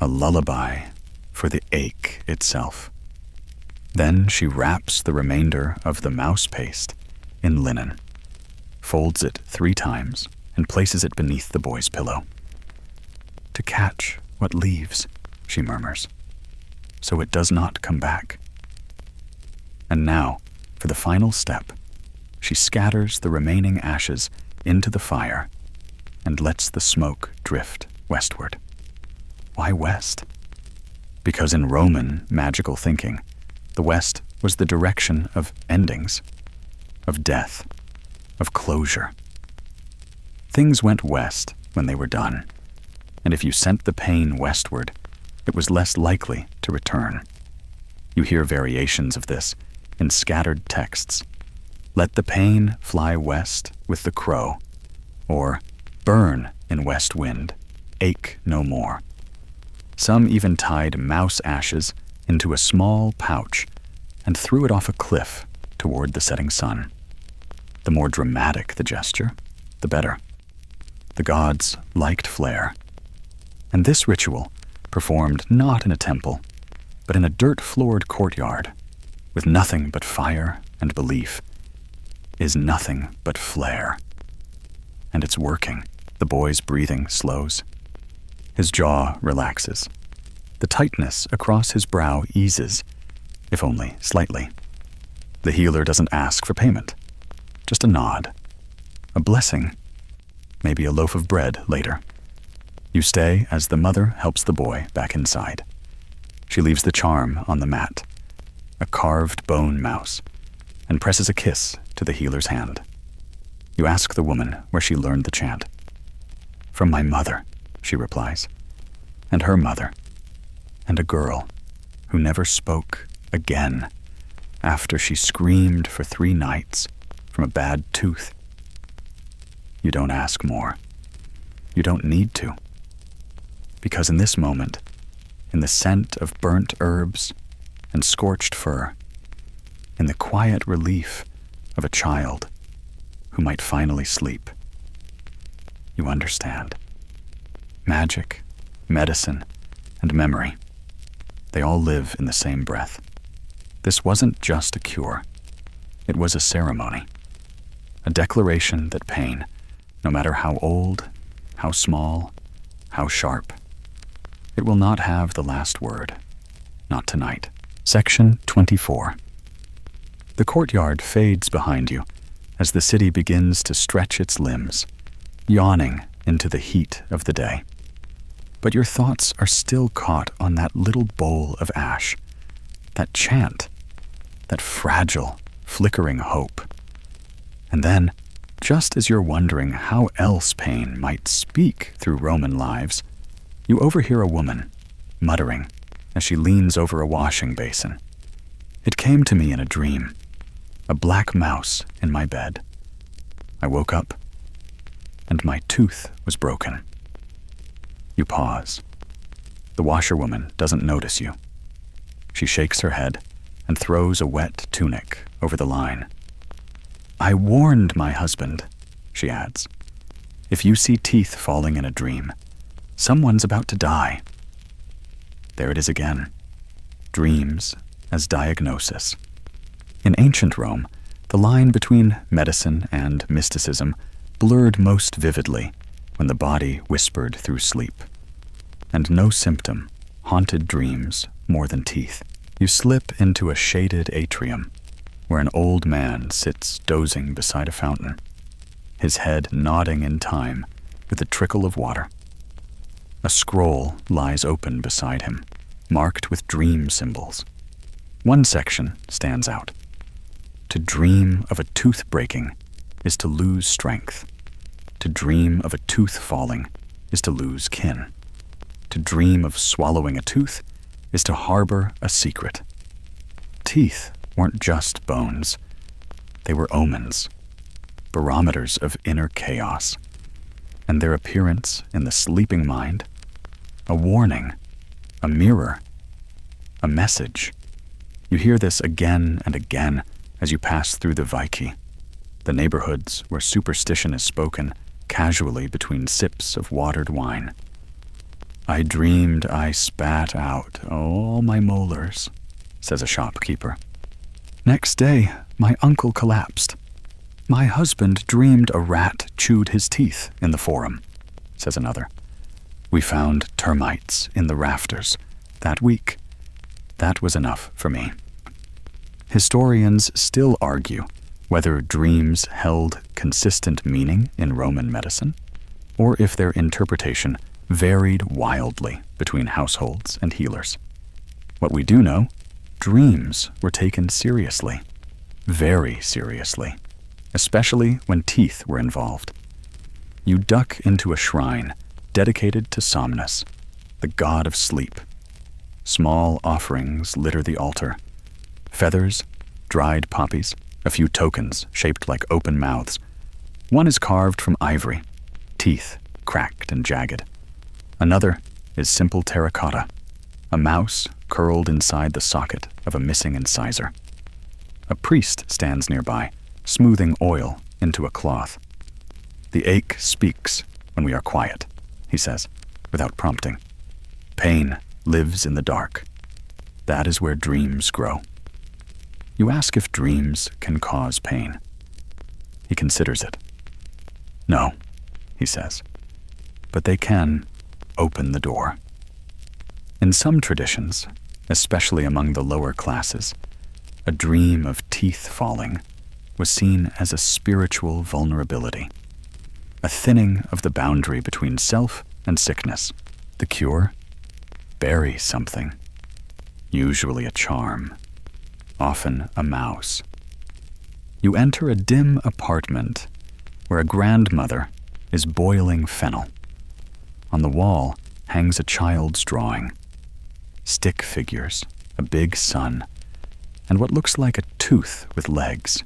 Speaker 1: A lullaby for the ache itself. Then she wraps the remainder of the mouse paste in linen, folds it 3 times, and places it beneath the boy's pillow. "To catch what leaves," she murmurs, "so it does not come back." And now, for the final step, she scatters the remaining ashes into the fire and lets the smoke drift westward. Why west? Because in Roman magical thinking, the west was the direction of endings, of death, of closure. Things went west when they were done, and if you sent the pain westward, it was less likely to return. You hear variations of this in scattered texts. "Let the pain fly west with the crow," or "Burn in west wind, ache no more." Some even tied mouse ashes into a small pouch and threw it off a cliff toward the setting sun. The more dramatic the gesture, the better. The gods liked flair. And this ritual, performed not in a temple, but in a dirt-floored courtyard, with nothing but fire and belief, is nothing but flair. And it's working. The boy's breathing slows. His jaw relaxes. The tightness across his brow eases, if only slightly. The healer doesn't ask for payment, just a nod, a blessing, maybe a loaf of bread later. You stay as the mother helps the boy back inside. She leaves the charm on the mat, a carved bone mouse, and presses a kiss to the healer's hand. You ask the woman where she learned the chant. "From my mother," she replies, "and her mother, and a girl who never spoke again after she screamed for 3 nights from a bad tooth." You don't ask more. You don't need to. Because in this moment, in the scent of burnt herbs and scorched fur, in the quiet relief of a child who might finally sleep, you understand. Magic, medicine, and memory, they all live in the same breath. This wasn't just a cure. It was a ceremony, a declaration that pain, no matter how old, how small, how sharp, it will not have the last word. Not tonight. Section 24. The courtyard fades behind you as the city begins to stretch its limbs, yawning into the heat of the day. But your thoughts are still caught on that little bowl of ash, that chant, that fragile, flickering hope. And then, just as you're wondering how else pain might speak through Roman lives, you overhear a woman muttering as she leans over a washing basin. "It came to me in a dream, a black mouse in my bed. I woke up, and my tooth was broken." You pause. The washerwoman doesn't notice you. She shakes her head and throws a wet tunic over the line. "I warned my husband," she adds. "If you see teeth falling in a dream, someone's about to die." There it is again. Dreams as diagnosis. In ancient Rome, the line between medicine and mysticism blurred most vividly when the body whispered through sleep. And no symptom haunted dreams more than teeth. You slip into a shaded atrium where an old man sits dozing beside a fountain, his head nodding in time with a trickle of water. A scroll lies open beside him, marked with dream symbols. One section stands out. To dream of a tooth breaking is to lose strength. To dream of a tooth falling is to lose kin. To dream of swallowing a tooth is to harbor a secret. Teeth weren't just bones. They were omens, barometers of inner chaos, and their appearance in the sleeping mind, a warning, a mirror, a message. You hear this again and again as you pass through the Vici, the neighborhoods where superstition is spoken casually between sips of watered wine. "I dreamed I spat out all my molars," says a shopkeeper. Next day, my uncle collapsed. My husband dreamed a rat chewed his teeth in the forum, says another. We found termites in the rafters that week. That was enough for me. Historians still argue whether dreams held consistent meaning in Roman medicine, or if their interpretation varied wildly between households and healers. What we do know, dreams were taken seriously, very seriously, especially when teeth were involved. You duck into a shrine dedicated to Somnus, the god of sleep. Small offerings litter the altar. Feathers, dried poppies, a few tokens shaped like open mouths. One is carved from ivory, teeth cracked and jagged. Another is simple terracotta, a mouse curled inside the socket of a missing incisor. A priest stands nearby, smoothing oil into a cloth. The ache speaks when we are quiet, he says, without prompting. Pain lives in the dark. That is where dreams grow. You ask if dreams can cause pain. He considers it. No, he says, but they can open the door. In some traditions, especially among the lower classes, a dream of teeth falling was seen as a spiritual vulnerability, a thinning of the boundary between self and sickness. The cure? Bury something, usually a charm, often a mouse. You enter a dim apartment where a grandmother is boiling fennel. On the wall hangs a child's drawing, stick figures, a big sun, and what looks like a tooth with legs.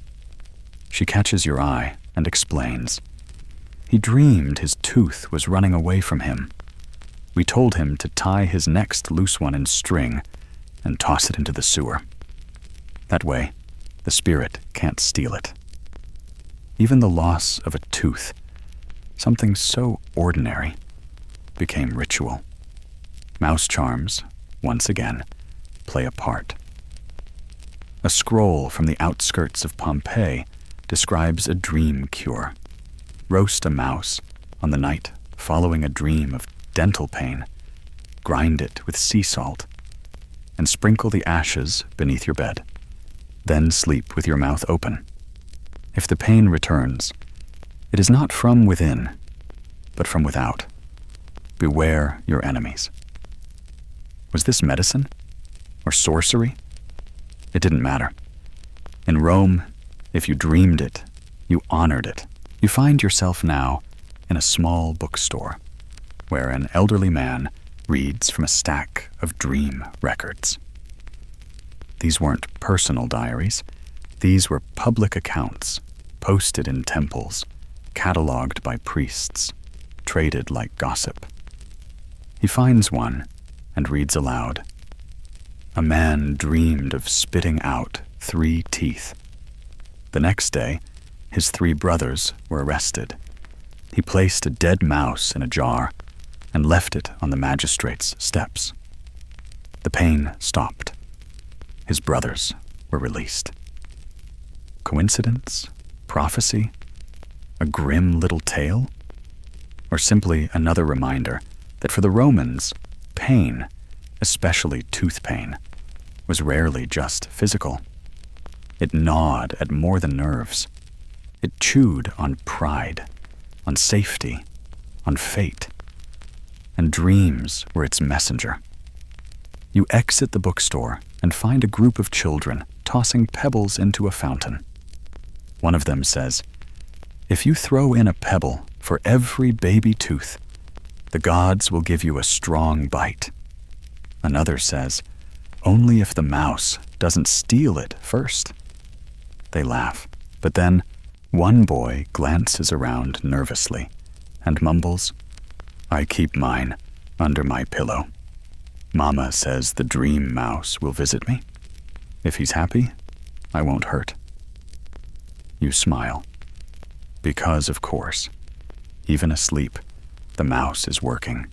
Speaker 1: She catches your eye and explains. He dreamed his tooth was running away from him. We told him to tie his next loose one in string and toss it into the sewer. That way, the spirit can't steal it. Even the loss of a tooth, something so ordinary, became ritual. Mouse charms, once again, play a part. A scroll from the outskirts of Pompeii describes a dream cure. Roast a mouse on the night following a dream of dental pain, grind it with sea salt, and sprinkle the ashes beneath your bed. Then sleep with your mouth open. If the pain returns, it is not from within, but from without. Beware your enemies. Was this medicine? Or sorcery? It didn't matter. In Rome, if you dreamed it, you honored it. You find yourself now in a small bookstore, where an elderly man reads from a stack of dream records. These weren't personal diaries. These were public accounts, posted in temples, cataloged by priests, traded like gossip. He finds one and reads aloud. A man dreamed of spitting out 3 teeth. The next day, his 3 brothers were arrested. He placed a dead mouse in a jar and left it on the magistrate's steps. The pain stopped. His brothers were released. Coincidence? Prophecy? A grim little tale? Or simply another reminder that for the Romans, pain, especially tooth pain, was rarely just physical. It gnawed at more than nerves. It chewed on pride, on safety, on fate. And dreams were its messenger. You exit the bookstore and find a group of children tossing pebbles into a fountain. One of them says, "If you throw in a pebble for every baby tooth, the gods will give you a strong bite." Another says, "Only if the mouse doesn't steal it first." They laugh, but then one boy glances around nervously and mumbles, "I keep mine under my pillow. Mama says the dream mouse will visit me. If he's happy, I won't hurt." You smile, because, of course, even asleep, the mouse is working.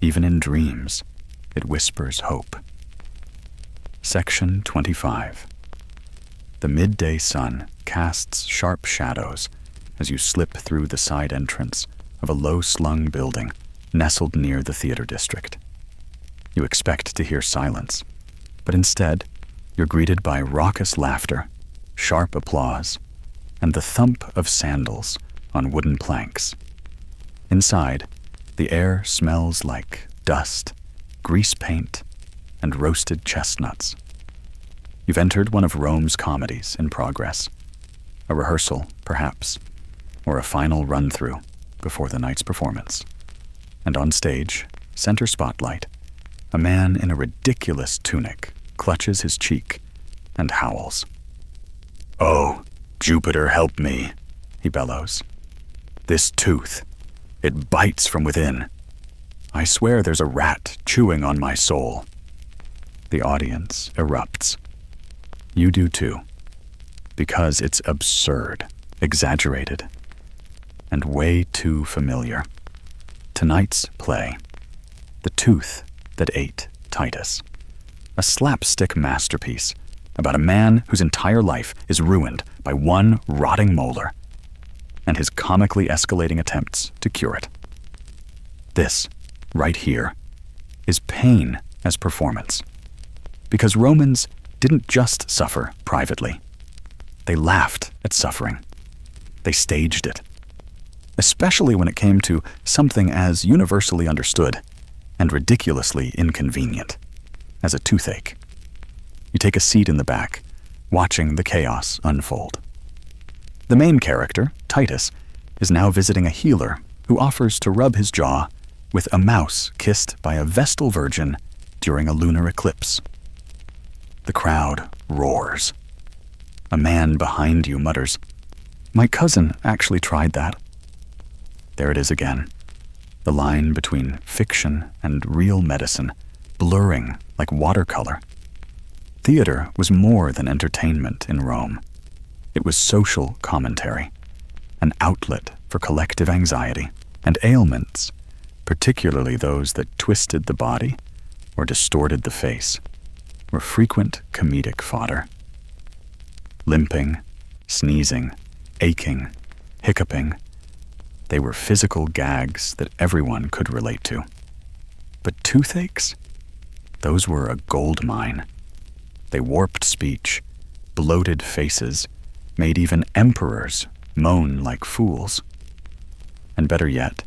Speaker 1: Even in dreams, it whispers hope. Section 25. The midday sun casts sharp shadows as you slip through the side entrance of a low-slung building nestled near the theater district. You expect to hear silence, but instead, you're greeted by raucous laughter, sharp applause, and the thump of sandals on wooden planks. Inside, the air smells like dust, grease paint, and roasted chestnuts. You've entered one of Rome's comedies in progress, a rehearsal, perhaps, or a final run-through before the night's performance. And on stage, center spotlight, a man in a ridiculous tunic clutches his cheek and howls. "Oh, Jupiter help me," he bellows. "This tooth, it bites from within. I swear there's a rat chewing on my soul." The audience erupts. You do too, because it's absurd, exaggerated, and way too familiar. Tonight's play, The Tooth That Ate Titus, a slapstick masterpiece about a man whose entire life is ruined by one rotting molar and his comically escalating attempts to cure it. This, right here, is pain as performance, because Romans didn't just suffer privately. They laughed at suffering. They staged it, especially when it came to something as universally understood and ridiculously inconvenient as a toothache. You take a seat in the back, watching the chaos unfold. The main character, Titus, is now visiting a healer who offers to rub his jaw with a mouse kissed by a Vestal virgin during a lunar eclipse. The crowd roars. A man behind you mutters, "My cousin actually tried that." There it is again, the line between fiction and real medicine blurring like watercolor. Theater was more than entertainment in Rome. It was social commentary, an outlet for collective anxiety and ailments, particularly those that twisted the body or distorted the face, were frequent comedic fodder. Limping, sneezing, aching, hiccuping, they were physical gags that everyone could relate to. But toothaches? Those were a gold mine. They warped speech, bloated faces, made even emperors moan like fools. And better yet,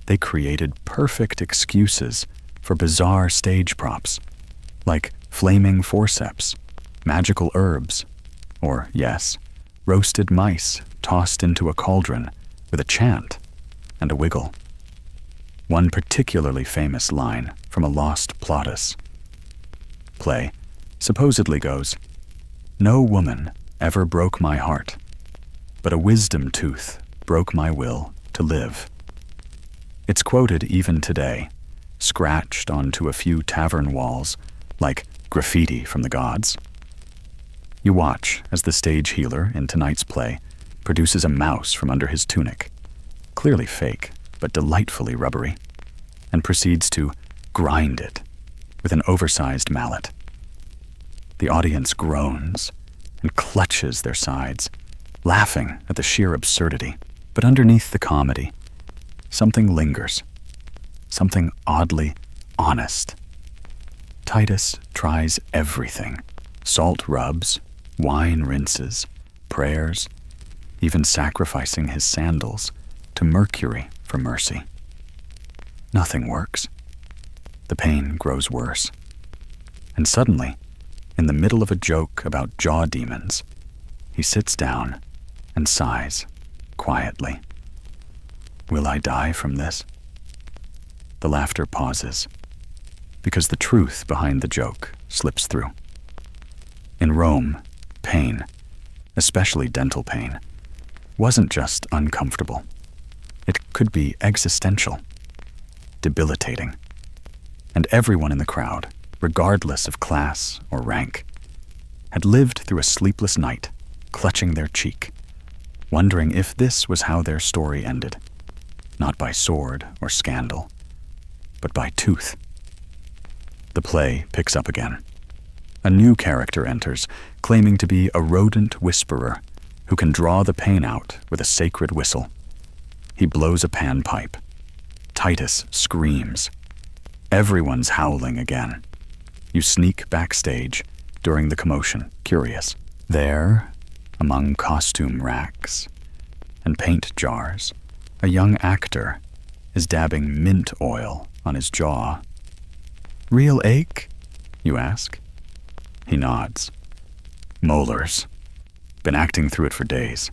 Speaker 1: they created perfect excuses for bizarre stage props, like flaming forceps, magical herbs, or, yes, roasted mice tossed into a cauldron with a chant and a wiggle. One particularly famous line from a lost Plautus play supposedly goes, "No woman ever broke my heart, but a wisdom tooth broke my will to live." It's quoted even today, scratched onto a few tavern walls like graffiti from the gods. You watch as the stage healer in tonight's play produces a mouse from under his tunic, clearly fake but delightfully rubbery, and proceeds to grind it with an oversized mallet. The audience groans and clutches their sides, laughing at the sheer absurdity. But underneath the comedy, something lingers, something oddly honest. Titus tries everything: salt rubs, wine rinses, prayers, even sacrificing his sandals to Mercury for mercy. Nothing works. The pain grows worse. And suddenly, in the middle of a joke about jaw demons, he sits down and sighs quietly. Will I die from this? The laughter pauses, because the truth behind the joke slips through. In Rome, pain, especially dental pain, wasn't just uncomfortable. It could be existential, debilitating. And everyone in the crowd, regardless of class or rank, had lived through a sleepless night, clutching their cheek, wondering if this was how their story ended, not by sword or scandal, but by tooth. The play picks up again. A new character enters, claiming to be a rodent whisperer who can draw the pain out with a sacred whistle. He blows a panpipe. Titus screams. Everyone's howling again. You sneak backstage during the commotion, curious. There, among costume racks and paint jars, a young actor is dabbing mint oil on his jaw. "Real ache?" you ask. He nods. "Molars. Been acting through it for days.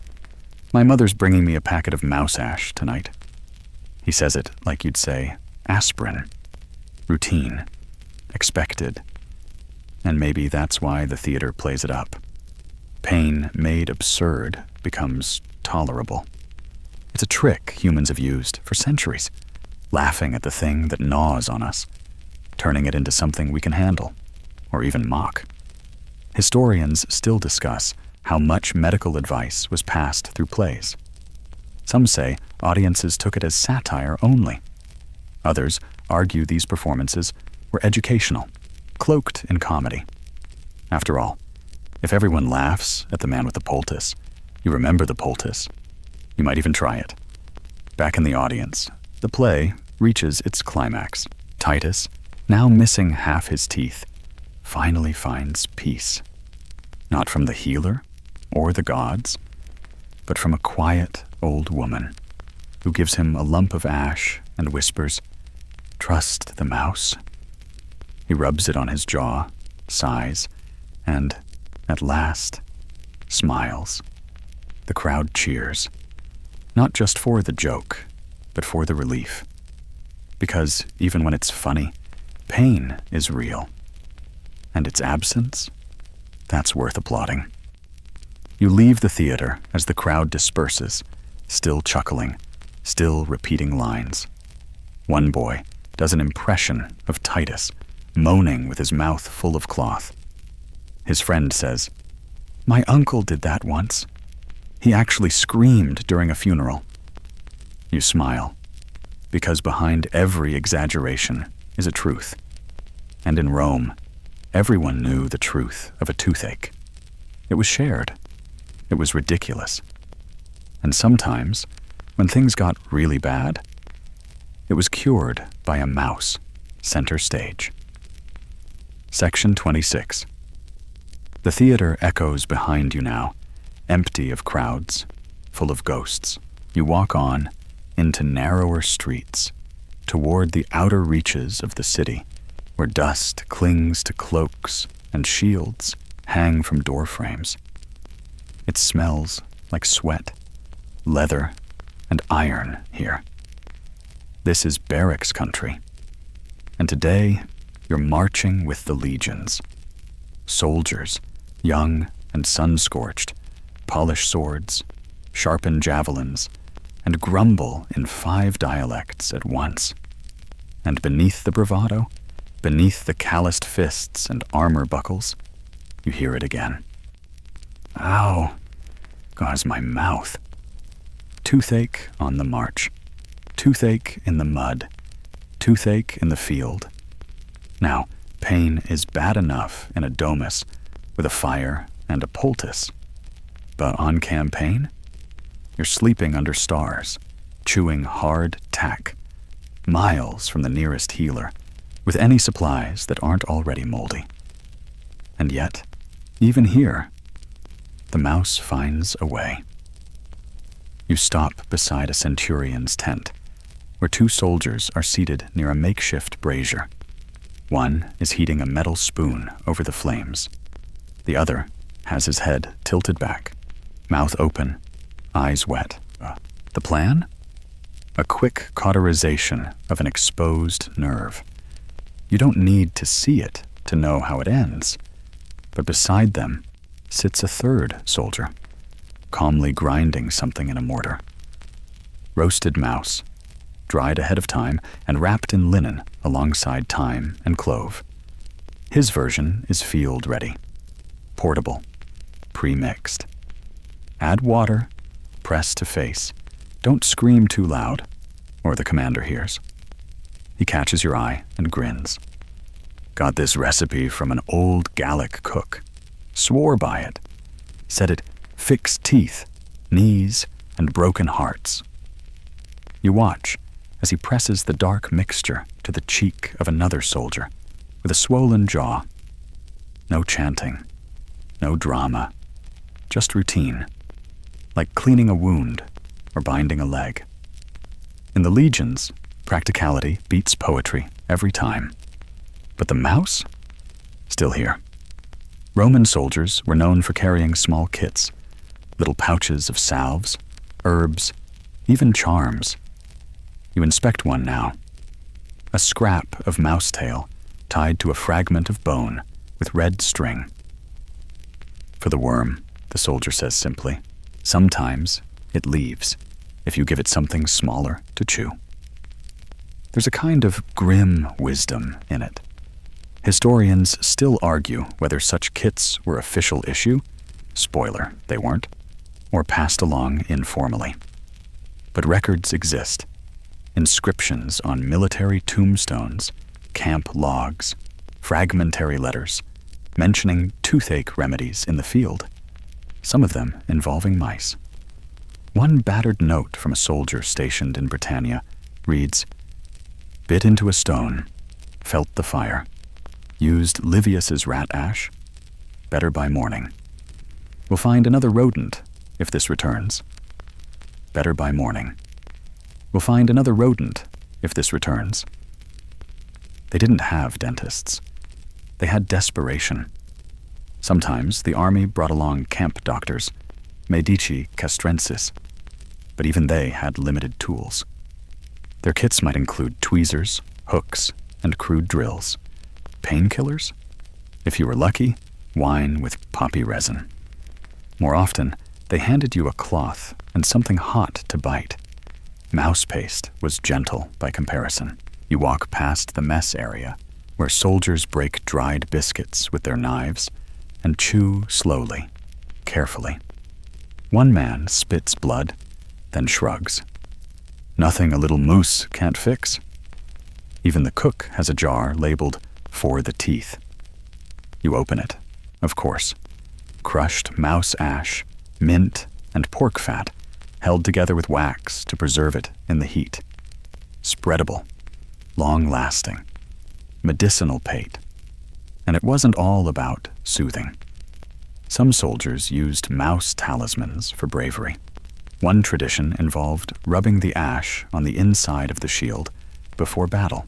Speaker 1: My mother's bringing me a packet of mouse ash tonight." He says it like you'd say aspirin. Routine. Expected. And maybe that's why the theater plays it up. Pain made absurd becomes tolerable. It's a trick humans have used for centuries, laughing at the thing that gnaws on us, turning it into something we can handle, or even mock. Historians still discuss how much medical advice was passed through plays. Some say audiences took it as satire only. Others argue these performances were educational, cloaked in comedy. After all, if everyone laughs at the man with the poultice, you remember the poultice. You might even try it. Back in the audience, the play reaches its climax. Titus, now missing half his teeth, finally finds peace. Not from the healer or the gods, but from a quiet old woman who gives him a lump of ash and whispers, "Trust the mouse." He rubs it on his jaw, sighs, and, at last, smiles. The crowd cheers, not just for the joke, but for the relief. Because even when it's funny, pain is real. And its absence, that's worth applauding. You leave the theater as the crowd disperses, still chuckling, still repeating lines. One boy does an impression of Titus, moaning with his mouth full of cloth. His friend says, "My uncle did that once. He actually screamed during a funeral." You smile, because behind every exaggeration is a truth. And in Rome, everyone knew the truth of a toothache. It was shared. It was ridiculous. And sometimes, when things got really bad, it was cured by a mouse, center stage. Section 26. The theater echoes behind you now, empty of crowds, full of ghosts. You walk on into narrower streets, toward the outer reaches of the city, where dust clings to cloaks and shields hang from door frames. It smells like sweat, leather, and iron here. This is barracks country, and today you're marching with the legions. Soldiers, young and sun-scorched, polish swords, sharpen javelins, and grumble in 5 dialects at once. And beneath the bravado, beneath the calloused fists and armor buckles, you hear it again. "Ow, gauze my mouth." Toothache on the march, toothache in the mud, toothache in the field. Now, pain is bad enough in a domus with a fire and a poultice. But on campaign, you're sleeping under stars, chewing hard tack, miles from the nearest healer, with any supplies that aren't already moldy. And yet, even here, the mouse finds a way. You stop beside a centurion's tent, where 2 soldiers are seated near a makeshift brazier. One is heating a metal spoon over the flames. The other has his head tilted back, mouth open, eyes wet. The plan? A quick cauterization of an exposed nerve. You don't need to see it to know how it ends. But beside them sits a 3rd soldier, calmly grinding something in a mortar. Roasted mouse, dried ahead of time and wrapped in linen alongside thyme and clove. His version is field ready, portable, pre-mixed. Add water, press to face. Don't scream too loud, or the commander hears. He catches your eye and grins. Got this recipe from an old Gallic cook. Swore by it. Said it fixed teeth, knees, and broken hearts. You watch as he presses the dark mixture to the cheek of another soldier with a swollen jaw. No chanting, no drama, just routine, like cleaning a wound or binding a leg. In the legions, practicality beats poetry every time. But the mouse? Still here. Roman soldiers were known for carrying small kits, little pouches of salves, herbs, even charms. You inspect one now. A scrap of mouse tail tied to a fragment of bone with red string. For the worm, the soldier says simply, sometimes it leaves if you give it something smaller to chew. There's a kind of grim wisdom in it. Historians still argue whether such kits were official issue, spoiler, they weren't, or passed along informally. But records exist. Inscriptions on military tombstones, camp logs, fragmentary letters, mentioning toothache remedies in the field, some of them involving mice. One battered note from a soldier stationed in Britannia reads, "Bit into a stone, felt the fire, used Livius's rat ash, better by morning. We'll find another rodent if this returns. Better by morning. We'll find another rodent if this returns." They didn't have dentists. They had desperation. Sometimes the army brought along camp doctors, medici castrensis, but even they had limited tools. Their kits might include tweezers, hooks, and crude drills. Painkillers? If you were lucky, wine with poppy resin. More often, they handed you a cloth and something hot to bite. Mouse paste was gentle by comparison. You walk past the mess area, where soldiers break dried biscuits with their knives and chew slowly, carefully. One man spits blood, then shrugs. Nothing a little moose can't fix. Even the cook has a jar labeled "for the teeth." You open it, of course. Crushed mouse ash, mint, and pork fat, held together with wax to preserve it in the heat. Spreadable, long-lasting, medicinal pate. And it wasn't all about soothing. Some soldiers used mouse talismans for bravery. One tradition involved rubbing the ash on the inside of the shield before battle,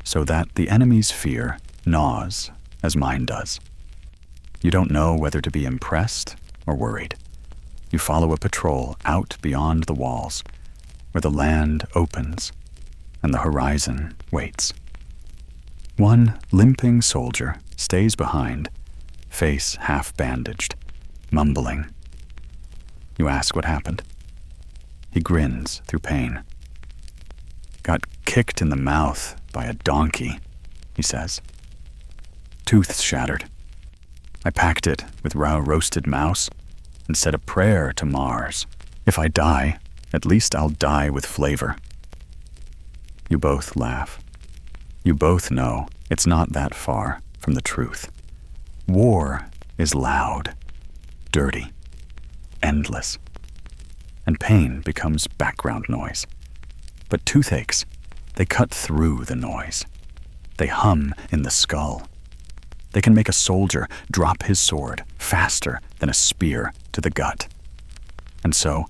Speaker 1: so that the enemy's fear gnaws as mine does. You don't know whether to be impressed or worried. You follow a patrol out beyond the walls, where the land opens and the horizon waits. One limping soldier stays behind, face half-bandaged, mumbling. You ask what happened. He grins through pain. "Got kicked in the mouth by a donkey," he says. "Tooth's shattered. I packed it with raw roasted mouse and said a prayer to Mars. If I die, at least I'll die with flavor." You both laugh. You both know it's not that far from the truth. War is loud, dirty, endless, and pain becomes background noise. But toothaches, they cut through the noise. They hum in the skull. They can make a soldier drop his sword faster than a spear to the gut. And so,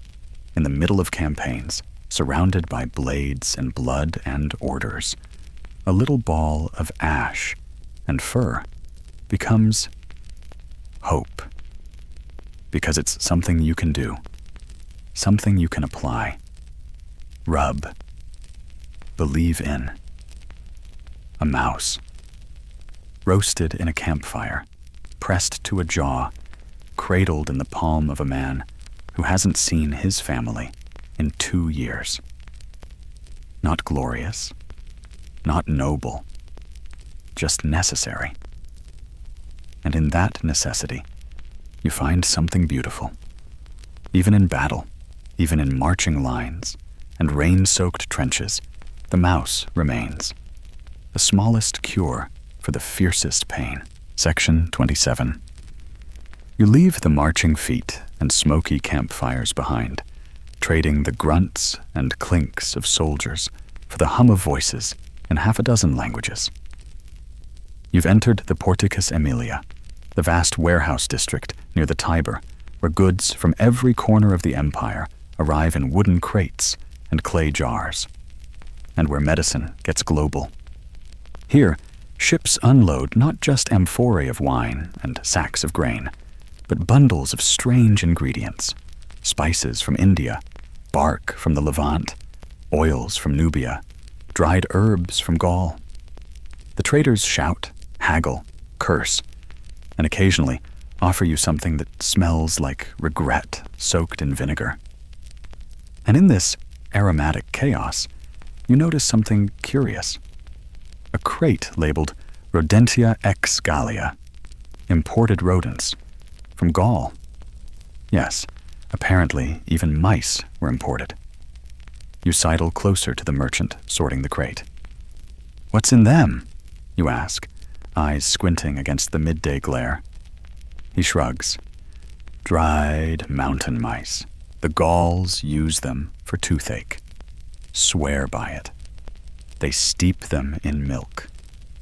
Speaker 1: in the middle of campaigns, surrounded by blades and blood and orders, a little ball of ash and fur becomes hope. Because it's something you can do, something you can apply, rub, believe in. A mouse, roasted in a campfire, pressed to a jaw, cradled in the palm of a man who hasn't seen his family in 2 years. Not glorious, not noble, just necessary. And in that necessity, you find something beautiful. Even in battle, even in marching lines and rain-soaked trenches, the mouse remains. The smallest cure for the fiercest pain. Section 27. You leave the marching feet and smoky campfires behind, trading the grunts and clinks of soldiers for the hum of voices in half a dozen languages. You've entered the Porticus Aemilia, the vast warehouse district near the Tiber, where goods from every corner of the empire arrive in wooden crates and clay jars, and where medicine gets global. Here, ships unload not just amphorae of wine and sacks of grain, but bundles of strange ingredients, spices from India, bark from the Levant, oils from Nubia, dried herbs from Gaul. The traders shout, haggle, curse, and occasionally offer you something that smells like regret soaked in vinegar. And in this aromatic chaos, you notice something curious. A crate labeled Rodentia ex Gallia, imported rodents, from Gaul. Yes, apparently even mice were imported. You sidle closer to the merchant sorting the crate. "What's in them?" you ask, eyes squinting against the midday glare. He shrugs. "Dried mountain mice. The Gauls use them for toothache. Swear by it. They steep them in milk,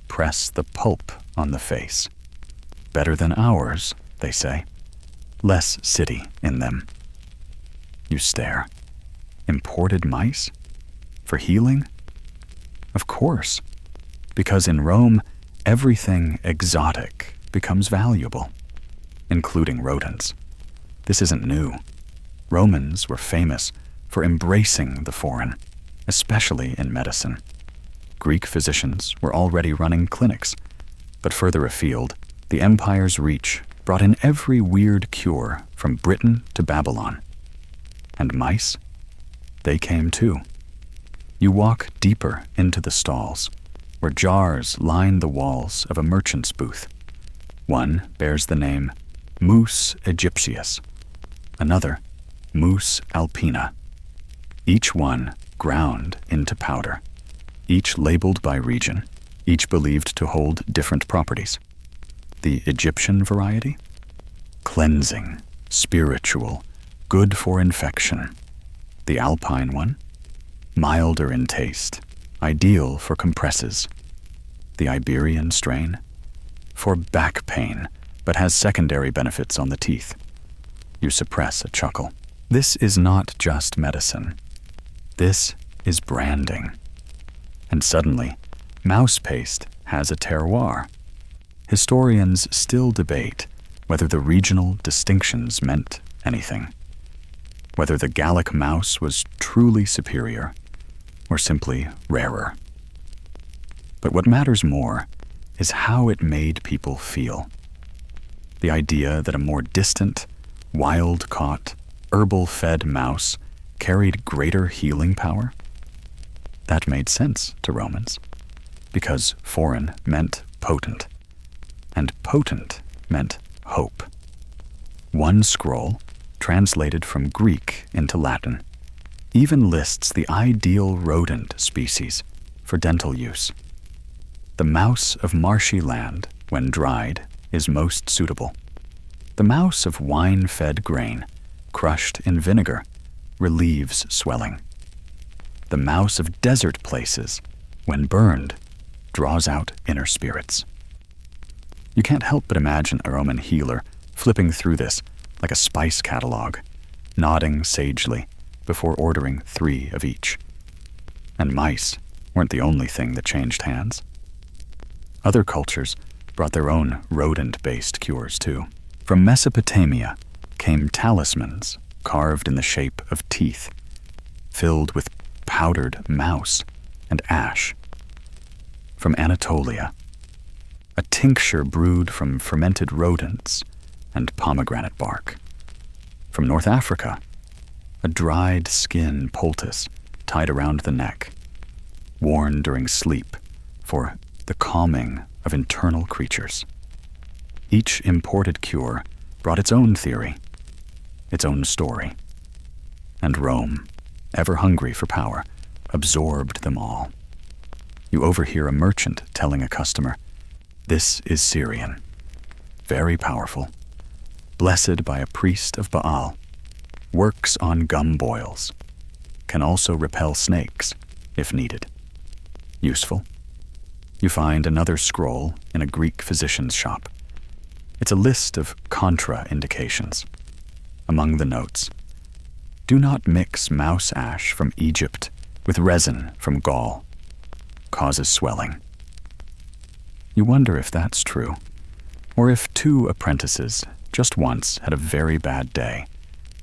Speaker 1: press the pulp on the face. Better than ours, they say. Less city in them." You stare. Imported mice? For healing? Of course, because in Rome, everything exotic becomes valuable, including rodents. This isn't new. Romans were famous for embracing the foreign, especially in medicine. Greek physicians were already running clinics, but further afield, the empire's reach brought in every weird cure from Britain to Babylon. And mice? They came too. You walk deeper into the stalls, where jars line the walls of a merchant's booth. One bears the name Mus Egyptius, another Mus alpina, each one ground into powder, each labeled by region, each believed to hold different properties. The Egyptian variety? Cleansing, spiritual, good for infection. The Alpine one? Milder in taste, ideal for compresses. The Iberian strain? For back pain, but has secondary benefits on the teeth. You suppress a chuckle. This is not just medicine. This is branding. And suddenly, mouse paste has a terroir. Historians still debate whether the regional distinctions meant anything, whether the Gallic mouse was truly superior or simply rarer. But what matters more is how it made people feel. The idea that a more distant, wild-caught, herbal-fed mouse carried greater healing power? That made sense to Romans, because foreign meant potent, and potent meant hope. One scroll, translated from Greek into Latin, even lists the ideal rodent species for dental use. The mouse of marshy land, when dried, is most suitable. The mouse of wine-fed grain, crushed in vinegar, relieves swelling. The mouse of desert places, when burned, draws out inner spirits. You can't help but imagine a Roman healer flipping through this like a spice catalog, nodding sagely before ordering 3 of each. And mice weren't the only thing that changed hands. Other cultures brought their own rodent-based cures too. From Mesopotamia came talismans carved in the shape of teeth, filled with powdered mouse and ash. From Anatolia, a tincture brewed from fermented rodents and pomegranate bark. From North Africa, a dried skin poultice tied around the neck, worn during sleep for the calming of internal creatures. Each imported cure brought its own theory, its own story. And Rome, ever hungry for power, absorbed them all. You overhear a merchant telling a customer, This is Syrian, very powerful, blessed by a priest of Baal, works on gum boils, can also repel snakes if needed. Useful. You find another scroll in a Greek physician's shop. It's a list of contraindications. Among the notes, do not mix mouse ash from Egypt with resin from Gaul. Causes swelling. You wonder if that's true, or if two apprentices just once had a very bad day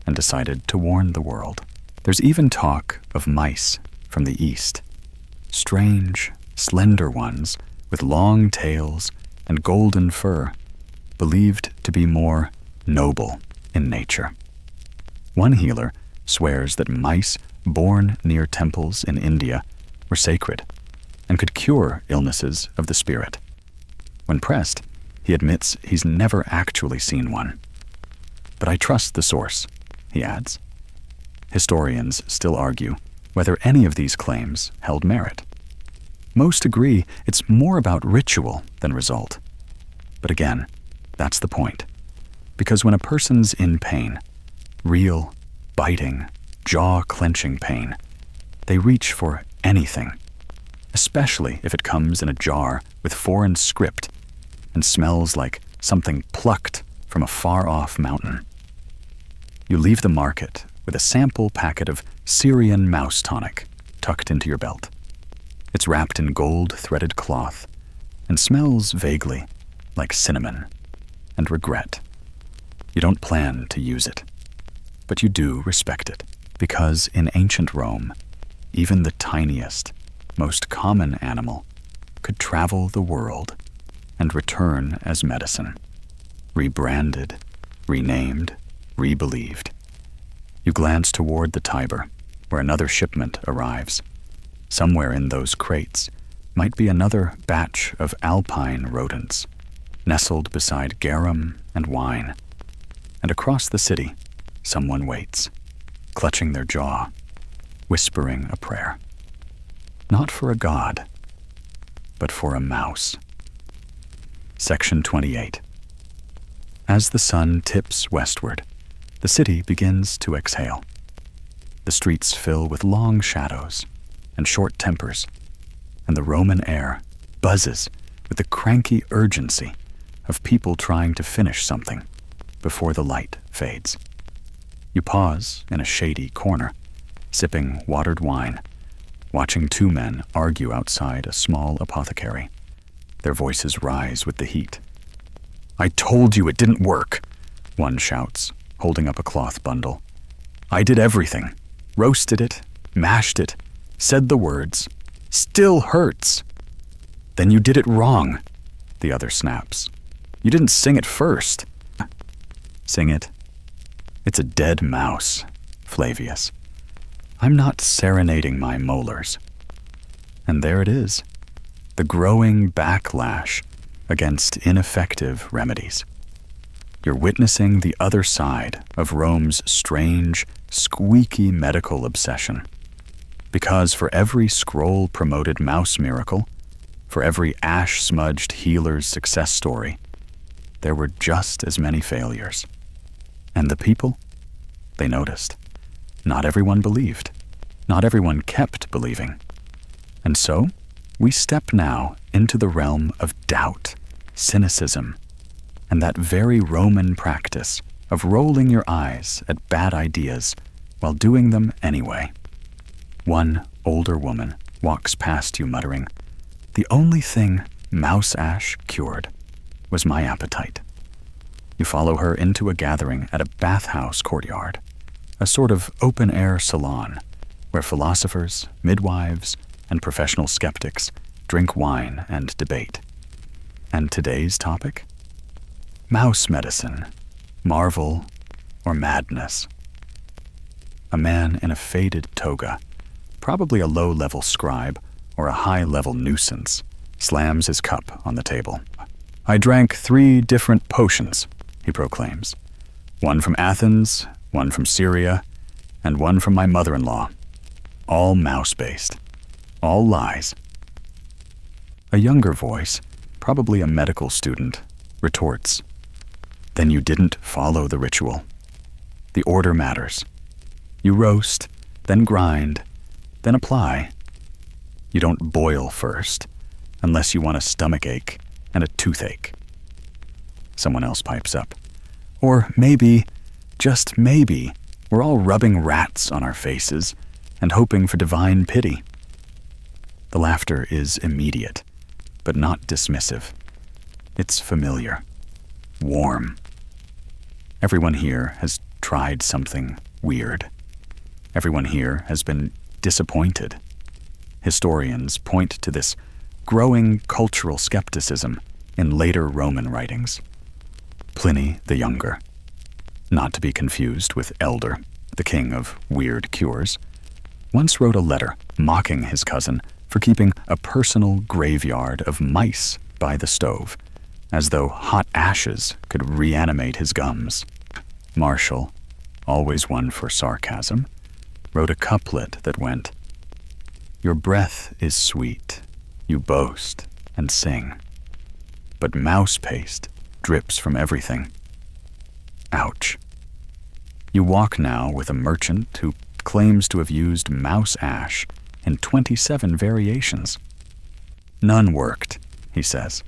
Speaker 1: and decided to warn the world. There's even talk of mice from the east, strange, slender ones with long tails and golden fur, believed to be more noble in nature. One healer swears that mice born near temples in India were sacred and could cure illnesses of the spirit. When pressed, he admits he's never actually seen one. But I trust the source, he adds. Historians still argue whether any of these claims held merit. Most agree it's more about ritual than result. But again, that's the point. Because when a person's in pain, real, biting, jaw-clenching pain, they reach for anything, especially if it comes in a jar with foreign script and smells like something plucked from a far-off mountain. You leave the market with a sample packet of Syrian mouse tonic tucked into your belt. It's wrapped in gold-threaded cloth and smells vaguely like cinnamon and regret. You don't plan to use it, but you do respect it, because in ancient Rome, even the tiniest, most common animal could travel the world and return as medicine, rebranded, renamed, rebelieved. You glance toward the Tiber, where another shipment arrives. Somewhere in those crates might be another batch of alpine rodents, nestled beside garum and wine. And across the city, someone waits, clutching their jaw, whispering a prayer. Not for a god, but for a mouse. Section 28. As the sun tips westward, the city begins to exhale. The streets fill with long shadows and short tempers, and the Roman air buzzes with the cranky urgency of people trying to finish something before the light fades. You pause in a shady corner, sipping watered wine, watching two men argue outside a small apothecary. Their voices rise with the heat. "I told you it didn't work," one shouts, holding up a cloth bundle. "I did everything. Roasted it, mashed it, said the words. Still hurts." "Then you did it wrong," the other snaps. "You didn't sing it first." "Sing it? It's a dead mouse, Flavius. I'm not serenading my molars." And there it is, the growing backlash against ineffective remedies. You're witnessing the other side of Rome's strange, squeaky medical obsession. Because for every scroll-promoted mouse miracle, for every ash-smudged healer's success story, there were just as many failures. And the people? They noticed. Not everyone believed. Not everyone kept believing. And so, we step now into the realm of doubt, cynicism, and that very Roman practice of rolling your eyes at bad ideas while doing them anyway. One older woman walks past you muttering, "The only thing mouse ash cured was my appetite." You follow her into a gathering at a bathhouse courtyard, a sort of open-air salon where philosophers, midwives, and professional skeptics drink wine and debate. And today's topic? Mouse medicine, marvel, or madness. A man in a faded toga, probably a low-level scribe or a high-level nuisance, slams his cup on the table. "I drank 3 different potions," he proclaims. "One from Athens, one from Syria, and one from my mother-in-law. All mouse-based. All lies." A younger voice, probably a medical student, retorts, "Then you didn't follow the ritual. The order matters. You roast, then grind, then apply. You don't boil first, unless you want a stomach ache and a toothache." Someone else pipes up, "Or maybe, just maybe, we're all rubbing rats on our faces and hoping for divine pity." The laughter is immediate, but not dismissive. It's familiar, warm. Everyone here has tried something weird. Everyone here has been disappointed. Historians point to this growing cultural skepticism in later Roman writings. Pliny the Younger, not to be confused with Elder, the king of weird cures, once wrote a letter mocking his cousin for keeping a personal graveyard of mice by the stove, as though hot ashes could reanimate his gums. Martial, always one for sarcasm, wrote a couplet that went, "Your breath is sweet, you boast and sing, but mouse paste drips from everything." Ouch. You walk now with a merchant who claims to have used mouse ash in 27 variations. "None worked," he says,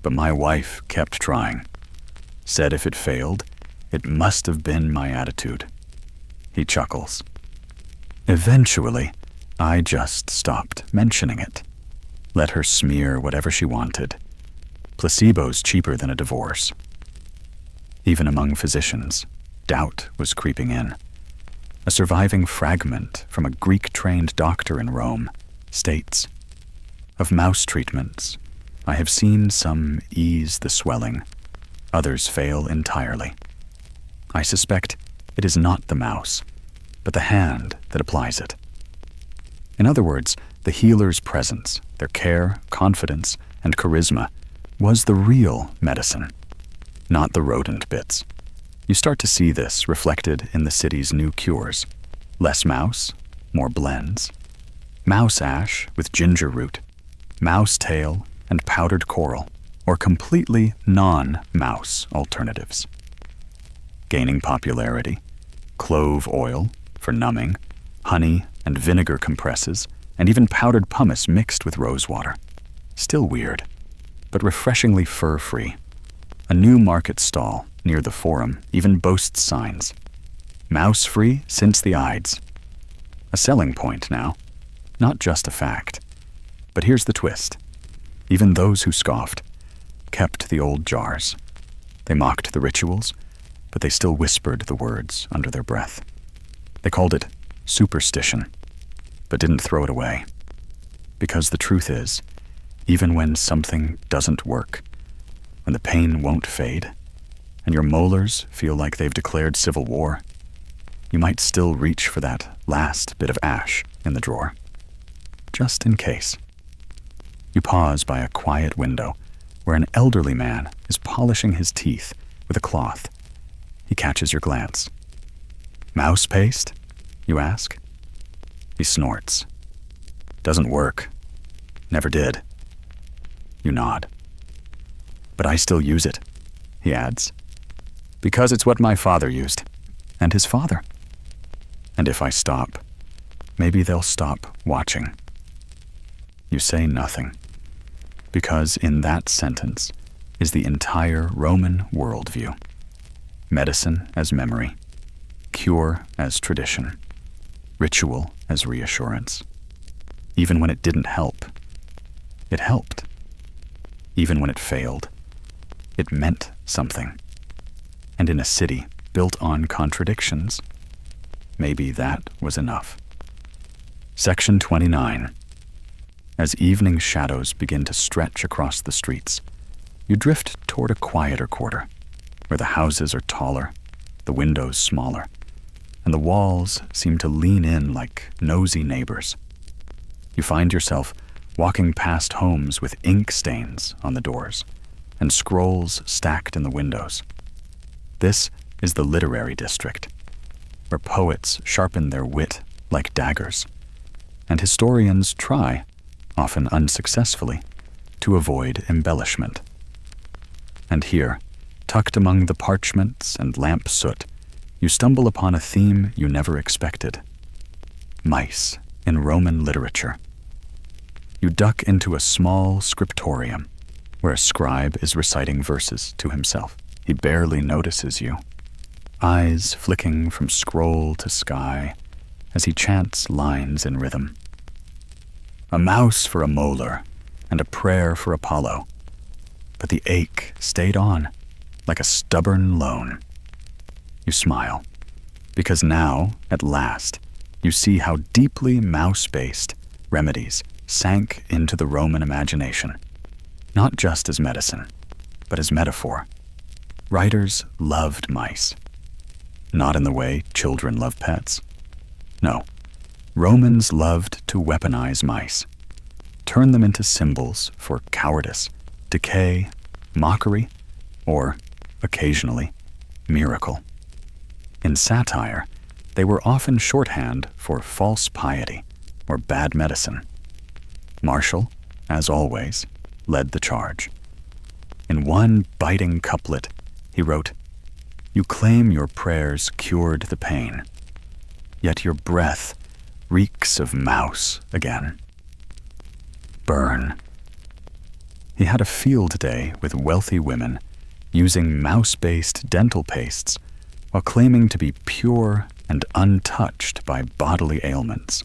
Speaker 1: "but my wife kept trying. Said if it failed, it must have been my attitude." He chuckles. "Eventually, I just stopped mentioning it. Let her smear whatever she wanted. Placebo's cheaper than a divorce." Even among physicians, doubt was creeping in. A surviving fragment from a Greek-trained doctor in Rome states, "Of mouse treatments, I have seen some ease the swelling, others fail entirely. I suspect it is not the mouse, but the hand that applies it." In other words, the healer's presence, their care, confidence, and charisma was the real medicine, not the rodent bits. You start to see this reflected in the city's new cures. Less mouse, more blends. Mouse ash with ginger root, mouse tail and powdered coral, or completely non-mouse alternatives. Gaining popularity, clove oil for numbing, honey and vinegar compresses, and even powdered pumice mixed with rosewater. Still weird, but refreshingly fur-free. A new market stall near the Forum even boasts signs. "Mouse-free since the Ides." A selling point now, not just a fact. But here's the twist. Even those who scoffed kept the old jars. They mocked the rituals, but they still whispered the words under their breath. They called it superstition, but didn't throw it away. Because the truth is, even when something doesn't work, when the pain won't fade, and your molars feel like they've declared civil war, you might still reach for that last bit of ash in the drawer. Just in case. You pause by a quiet window where an elderly man is polishing his teeth with a cloth. He catches your glance. "Mouse paste?" you ask. He snorts. "Doesn't work. Never did." You nod. "But I still use it," he adds. "Because it's what my father used, and his father. And if I stop, maybe they'll stop watching." You say nothing, because in that sentence is the entire Roman worldview. Medicine as memory, cure as tradition, ritual as reassurance. Even when it didn't help, it helped. Even when it failed, it meant something. And in a city built on contradictions, maybe that was enough. Section 29. As evening shadows begin to stretch across the streets, you drift toward a quieter quarter, where the houses are taller, the windows smaller, and the walls seem to lean in like nosy neighbors. You find yourself walking past homes with ink stains on the doors and scrolls stacked in the windows. This is the literary district, where poets sharpen their wit like daggers, and historians try, often unsuccessfully, to avoid embellishment. And here, tucked among the parchments and lamp soot, you stumble upon a theme you never expected: mice in Roman literature. You duck into a small scriptorium where a scribe is reciting verses to himself. He barely notices you, eyes flicking from scroll to sky as he chants lines in rhythm. A mouse for a molar and a prayer for Apollo. But the ache stayed on, like a stubborn loan. You smile, because now, at last, you see how deeply mouse-based remedies sank into the Roman imagination, not just as medicine, but as metaphor. Writers loved mice, not in the way children love pets. No, Romans loved to weaponize mice, turn them into symbols for cowardice, decay, mockery, or, occasionally, miracle. In satire, they were often shorthand for false piety or bad medicine. Martial, as always, led the charge. In one biting couplet, he wrote, "You claim your prayers cured the pain, yet your breath reeks of mouse again. Burn." He had a field day with wealthy women using mouse-based dental pastes while claiming to be pure and untouched by bodily ailments.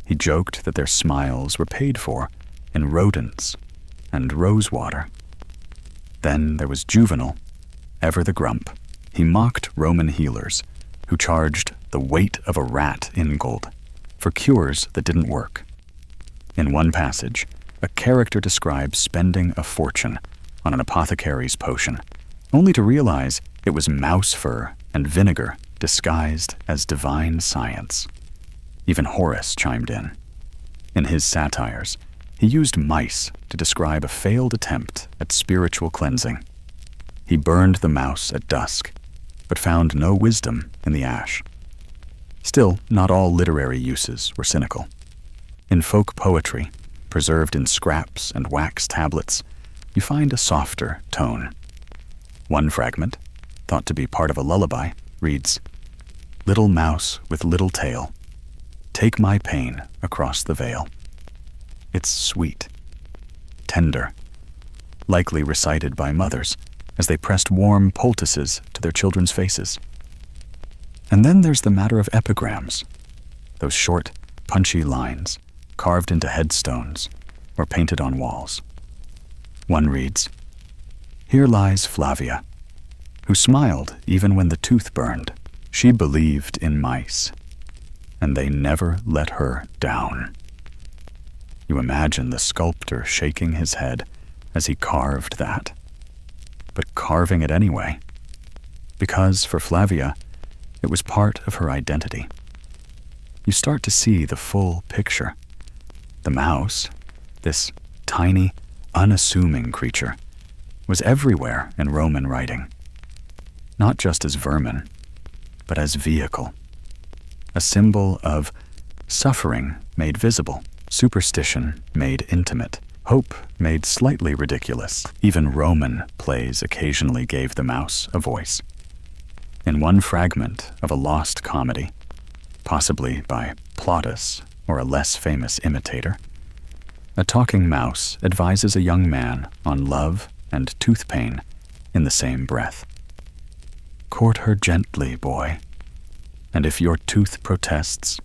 Speaker 1: He joked that their smiles were paid for in rodents and rosewater. Then there was Juvenal, ever the grump. He mocked Roman healers who charged the weight of a rat in gold for cures that didn't work. In one passage, a character describes spending a fortune on an apothecary's potion, only to realize it was mouse fur and vinegar disguised as divine science. Even Horace chimed in. In his satires, he used mice to describe a failed attempt at spiritual cleansing. He burned the mouse at dusk, but found no wisdom in the ash. Still, not all literary uses were cynical. In folk poetry, preserved in scraps and wax tablets, you find a softer tone. One fragment, thought to be part of a lullaby, reads, "Little mouse with little tail, take my pain across the veil." It's sweet, tender, likely recited by mothers as they pressed warm poultices to their children's faces. And then there's the matter of epigrams, those short, punchy lines carved into headstones or painted on walls. One reads, "Here lies Flavia, who smiled even when the tooth burned. She believed in mice, and they never let her down." You imagine the sculptor shaking his head as he carved that, but carving it anyway, because for Flavia, it was part of her identity. You start to see the full picture. The mouse, this tiny, unassuming creature, was everywhere in Roman writing, not just as vermin, but as vehicle, a symbol of suffering made visible, superstition made intimate, hope made slightly ridiculous. Even Roman plays occasionally gave the mouse a voice. In one fragment of a lost comedy, possibly by Plautus or a less famous imitator, a talking mouse advises a young man on love and tooth pain in the same breath. "Court her gently, boy, and if your tooth protests,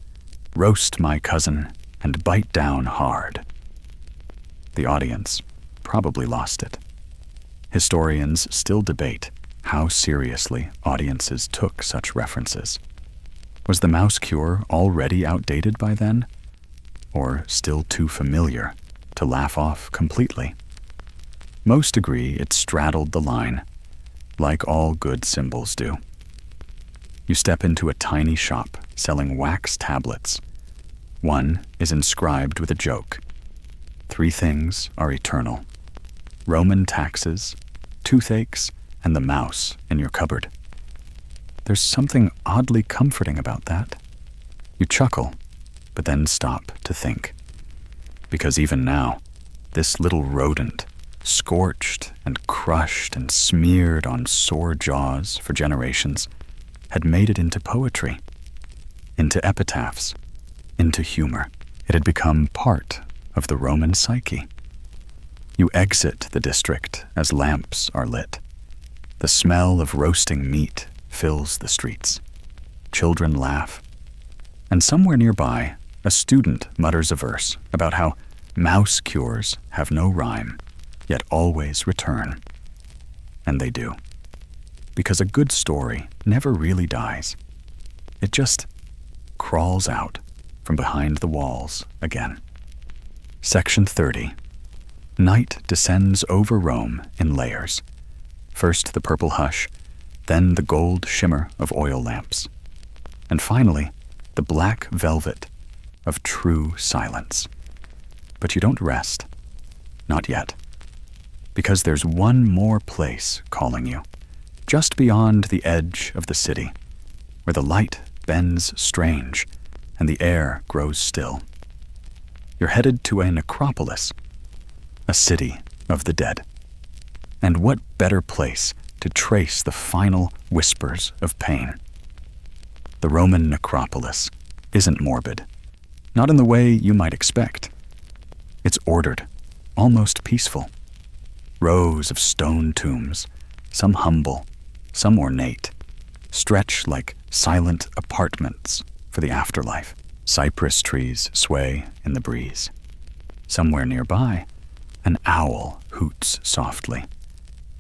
Speaker 1: roast my cousin and bite down hard." The audience probably lost it. Historians still debate how seriously audiences took such references. Was the mouse cure already outdated by then, or still too familiar to laugh off completely? Most agree it straddled the line, like all good symbols do. You step into a tiny shop selling wax tablets. One is inscribed with a joke. 3 things are eternal: Roman taxes, toothaches, and the mouse in your cupboard. There's something oddly comforting about that. You chuckle, but then stop to think. Because even now, This little rodent, scorched and crushed and smeared on sore jaws for generations, had made it into poetry, into epitaphs, into humor. It had become part of the Roman psyche. You exit the district as lamps are lit. The smell of roasting meat fills the streets. Children laugh. And somewhere nearby, a student mutters a verse about how mouse cures have no rhyme, yet always return. And they do. Because a good story never really dies. It just crawls out from behind the walls again. Section 30. Night descends over Rome in layers. First the purple hush, then the gold shimmer of oil lamps, and finally the black velvet of true silence. But you don't rest. Not yet. Because there's one more place calling you, just beyond the edge of the city, where the light bends strange and the air grows still. You're headed to a necropolis, a city of the dead. And what better place to trace the final whispers of pain? The Roman necropolis isn't morbid, not in the way you might expect. It's ordered, almost peaceful. Rows of stone tombs, some humble, some ornate, stretch like silent apartments for the afterlife. Cypress trees sway in the breeze. Somewhere nearby, an owl hoots softly,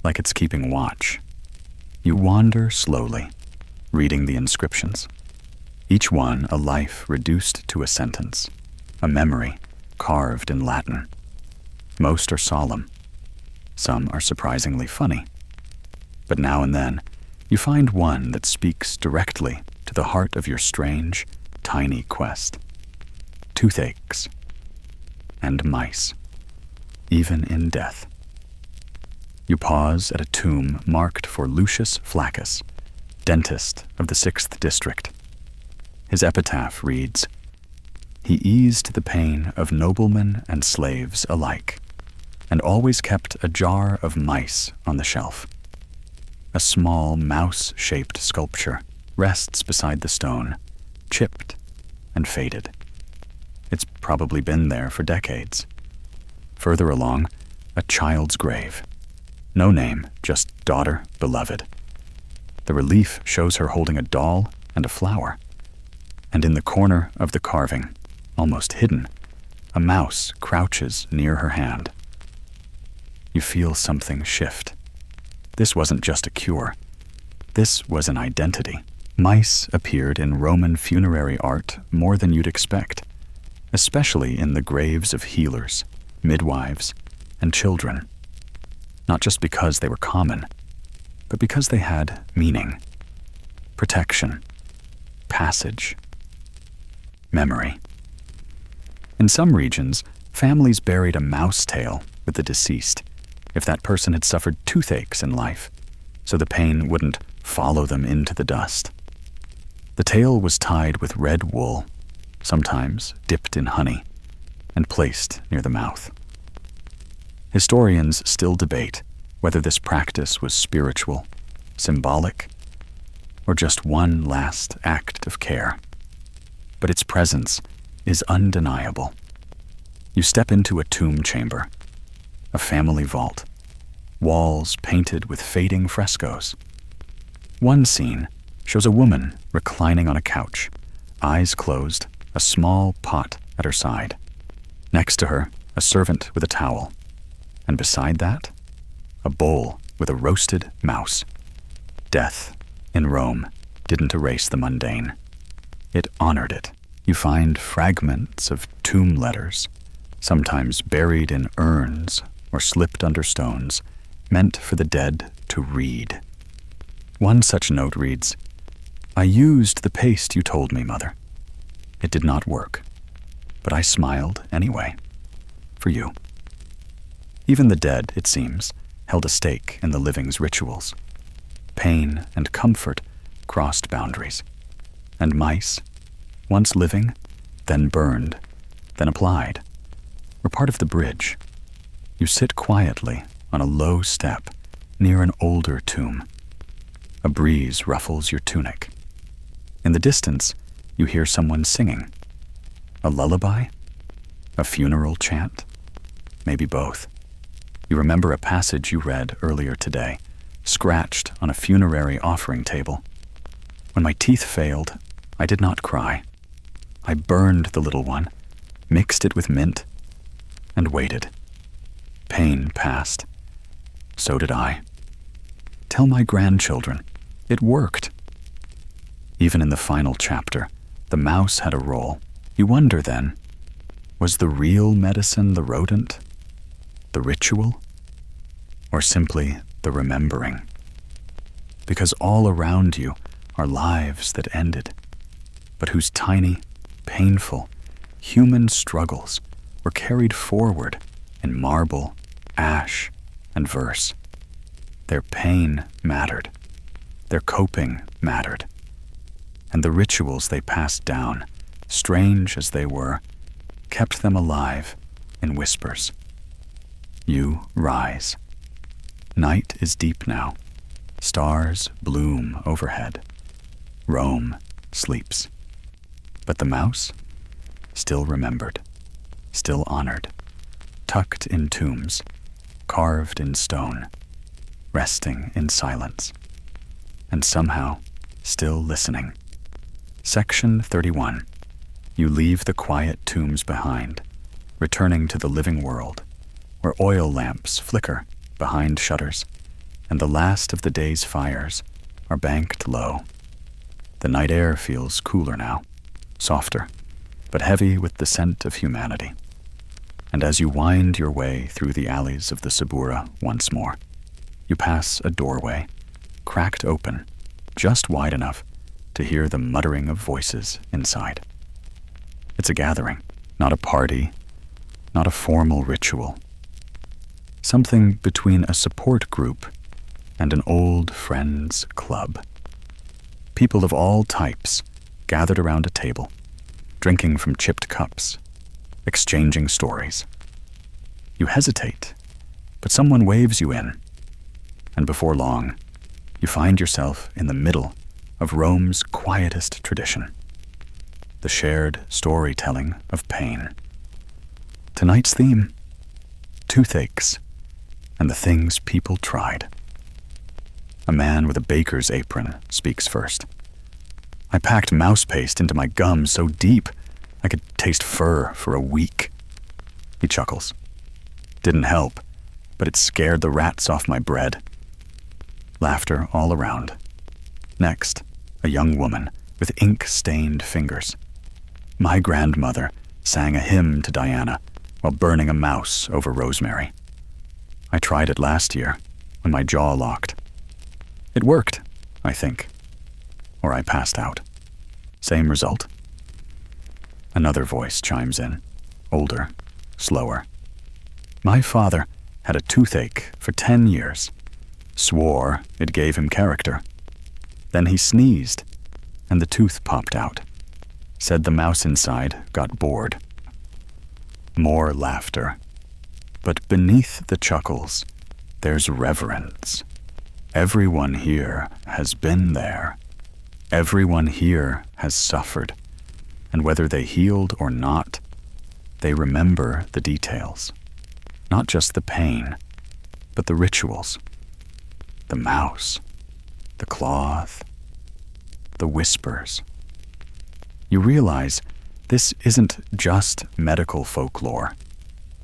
Speaker 1: like it's keeping watch. You wander slowly, reading the inscriptions. Each one a life reduced to a sentence, a memory carved in Latin. Most are solemn. Some are surprisingly funny. But now and then, you find one that speaks directly to the heart of your strange, tiny quest. Toothaches and mice, even in death. You pause at a tomb marked for Lucius Flaccus, dentist of the 6th District. His epitaph reads, "He eased the pain of noblemen and slaves alike, and always kept a jar of mice on the shelf." A small mouse-shaped sculpture rests beside the stone, chipped and faded. It's probably been there for decades. Further along, a child's grave. No name, just daughter, beloved. The relief shows her holding a doll and a flower. And in the corner of the carving, almost hidden, a mouse crouches near her hand. You feel something shift. This wasn't just a cure. This was an identity. Mice appeared in Roman funerary art more than you'd expect, especially in the graves of healers, midwives, and children. Not just because they were common, but because they had meaning, protection, passage, memory. In some regions, families buried a mouse tail with the deceased if that person had suffered toothaches in life, so the pain wouldn't follow them into the dust. The tail was tied with red wool, sometimes dipped in honey, and placed near the mouth. Historians still debate whether this practice was spiritual, symbolic, or just one last act of care. But its presence is undeniable. You step into a tomb chamber, a family vault, walls painted with fading frescoes. One scene shows a woman reclining on a couch, eyes closed, a small pot at her side. Next to her, a servant with a towel. And beside that, a bowl with a roasted mouse. Death, in Rome, didn't erase the mundane. It honored it. You find fragments of tomb letters, sometimes buried in urns or slipped under stones, meant for the dead to read. One such note reads, "I used the paste you told me, Mother. It did not work, but I smiled anyway, for you." Even the dead, it seems, held a stake in the living's rituals. Pain and comfort crossed boundaries, and mice, once living, then burned, then applied, were part of the bridge, You sit quietly on a low step near an older tomb. A breeze ruffles your tunic. In the distance, you hear someone singing. A lullaby? A funeral chant? Maybe both. You remember a passage you read earlier today, scratched on a funerary offering table. When my teeth failed, I did not cry. I burned the little one, mixed it with mint, and waited. Pain passed. So did I. Tell my grandchildren, it worked. Even in the final chapter, the mouse had a role. You wonder then, was the real medicine the rodent, the ritual, or simply the remembering? Because all around you are lives that ended, but whose tiny, painful, human struggles were carried forward in marble, ash, and verse. Their pain mattered. Their coping mattered. And the rituals they passed down, strange as they were, kept them alive in whispers. You rise. Night is deep now. Stars bloom overhead. Rome sleeps. But the mouse, still remembered, still honored, tucked in tombs, carved in stone, resting in silence, and somehow still listening. Section 31. You leave the quiet tombs behind, returning to the living world, where oil lamps flicker behind shutters, and the last of the day's fires are banked low. The night air feels cooler now, softer, but heavy with the scent of humanity. And as you wind your way through the alleys of the Sabura once more, you pass a doorway, cracked open, just wide enough to hear the muttering of voices inside. It's a gathering, not a party, not a formal ritual. Something between a support group and an old friends club. People of all types gathered around a table, drinking from chipped cups, exchanging stories. You hesitate, but someone waves you in, and before long, you find yourself in the middle of Rome's quietest tradition, the shared storytelling of pain. Tonight's theme, toothaches and the things people tried. A man with a baker's apron speaks first. I packed mouse paste into my gums so deep I could taste fur for a week. He chuckles. Didn't help, but it scared the rats off my bread. Laughter all around. Next, a young woman with ink-stained fingers. My grandmother sang a hymn to Diana while burning a mouse over rosemary. I tried it last year when my jaw locked. It worked, I think. Or I passed out. Same result. Another voice chimes in, older, slower. My father had a toothache for 10 years. Swore it gave him character. Then he sneezed, and the tooth popped out. Said the mouse inside got bored. More laughter. But beneath the chuckles, there's reverence. Everyone here has been there. Everyone here has suffered. And whether they healed or not, they remember the details. Not just the pain, but the rituals. The mouse, the cloth, the whispers. You realize this isn't just medical folklore.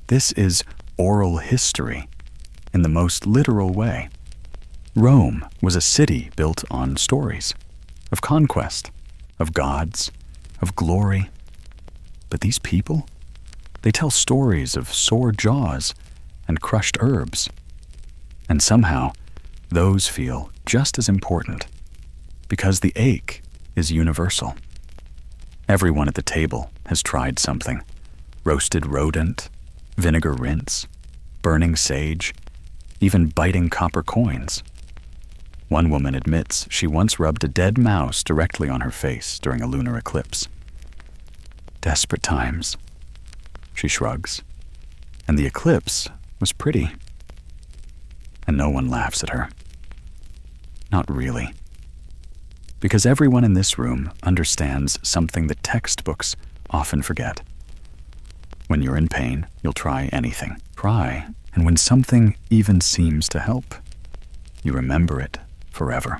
Speaker 1: This is oral history in the most literal way. Rome was a city built on stories of conquest, of gods, of glory. But these people, they tell stories of sore jaws and crushed herbs. And somehow, those feel just as important, because the ache is universal. Everyone at the table has tried something. Roasted rodent, vinegar rinse, burning sage, even biting copper coins. One woman admits she once rubbed a dead mouse directly on her face during a lunar eclipse. Desperate times. She shrugs. And the eclipse was pretty. And no one laughs at her. Not really. Because everyone in this room understands something that textbooks often forget. When you're in pain, you'll try anything. Try, and when something even seems to help, you remember it forever.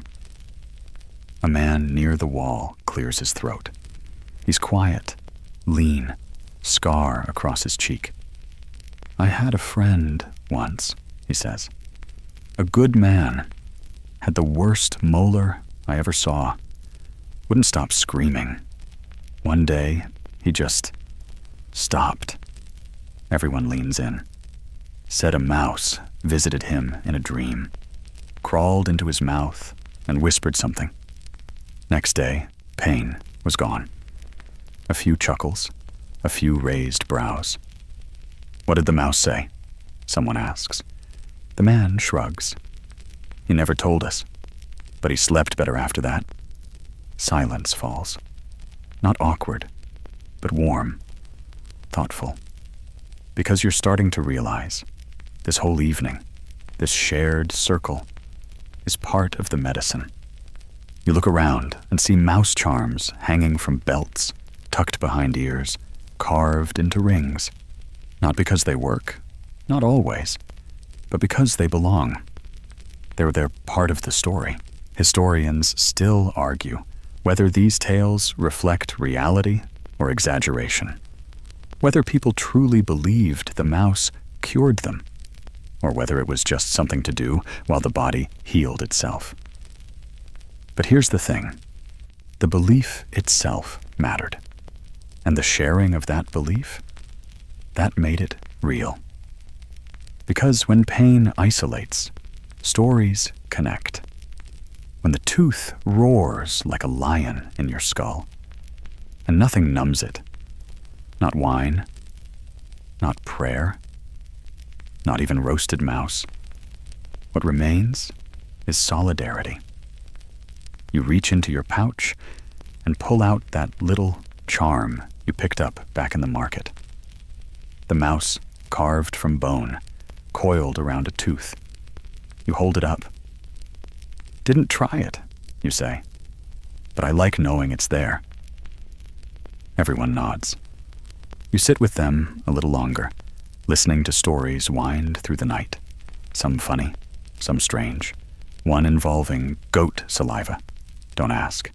Speaker 1: A man near the wall clears his throat. He's quiet, lean, scar across his cheek. I had a friend once, he says. A good man. Had the worst molar I ever saw. Wouldn't stop screaming. One day, he just stopped. Everyone leans in. Said a mouse visited him in a dream, crawled into his mouth and whispered something. Next day, pain was gone. A few chuckles, a few raised brows. What did the mouse say? Someone asks. The man shrugs. He never told us, but he slept better after that. Silence falls. Not awkward, but warm, thoughtful. Because you're starting to realize this whole evening, this shared circle, is part of the medicine. You look around and see mouse charms hanging from belts, tucked behind ears, carved into rings. Not because they work, not always, but because they belong. They're part of the story. Historians still argue whether these tales reflect reality or exaggeration, whether people truly believed the mouse cured them, or whether it was just something to do while the body healed itself. But here's the thing. The belief itself mattered, and the sharing of that belief, that made it real. Because when pain isolates, stories connect. When the tooth roars like a lion in your skull, and nothing numbs it, not wine, not prayer, not even roasted mouse. What remains is solidarity. You reach into your pouch and pull out that little charm you picked up back in the market. The mouse carved from bone, coiled around a tooth. You hold it up. Didn't try it, you say, but I like knowing it's there. Everyone nods. You sit with them a little longer, listening to stories wind through the night. Some funny, some strange, one involving goat saliva. Don't ask.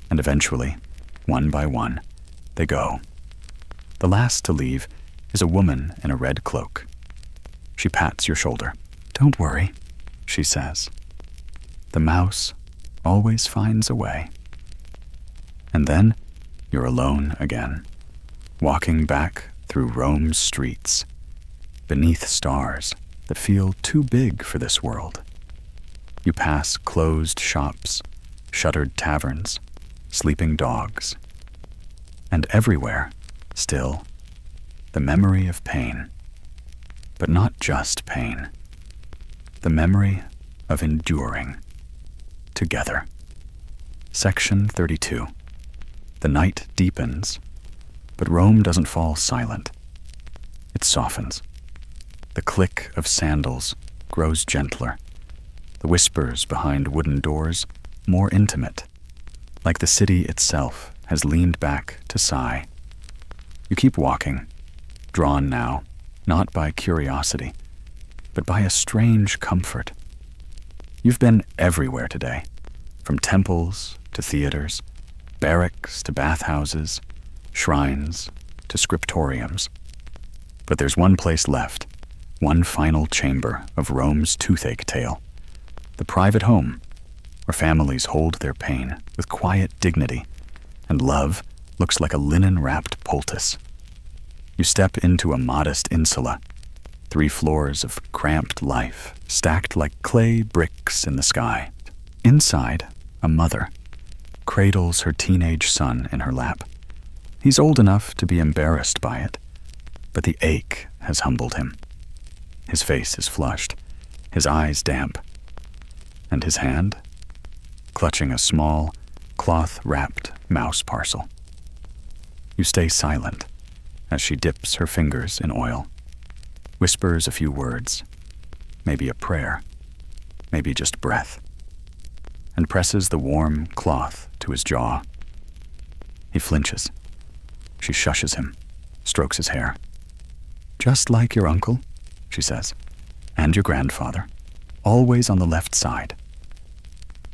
Speaker 1: And eventually, one by one, they go. The last to leave is a woman in a red cloak. She pats your shoulder. Don't worry, she says. The mouse always finds a way. And then you're alone again, walking back through Rome's streets, beneath stars that feel too big for this world. You pass closed shops, shuttered taverns, sleeping dogs, and everywhere, still, the memory of pain. But not just pain. The memory of enduring together. Section 32. The night deepens, but Rome doesn't fall silent. It softens. The click of sandals grows gentler. The whispers behind wooden doors more intimate, like the city itself has leaned back to sigh. You keep walking, drawn now, not by curiosity, but by a strange comfort. You've been everywhere today, from temples to theaters, barracks to bathhouses, shrines to scriptoriums. But there's one place left, one final chamber of Rome's toothache tale, the private home, where families hold their pain with quiet dignity, and love looks like a linen-wrapped poultice. You step into a modest insula, 3 floors of cramped life, stacked like clay bricks in the sky. Inside, a mother cradles her teenage son in her lap. He's old enough to be embarrassed by it, but the ache has humbled him. His face is flushed, his eyes damp, and his hand clutching a small, cloth-wrapped mouse parcel. You stay silent as she dips her fingers in oil. whispers a few words, maybe a prayer, maybe just breath, and presses the warm cloth to his jaw. He flinches. She shushes him, strokes his hair. "Just like your uncle," she says, "and your grandfather, always on the left side."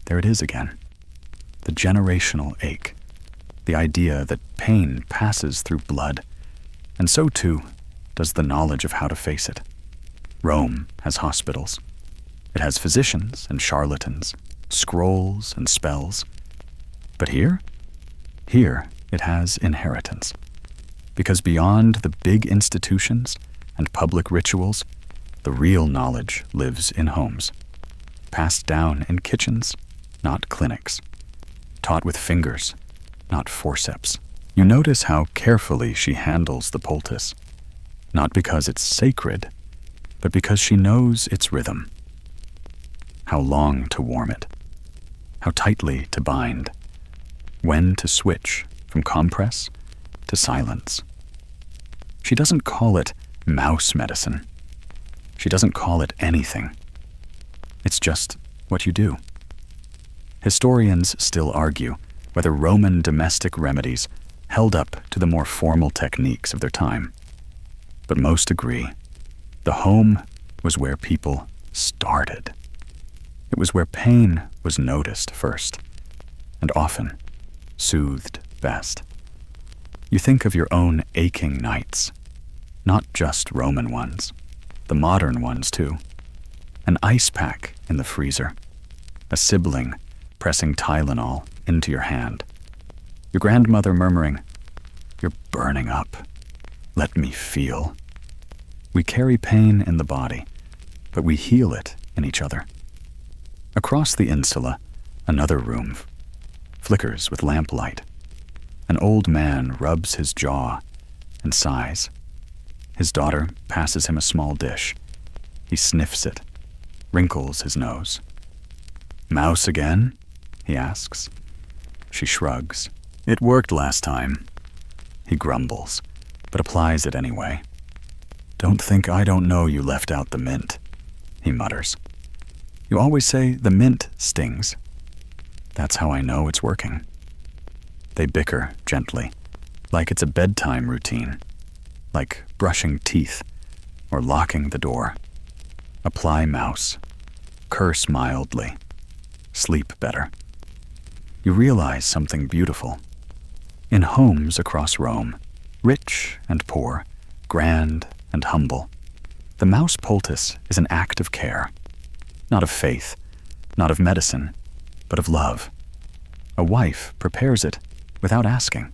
Speaker 1: There it is again, the generational ache, the idea that pain passes through blood, and so too does the knowledge of how to face it. Rome has hospitals. It has physicians and charlatans, scrolls and spells. But here it has inheritance. Because beyond the big institutions and public rituals, the real knowledge lives in homes, passed down in kitchens, not clinics, taught with fingers, not forceps. You notice how carefully she handles the poultice, not because it's sacred, but because she knows its rhythm. How long to warm it, how tightly to bind, when to switch from compress to silence. She doesn't call it mouse medicine. She doesn't call it anything. It's just what you do. Historians still argue whether Roman domestic remedies held up to the more formal techniques of their time. But most agree, the home was where people started. It was where pain was noticed first, and often soothed best. You think of your own aching nights, not just Roman ones, the modern ones too. An ice pack in the freezer, a sibling pressing Tylenol into your hand, your grandmother murmuring, "You're burning up. Let me feel." We carry pain in the body, but we heal it in each other. Across the insula, another room flickers with lamplight. An old man rubs his jaw and sighs. His daughter passes him a small dish. He sniffs it, wrinkles his nose. "Mouse again?" he asks. She shrugs. "It worked last time." He grumbles, but applies it anyway. "Don't think I don't know you left out the mint," he mutters. "You always say the mint stings." "That's how I know it's working." They bicker gently, like it's a bedtime routine, like brushing teeth or locking the door. Apply mouse, curse mildly, sleep better. You realize something beautiful. In homes across Rome, rich and poor, grand and humble, the mouse poultice is an act of care, not of faith, not of medicine, but of love. A wife prepares it without asking.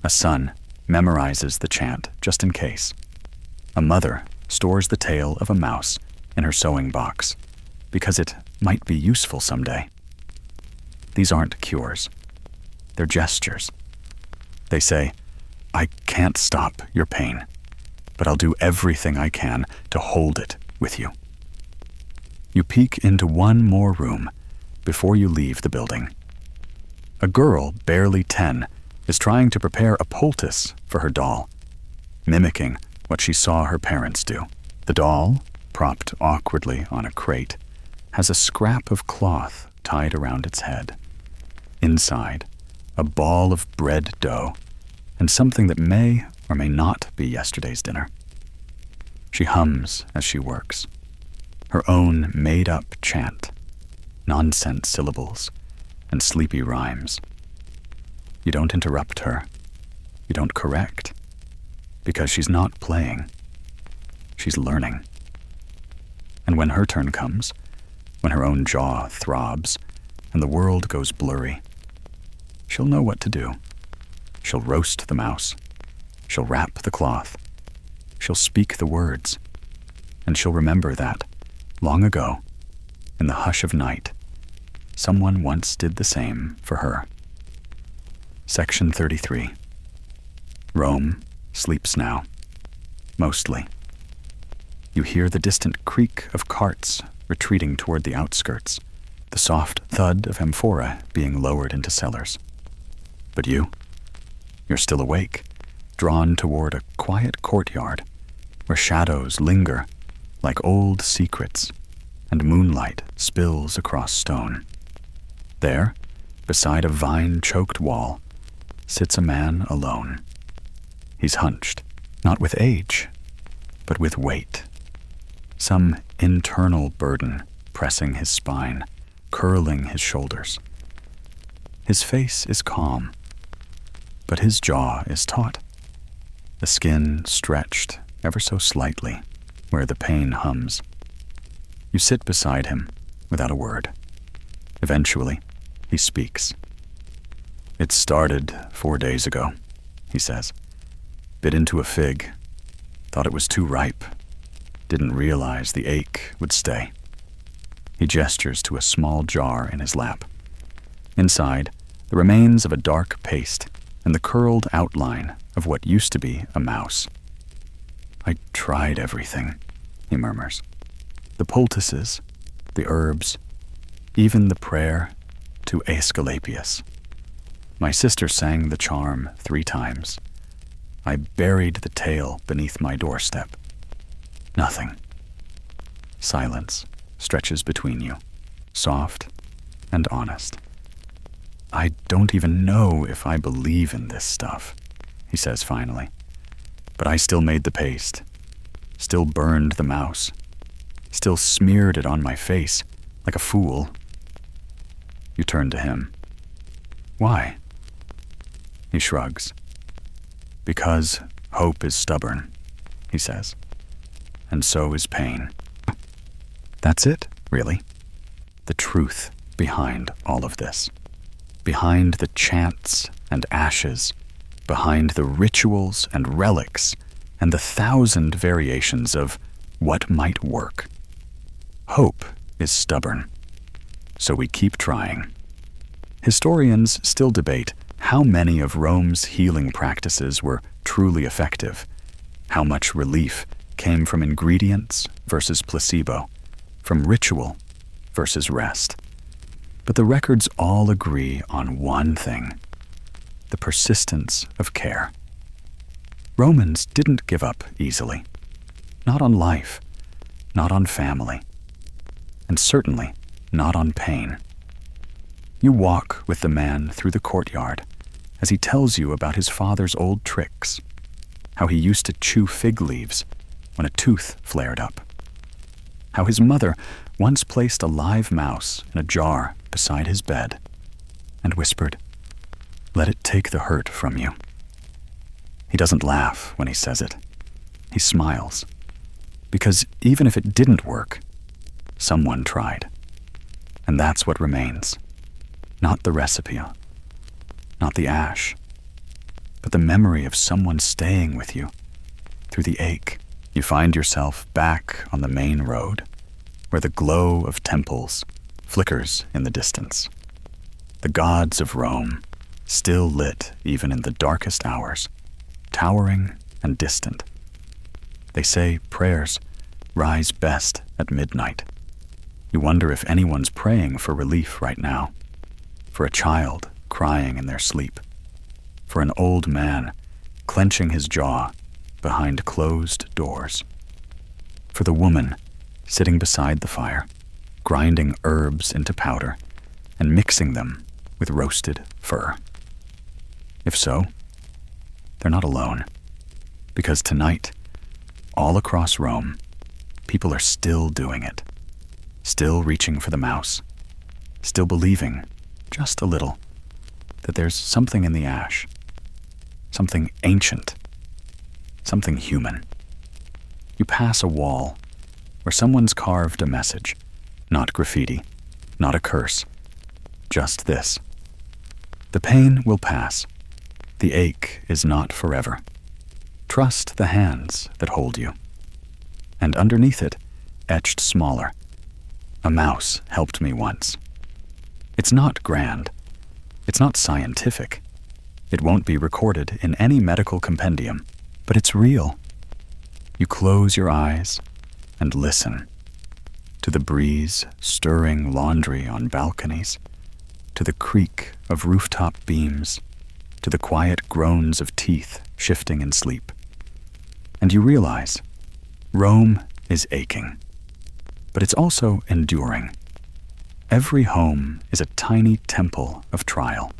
Speaker 1: A son memorizes the chant just in case. A mother stores the tail of a mouse in her sewing box because it might be useful someday. These aren't cures. They're gestures. They say, "I can't stop your pain, but I'll do everything I can to hold it with you." You peek into one more room before you leave the building. A girl barely 10 is trying to prepare a poultice for her doll, mimicking what she saw her parents do. The doll, propped awkwardly on a crate, has a scrap of cloth tied around its head. Inside, a ball of bread dough and something that may or may not be yesterday's dinner. She hums as she works, her own made-up chant, nonsense syllables and sleepy rhymes. You don't interrupt her. You don't correct, because she's not playing. She's learning. And when her turn comes, when her own jaw throbs and the world goes blurry, she'll know what to do. She'll roast the mouse. She'll wrap the cloth. She'll speak the words. And she'll remember that, long ago, in the hush of night, someone once did the same for her. Section 33. Rome sleeps now. Mostly. You hear the distant creak of carts retreating toward the outskirts, the soft thud of amphora being lowered into cellars. But you're still awake, drawn toward a quiet courtyard, where shadows linger like old secrets and moonlight spills across stone. There, beside a vine-choked wall, sits a man alone. He's hunched, not with age, but with weight. Some internal burden pressing his spine, curling his shoulders. His face is calm, but his jaw is taut, the skin stretched ever so slightly where the pain hums. You sit beside him without a word. Eventually, he speaks. "It started 4 days ago," he says. "Bit into a fig. Thought it was too ripe. Didn't realize the ache would stay." He gestures to a small jar in his lap. Inside, the remains of a dark paste and the curled outline of what used to be a mouse. "I tried everything," he murmurs. "The poultices, the herbs, even the prayer to Aesculapius. My sister sang the charm 3 times. I buried the tale beneath my doorstep. Nothing." Silence stretches between you, soft and honest. "I don't even know if I believe in this stuff," he says finally. "But I still made the paste, still burned the mouse, still smeared it on my face like a fool." You turn to him. "Why?" He shrugs. "Because hope is stubborn," he says, "and so is pain." That's it, really. The truth behind all of this. Behind the chants and ashes, behind the rituals and relics, and the 1,000 variations of what might work. Hope is stubborn, so we keep trying. Historians still debate how many of Rome's healing practices were truly effective, how much relief came from ingredients versus placebo, from ritual versus rest. But the records all agree on one thing: the persistence of care. Romans didn't give up easily. Not on life, not on family, and certainly not on pain. You walk with the man through the courtyard as he tells you about his father's old tricks, how he used to chew fig leaves when a tooth flared up, how his mother once placed a live mouse in a jar beside his bed and whispered, "Let it take the hurt from you." He doesn't laugh when he says it. He smiles, because even if it didn't work, someone tried. And that's what remains. Not the recipe, not the ash, but the memory of someone staying with you through the ache. You find yourself back on the main road, where the glow of temples flickers in the distance. The gods of Rome, still lit even in the darkest hours, towering and distant. They say prayers rise best at midnight. You wonder if anyone's praying for relief right now, for a child crying in their sleep, for an old man clenching his jaw behind closed doors, for the woman sitting beside the fire, grinding herbs into powder and mixing them with roasted fur. If so, they're not alone, because tonight, all across Rome, people are still doing it, still reaching for the mouse, still believing, just a little, that there's something in the ash, something ancient, something human. You pass a wall where someone's carved a message, not graffiti, not a curse, just this: the pain will pass. The ache is not forever. Trust the hands that hold you. And underneath it, etched smaller, a mouse helped me once. It's not grand. It's not scientific. It won't be recorded in any medical compendium, but it's real. You close your eyes and listen to the breeze stirring laundry on balconies, to the creak of rooftop beams, to the quiet groans of teeth shifting in sleep. And you realize Rome is aching, but it's also enduring. Every home is a tiny temple of trial.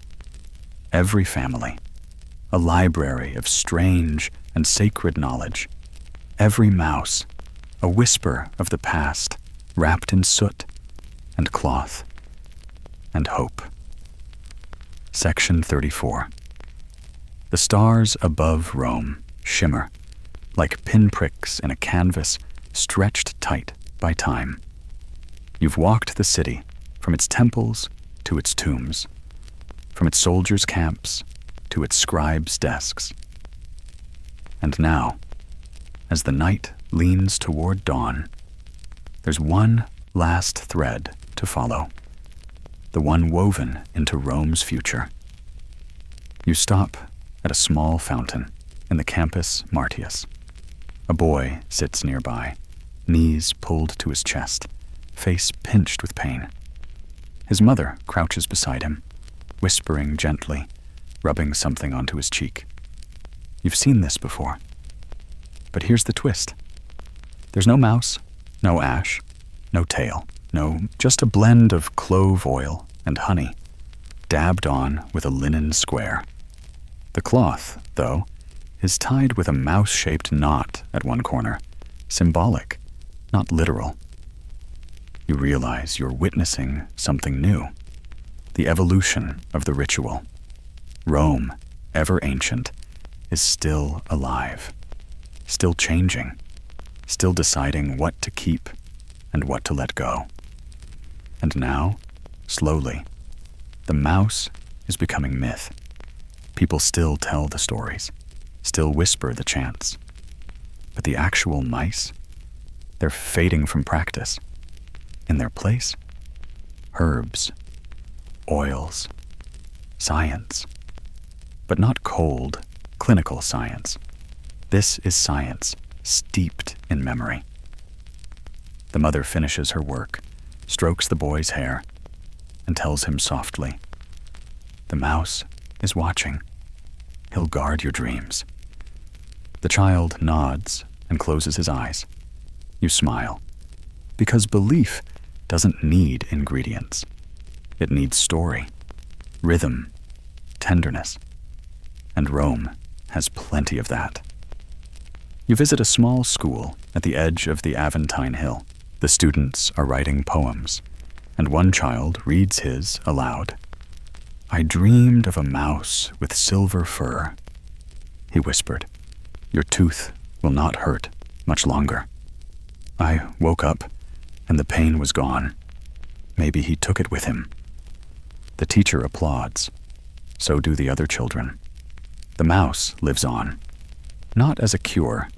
Speaker 1: Every family, a library of strange and sacred knowledge. Every mouse, a whisper of the past, wrapped in soot and cloth and hope. Section 34. The stars above Rome shimmer like pinpricks in a canvas stretched tight by time. You've walked the city from its temples to its tombs, from its soldiers' camps to its scribes' desks. And now, as the night leans toward dawn, there's one last thread to follow, the one woven into Rome's future. You stop at a small fountain in the Campus Martius. A boy sits nearby, knees pulled to his chest, face pinched with pain. His mother crouches beside him, whispering gently, rubbing something onto his cheek. You've seen this before. But here's the twist. There's no mouse, no ash, no tail, just a blend of clove oil and honey, dabbed on with a linen square. The cloth, though, is tied with a mouse-shaped knot at one corner, symbolic, not literal. You realize you're witnessing something new, the evolution of the ritual. Rome, ever ancient, is still alive, still changing, still deciding what to keep and what to let go. And now, slowly, the mouse is becoming myth. People still tell the stories, still whisper the chants. But the actual mice, they're fading from practice. In their place, herbs, oils, science. But not cold, clinical science. This is science steeped in memory. The mother finishes her work, strokes the boy's hair, and tells him softly, "The mouse is watching. He'll guard your dreams." The child nods and closes his eyes. You smile, because belief doesn't need ingredients. It needs story, rhythm, tenderness. And Rome has plenty of that. You visit a small school at the edge of the Aventine Hill. The students are writing poems, and one child reads his aloud. "I dreamed of a mouse with silver fur," he whispered. "Your tooth will not hurt much longer." I woke up, and the pain was gone. Maybe he took it with him. The teacher applauds. So do the other children. The mouse lives on, not as a cure,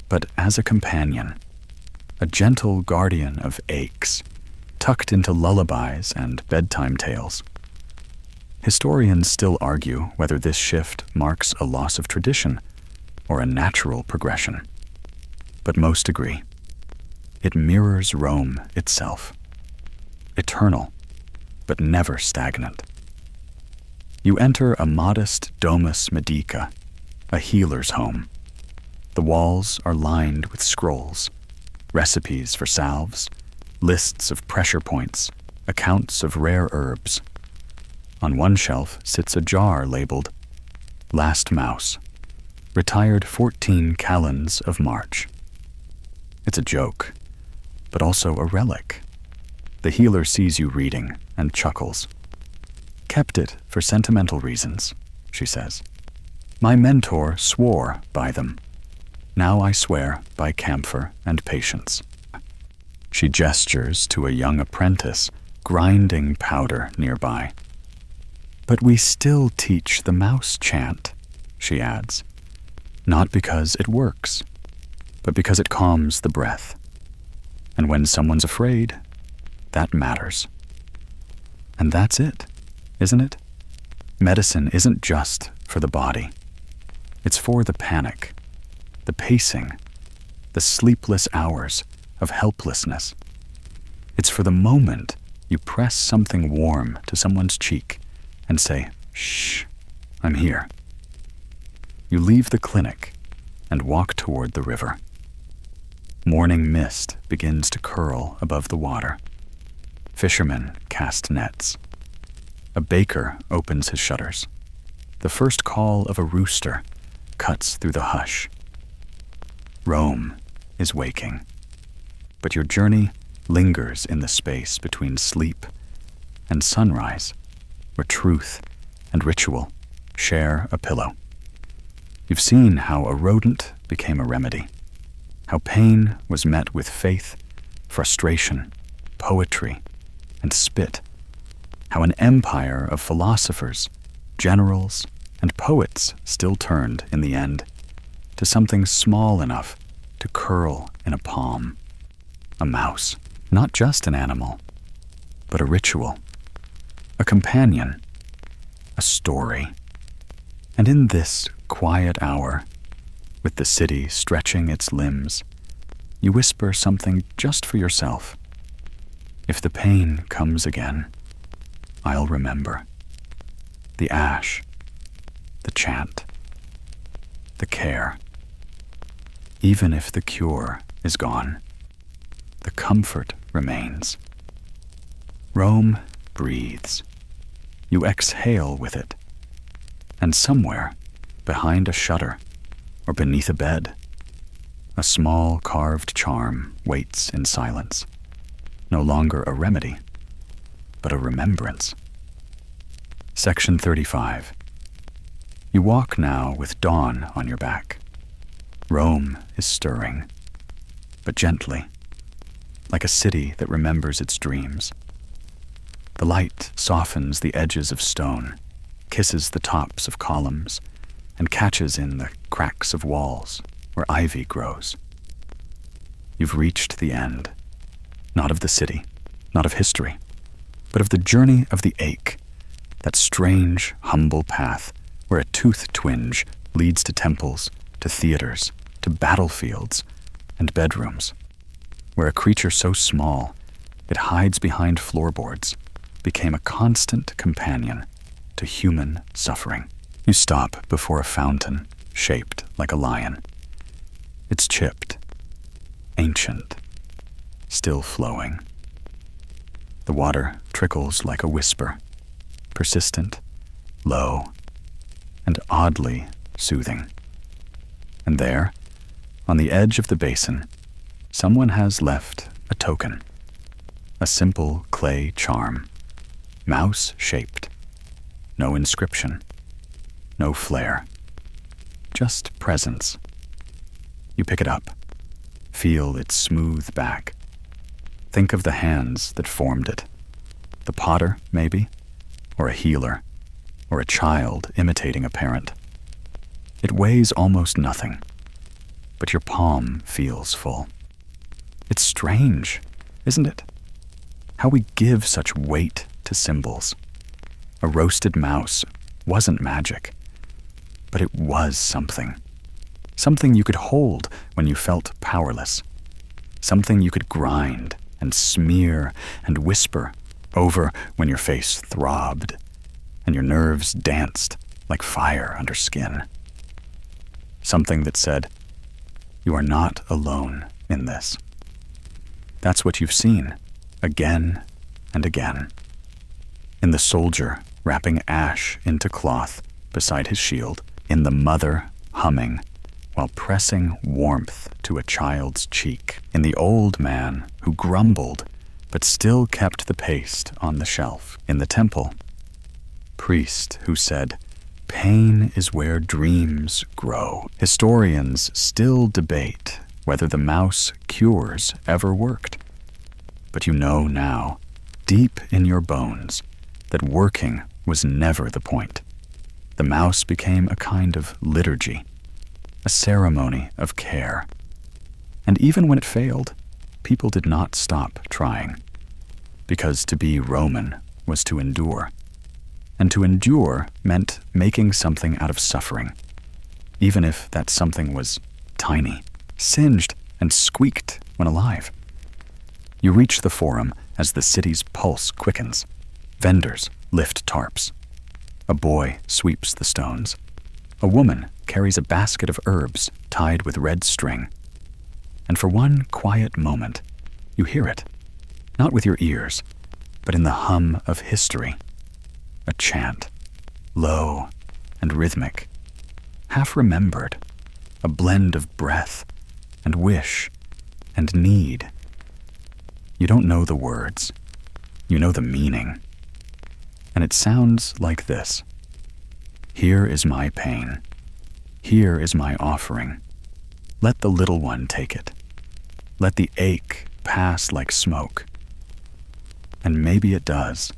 Speaker 1: but as a companion, a gentle guardian of aches, tucked into lullabies and bedtime tales. Historians still argue whether this shift marks a loss of tradition or a natural progression. But most agree. It mirrors Rome itself. Eternal, but never stagnant. You enter a modest domus medica, a healer's home. The walls are lined with scrolls, recipes for salves, lists of pressure points, accounts of rare herbs. On one shelf sits a jar labeled "Last Mouse, retired 14 calends of March." It's a joke, but also a relic. The healer sees you reading and chuckles. "Kept it for sentimental reasons," she says. "My mentor swore by them. Now I swear by camphor and patience." She gestures to a young apprentice grinding powder nearby. "But we still teach the mouse chant," she adds. "Not because it works, but because it calms the breath. And when someone's afraid, that matters." And that's it, isn't it? Medicine isn't just for the body. It's for the panic, the pacing, the sleepless hours of helplessness. It's for the moment you press something warm to someone's cheek and say, "Shh, I'm here." You leave the clinic and walk toward the river. Morning mist begins to curl above the water. Fishermen cast nets. A baker opens his shutters. The first call of a rooster cuts through the hush. Rome is waking, but your journey lingers in the space between sleep and sunrise, where truth and ritual share a pillow. You've seen how a rodent became a remedy, how pain was met with faith, frustration, poetry, and spit, how an empire of philosophers, generals, and poets still turned, in the end, to something small enough to curl in a palm. A mouse, not just an animal, but a ritual, a companion, a story. And in this quiet hour, with the city stretching its limbs, you whisper something just for yourself. If the pain comes again, I'll remember. The ash, the chant, the care. Even if the cure is gone, the comfort remains. Rome breathes. You exhale with it. And somewhere, behind a shutter or beneath a bed, a small carved charm waits in silence. No longer a remedy, but a remembrance. Section 35. You walk now with dawn on your back. Rome is stirring, but gently, like a city that remembers its dreams. The light softens the edges of stone, kisses the tops of columns, and catches in the cracks of walls where ivy grows. You've reached the end, not of the city, not of history, but of the journey of the ache, that strange, humble path where a tooth twinge leads to temples, to theaters, to battlefields, and bedrooms, where a creature so small it hides behind floorboards became a constant companion to human suffering. You stop before a fountain shaped like a lion. It's chipped, ancient, still flowing. The water trickles like a whisper, persistent, low, and oddly soothing. And there, on the edge of the basin, someone has left a token, a simple clay charm, mouse-shaped, no inscription, no flair, just presence. You pick it up, feel its smooth back. Think of the hands that formed it. The potter, maybe, or a healer, or a child imitating a parent. It weighs almost nothing, but your palm feels full. It's strange, isn't it? How we give such weight to symbols. A roasted mouse wasn't magic, but it was something. Something you could hold when you felt powerless. Something you could grind and smear and whisper over when your face throbbed and your nerves danced like fire under skin. Something that said, "You are not alone in this." That's what you've seen, again and again. In the soldier wrapping ash into cloth beside his shield, in the mother humming while pressing warmth to a child's cheek, in the old man who grumbled but still kept the paste on the shelf, in the temple priest who said, "Pain is where dreams grow." Historians still debate whether the mouse cures ever worked. But you know now, deep in your bones, that working was never the point. The mouse became a kind of liturgy, a ceremony of care. And even when it failed, people did not stop trying, because to be Roman was to endure. And to endure meant making something out of suffering, even if that something was tiny, singed, and squeaked when alive. You reach the forum as the city's pulse quickens. Vendors lift tarps. A boy sweeps the stones. A woman carries a basket of herbs tied with red string. And for one quiet moment, you hear it, not with your ears, but in the hum of history. A chant, low and rhythmic, half remembered, a blend of breath and wish and need. You don't know the words, you know the meaning. And it sounds like this. Here is my pain. Here is my offering. Let the little one take it. Let the ache pass like smoke. And maybe it does.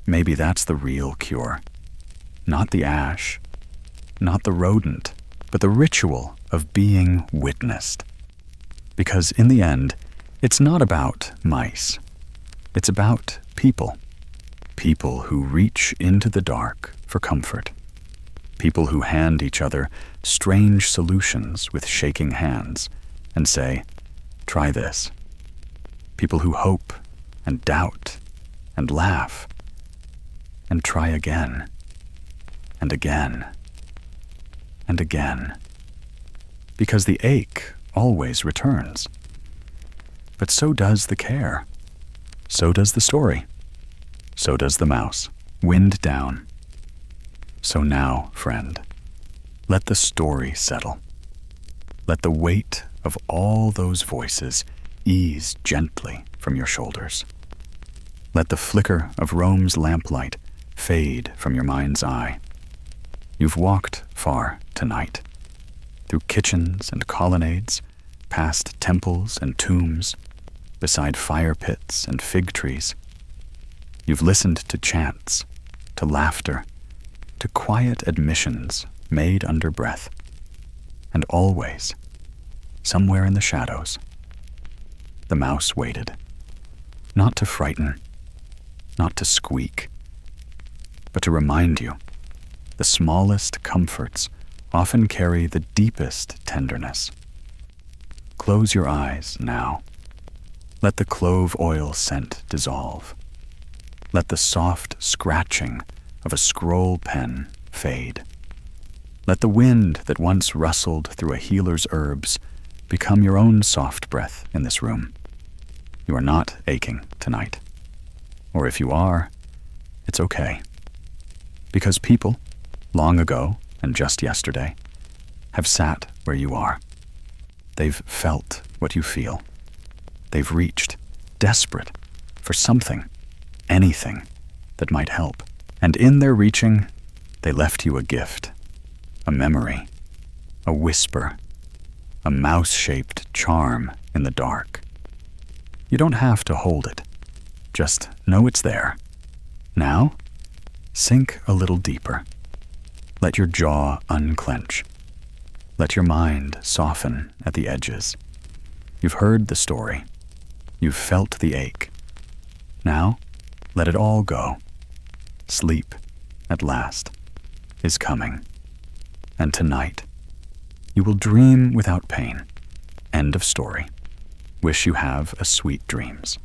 Speaker 1: Maybe that's the real cure. Not the ash, not the rodent, but the ritual of being witnessed. Because in the end, it's not about mice. It's about people. People who reach into the dark for comfort. People who hand each other strange solutions with shaking hands and say, "Try this." People who hope and doubt and laugh and try again and again and again. Because the ache always returns. But so does the care. So does the story. So does the mouse, wind down. So now, friend, let the story settle. Let the weight of all those voices ease gently from your shoulders. Let the flicker of Rome's lamplight fade from your mind's eye. You've walked far tonight, through kitchens and colonnades, past temples and tombs, beside fire pits and fig trees. You've listened to chants, to laughter, to quiet admissions made under breath. And always, somewhere in the shadows, the mouse waited, not to frighten, not to squeak, but to remind you the smallest comforts often carry the deepest tenderness. Close your eyes now. Let the clove oil scent dissolve. Let the soft scratching of a scroll pen fade. Let the wind that once rustled through a healer's herbs become your own soft breath in this room. You are not aching tonight. Or if you are, it's okay. Because people, long ago and just yesterday, have sat where you are. They've felt what you feel. They've reached, desperate, for something, anything that might help. And in their reaching, they left you a gift, a memory, a whisper, a mouse-shaped charm in the dark. You don't have to hold it. Just know it's there. Now, sink a little deeper. Let your jaw unclench. Let your mind soften at the edges. You've heard the story. You've felt the ache. Now, let it all go. Sleep, at last, is coming. And tonight, you will dream without pain. End of story. Wish you have a sweet dreams.